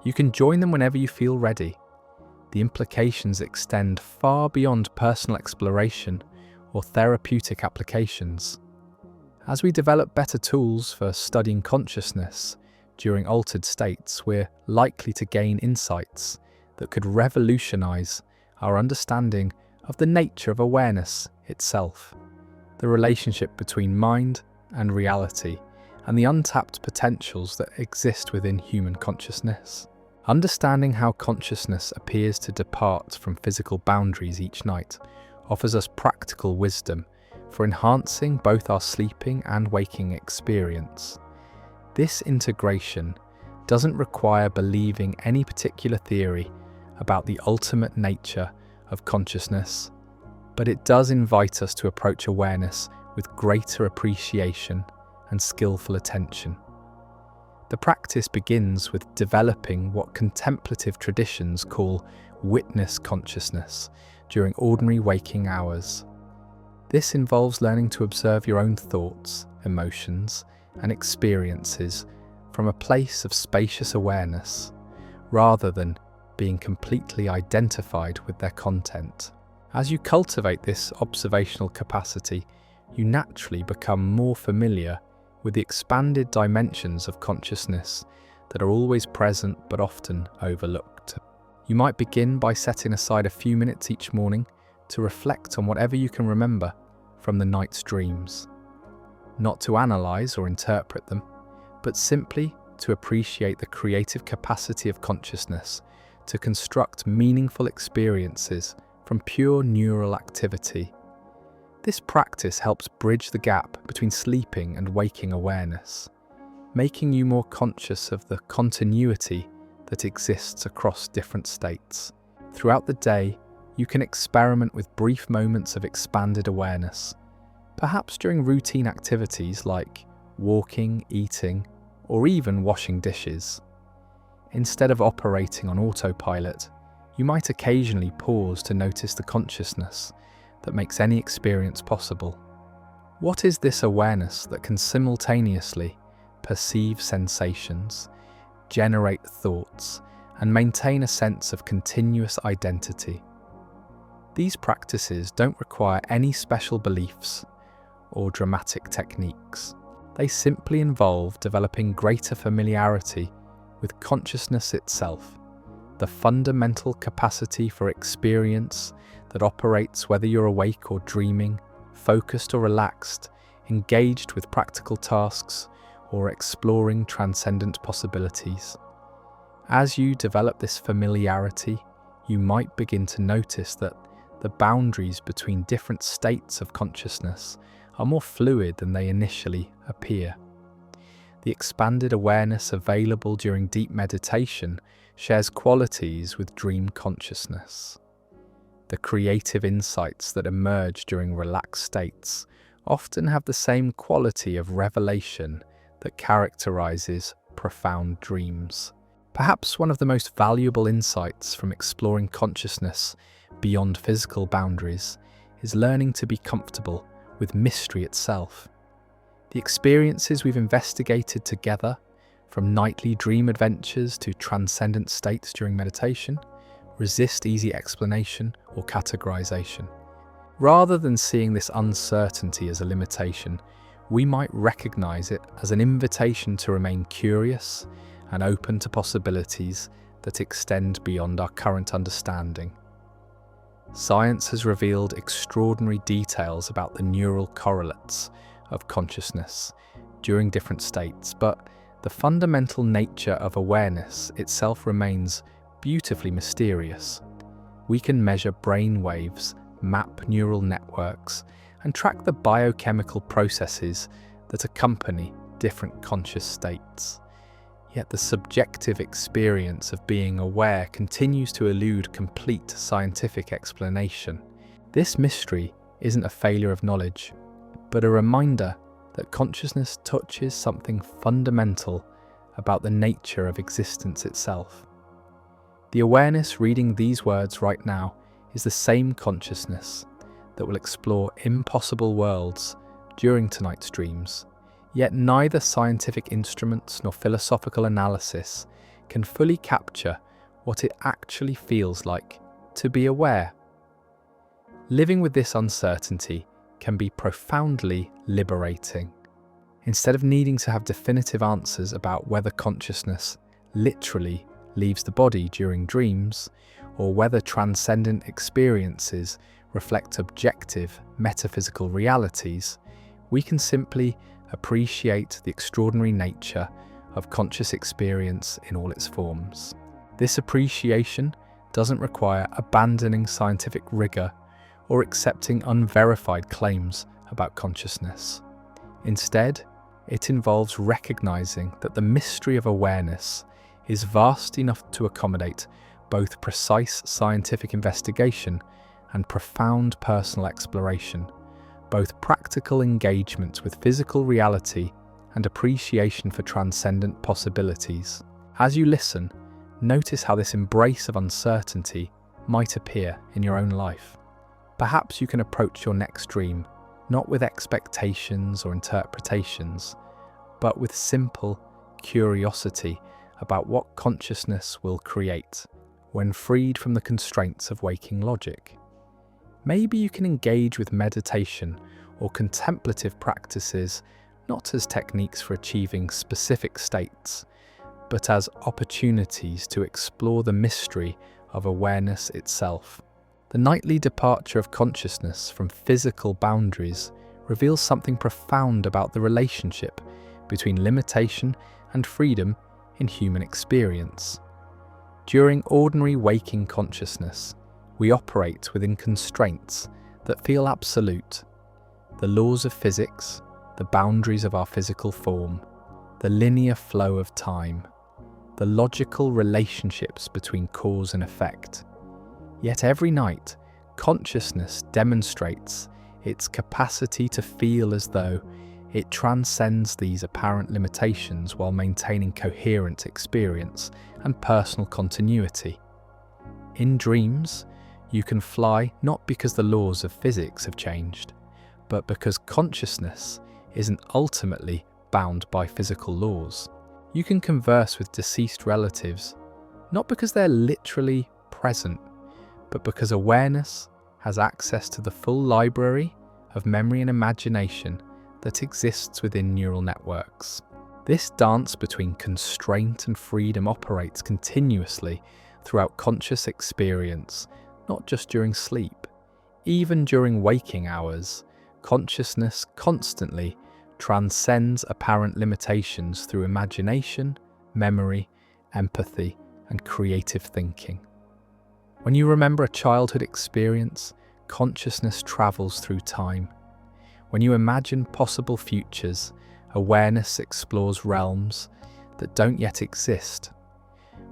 A: You can join them whenever you feel ready. The implications extend far beyond personal exploration or therapeutic applications. As we develop better tools for studying consciousness during altered states, we're likely to gain insights that could revolutionize our understanding of the nature of awareness itself, the relationship between mind and reality, and the untapped potentials that exist within human consciousness. Understanding how consciousness appears to depart from physical boundaries each night offers us practical wisdom for enhancing both our sleeping and waking experience. This integration doesn't require believing any particular theory about the ultimate nature of consciousness, but it does invite us to approach awareness with greater appreciation and skillful attention. The practice begins with developing what contemplative traditions call witness consciousness during ordinary waking hours. This involves learning to observe your own thoughts, emotions, and experiences from a place of spacious awareness, rather than being completely identified with their content. As you cultivate this observational capacity, you naturally become more familiar with the expanded dimensions of consciousness that are always present but often overlooked. You might begin by setting aside a few minutes each morning to reflect on whatever you can remember from the night's dreams. Not to analyze or interpret them, but simply to appreciate the creative capacity of consciousness to construct meaningful experiences from pure neural activity. This practice helps bridge the gap between sleeping and waking awareness, making you more conscious of the continuity that exists across different states. Throughout the day, you can experiment with brief moments of expanded awareness, perhaps during routine activities like walking, eating, or even washing dishes. Instead of operating on autopilot, you might occasionally pause to notice the consciousness that makes any experience possible. What is this awareness that can simultaneously perceive sensations, generate thoughts, and maintain a sense of continuous identity? These practices don't require any special beliefs or dramatic techniques. They simply involve developing greater familiarity with consciousness itself, the fundamental capacity for experience that operates whether you're awake or dreaming, focused or relaxed, engaged with practical tasks, or exploring transcendent possibilities. As you develop this familiarity, you might begin to notice that the boundaries between different states of consciousness are more fluid than they initially appear. The expanded awareness available during deep meditation shares qualities with dream consciousness. The creative insights that emerge during relaxed states often have the same quality of revelation that characterizes profound dreams. Perhaps one of the most valuable insights from exploring consciousness beyond physical boundaries is learning to be comfortable with mystery itself. The experiences we've investigated together, from nightly dream adventures to transcendent states during meditation, resist easy explanation or categorization. Rather than seeing this uncertainty as a limitation, we might recognize it as an invitation to remain curious and open to possibilities that extend beyond our current understanding. Science has revealed extraordinary details about the neural correlates of consciousness during different states, but the fundamental nature of awareness itself remains beautifully mysterious. We can measure brain waves, map neural networks, and track the biochemical processes that accompany different conscious states. Yet the subjective experience of being aware continues to elude complete scientific explanation. This mystery isn't a failure of knowledge, but a reminder that consciousness touches something fundamental about the nature of existence itself. The awareness reading these words right now is the same consciousness that will explore impossible worlds during tonight's dreams. Yet neither scientific instruments nor philosophical analysis can fully capture what it actually feels like to be aware. Living with this uncertainty can be profoundly liberating. Instead of needing to have definitive answers about whether consciousness literally leaves the body during dreams, or whether transcendent experiences reflect objective metaphysical realities, we can simply appreciate the extraordinary nature of conscious experience in all its forms. This appreciation doesn't require abandoning scientific rigor or accepting unverified claims about consciousness. Instead, it involves recognizing that the mystery of awareness is vast enough to accommodate both precise scientific investigation and profound personal exploration, both practical engagement with physical reality and appreciation for transcendent possibilities. As you listen, notice how this embrace of uncertainty might appear in your own life. Perhaps you can approach your next dream not with expectations or interpretations, but with simple curiosity about what consciousness will create when freed from the constraints of waking logic. Maybe you can engage with meditation or contemplative practices not as techniques for achieving specific states, but as opportunities to explore the mystery of awareness itself. The nightly departure of consciousness from physical boundaries reveals something profound about the relationship between limitation and freedom in human experience. During ordinary waking consciousness, we operate within constraints that feel absolute. The laws of physics, the boundaries of our physical form, the linear flow of time, the logical relationships between cause and effect. Yet every night, consciousness demonstrates its capacity to feel as though it transcends these apparent limitations while maintaining coherent experience and personal continuity. In dreams, you can fly not because the laws of physics have changed, but because consciousness isn't ultimately bound by physical laws. You can converse with deceased relatives, not because they're literally present, but because awareness has access to the full library of memory and imagination that exists within neural networks. This dance between constraint and freedom operates continuously throughout conscious experience, not just during sleep. Even during waking hours, consciousness constantly transcends apparent limitations through imagination, memory, empathy, and creative thinking. When you remember a childhood experience, consciousness travels through time. When you imagine possible futures, awareness explores realms that don't yet exist.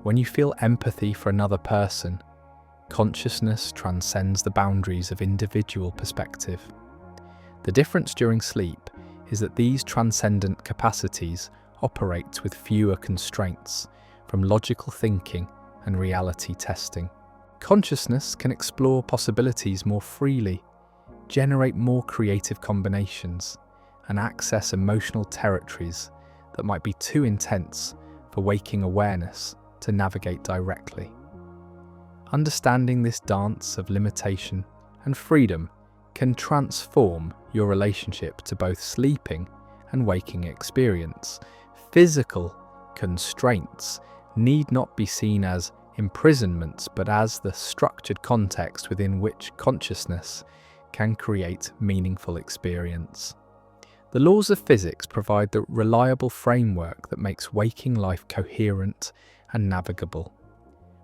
A: When you feel empathy for another person, consciousness transcends the boundaries of individual perspective. The difference during sleep is that these transcendent capacities operate with fewer constraints from logical thinking and reality testing. Consciousness can explore possibilities more freely, generate more creative combinations, and access emotional territories that might be too intense for waking awareness to navigate directly. Understanding this dance of limitation and freedom can transform your relationship to both sleeping and waking experience. Physical constraints need not be seen as imprisonments, but as the structured context within which consciousness can create meaningful experience. The laws of physics provide the reliable framework that makes waking life coherent and navigable,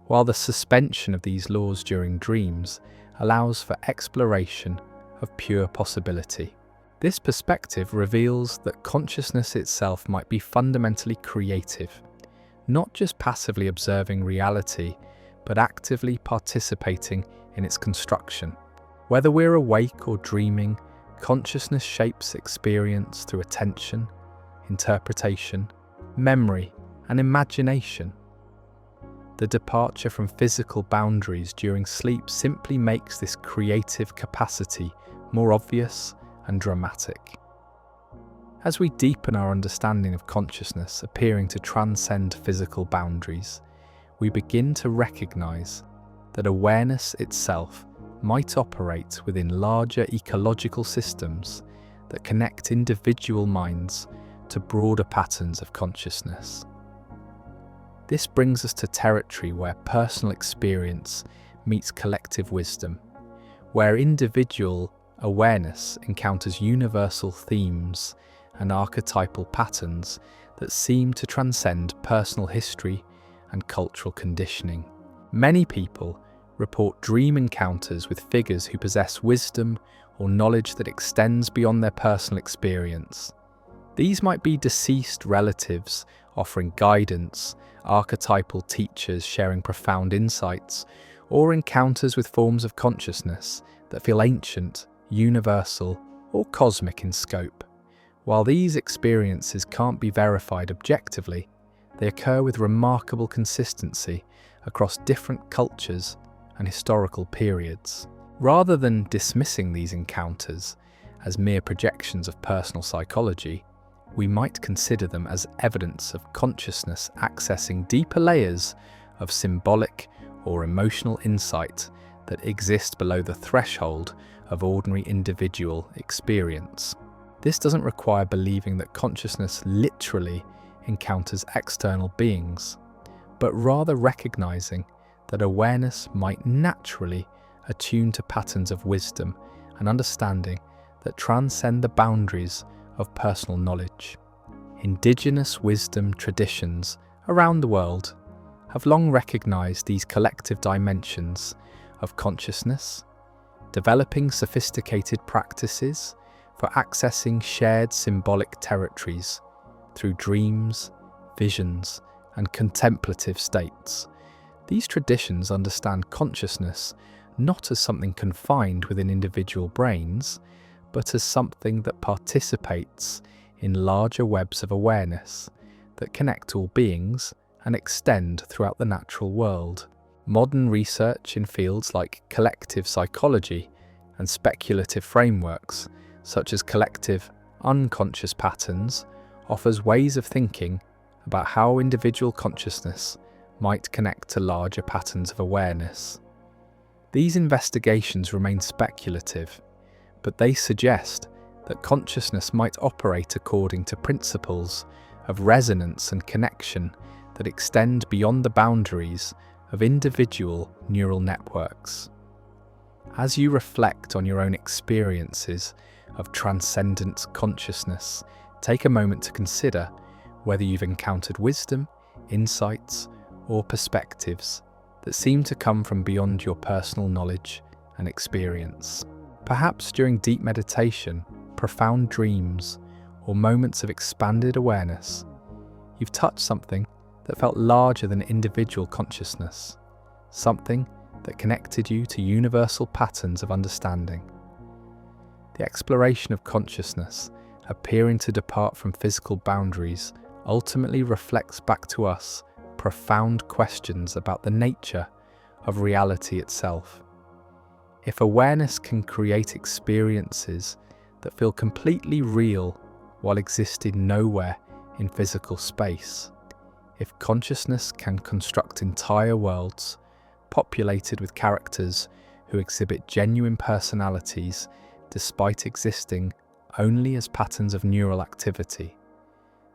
A: while the suspension of these laws during dreams allows for exploration of pure possibility. This perspective reveals that consciousness itself might be fundamentally creative, not just passively observing reality, but actively participating in its construction. Whether we're awake or dreaming, consciousness shapes experience through attention, interpretation, memory, and imagination. The departure from physical boundaries during sleep simply makes this creative capacity more obvious and dramatic. As we deepen our understanding of consciousness appearing to transcend physical boundaries, we begin to recognize that awareness itself might operate within larger ecological systems that connect individual minds to broader patterns of consciousness. This brings us to territory where personal experience meets collective wisdom, where individual awareness encounters universal themes and archetypal patterns that seem to transcend personal history and cultural conditioning. Many people report dream encounters with figures who possess wisdom or knowledge that extends beyond their personal experience. These might be deceased relatives offering guidance, archetypal teachers sharing profound insights, or encounters with forms of consciousness that feel ancient, universal, or cosmic in scope. While these experiences can't be verified objectively, they occur with remarkable consistency across different cultures and historical periods. Rather than dismissing these encounters as mere projections of personal psychology, we might consider them as evidence of consciousness accessing deeper layers of symbolic or emotional insight that exist below the threshold of ordinary individual experience. This doesn't require believing that consciousness literally encounters external beings, but rather recognizing that awareness might naturally attune to patterns of wisdom and understanding that transcend the boundaries of personal knowledge. Indigenous wisdom traditions around the world have long recognized these collective dimensions of consciousness, developing sophisticated practices for accessing shared symbolic territories through dreams, visions, and contemplative states. These traditions understand consciousness not as something confined within individual brains, but as something that participates in larger webs of awareness that connect all beings and extend throughout the natural world. Modern research in fields like collective psychology and speculative frameworks, such as collective unconscious patterns, offers ways of thinking about how individual consciousness might connect to larger patterns of awareness. These investigations remain speculative, but they suggest that consciousness might operate according to principles of resonance and connection that extend beyond the boundaries of individual neural networks. As you reflect on your own experiences of transcendent consciousness, take a moment to consider whether you've encountered wisdom, insights, or perspectives that seem to come from beyond your personal knowledge and experience. Perhaps during deep meditation, profound dreams, or moments of expanded awareness, you've touched something that felt larger than individual consciousness, something that connected you to universal patterns of understanding. The exploration of consciousness, appearing to depart from physical boundaries, ultimately reflects back to us profound questions about the nature of reality itself. If awareness can create experiences that feel completely real while existing nowhere in physical space, if consciousness can construct entire worlds populated with characters who exhibit genuine personalities despite existing only as patterns of neural activity,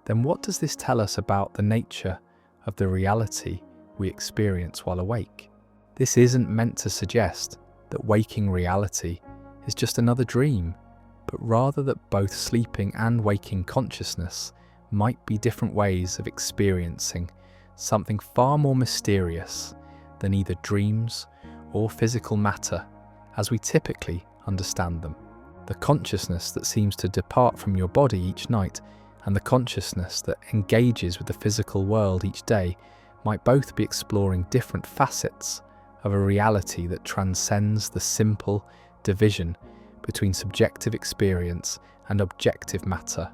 A: then what does this tell us about the nature of the reality we experience while awake. This isn't meant to suggest that waking reality is just another dream, but rather that both sleeping and waking consciousness might be different ways of experiencing something far more mysterious than either dreams or physical matter as we typically understand them. The consciousness that seems to depart from your body each night and the consciousness that engages with the physical world each day might both be exploring different facets of a reality that transcends the simple division between subjective experience and objective matter.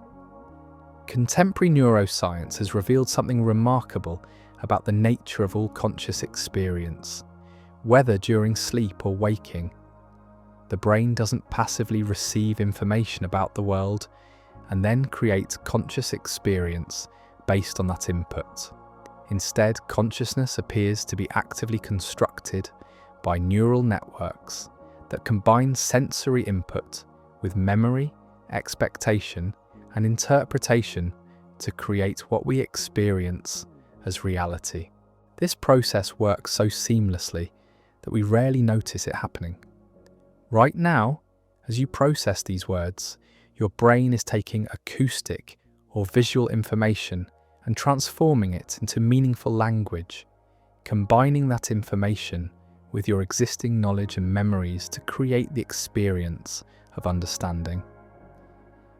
A: Contemporary neuroscience has revealed something remarkable about the nature of all conscious experience. Whether during sleep or waking, the brain doesn't passively receive information about the world and then create conscious experience based on that input. Instead, consciousness appears to be actively constructed by neural networks that combine sensory input with memory, expectation, and interpretation to create what we experience as reality. This process works so seamlessly that we rarely notice it happening. Right now, as you process these words, your brain is taking acoustic or visual information and transforming it into meaningful language, combining that information with your existing knowledge and memories to create the experience of understanding.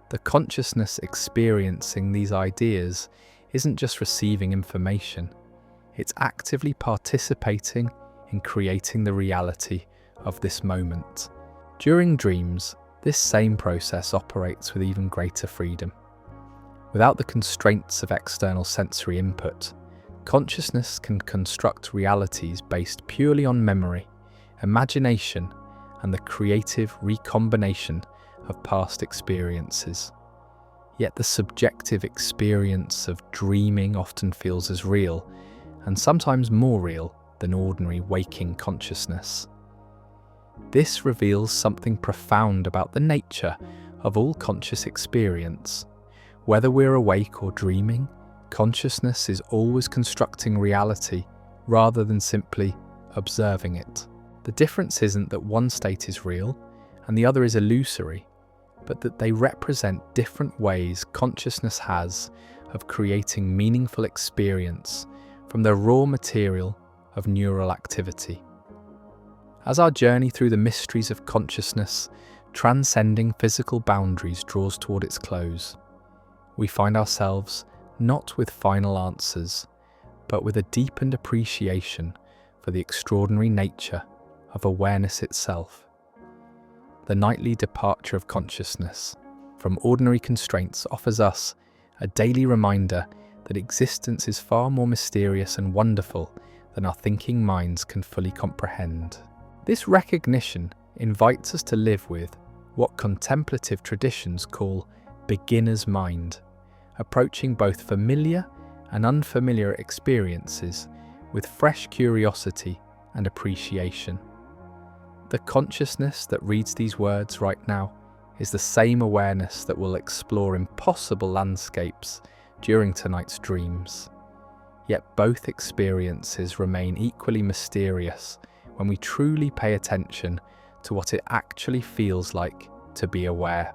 A: The consciousness experiencing these ideas isn't just receiving information, it's actively participating in creating the reality of this moment. During dreams, this same process operates with even greater freedom. Without the constraints of external sensory input, consciousness can construct realities based purely on memory, imagination, and the creative recombination of past experiences. Yet the subjective experience of dreaming often feels as real, and sometimes more real, than ordinary waking consciousness. This reveals something profound about the nature of all conscious experience. Whether we're awake or dreaming, consciousness is always constructing reality rather than simply observing it. The difference isn't that one state is real and the other is illusory, but that they represent different ways consciousness has of creating meaningful experience from the raw material of neural activity. As our journey through the mysteries of consciousness, transcending physical boundaries, draws toward its close, we find ourselves not with final answers, but with a deepened appreciation for the extraordinary nature of awareness itself. The nightly departure of consciousness from ordinary constraints offers us a daily reminder that existence is far more mysterious and wonderful than our thinking minds can fully comprehend. This recognition invites us to live with what contemplative traditions call beginner's mind, approaching both familiar and unfamiliar experiences with fresh curiosity and appreciation. The consciousness that reads these words right now is the same awareness that will explore impossible landscapes during tonight's dreams. Yet both experiences remain equally mysterious when we truly pay attention to what it actually feels like to be aware.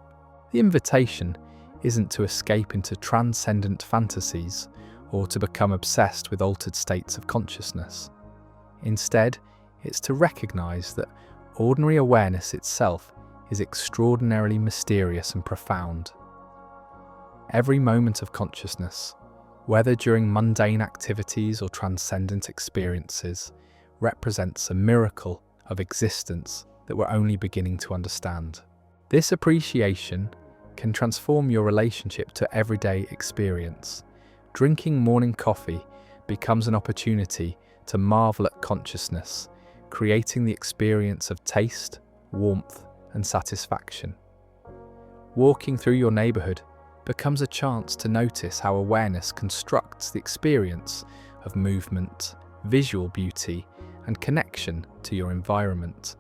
A: The invitation isn't to escape into transcendent fantasies or to become obsessed with altered states of consciousness. Instead, it's to recognize that ordinary awareness itself is extraordinarily mysterious and profound. Every moment of consciousness, whether during mundane activities or transcendent experiences, represents a miracle of existence that we're only beginning to understand. This appreciation can transform your relationship to everyday experience. Drinking morning coffee becomes an opportunity to marvel at consciousness, creating the experience of taste, warmth, and satisfaction. Walking through your neighborhood becomes a chance to notice how awareness constructs the experience of movement, visual beauty, and connection to your environment.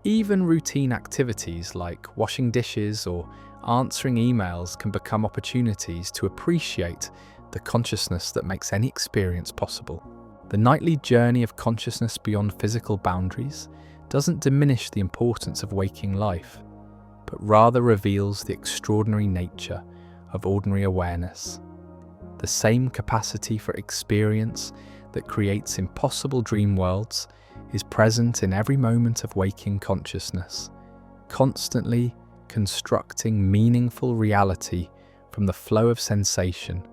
A: Even routine activities like washing dishes or answering emails can become opportunities to appreciate the consciousness that makes any experience possible. The nightly journey of consciousness beyond physical boundaries doesn't diminish the importance of waking life, but rather reveals the extraordinary nature of ordinary awareness. The same capacity for experience that creates impossible dream worlds is present in every moment of waking consciousness, constantly constructing meaningful reality from the flow of sensation,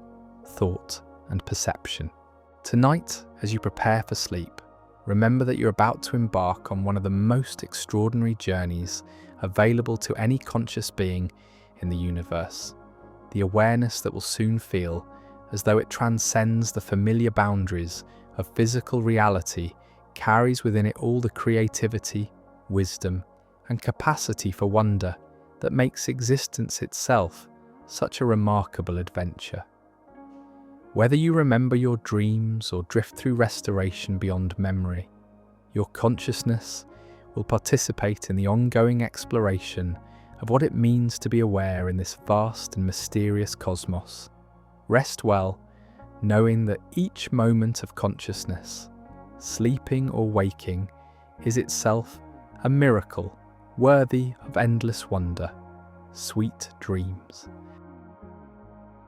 A: thought, and perception. Tonight, as you prepare for sleep, remember that you're about to embark on one of the most extraordinary journeys available to any conscious being in the universe. The awareness that will soon feel as though it transcends the familiar boundaries of physical reality carries within it all the creativity, wisdom, and capacity for wonder that makes existence itself such a remarkable adventure. Whether you remember your dreams or drift through restoration beyond memory, your consciousness will participate in the ongoing exploration of what it means to be aware in this vast and mysterious cosmos. Rest well, knowing that each moment of consciousness, sleeping or waking, is itself a miracle worthy of endless wonder. Sweet dreams.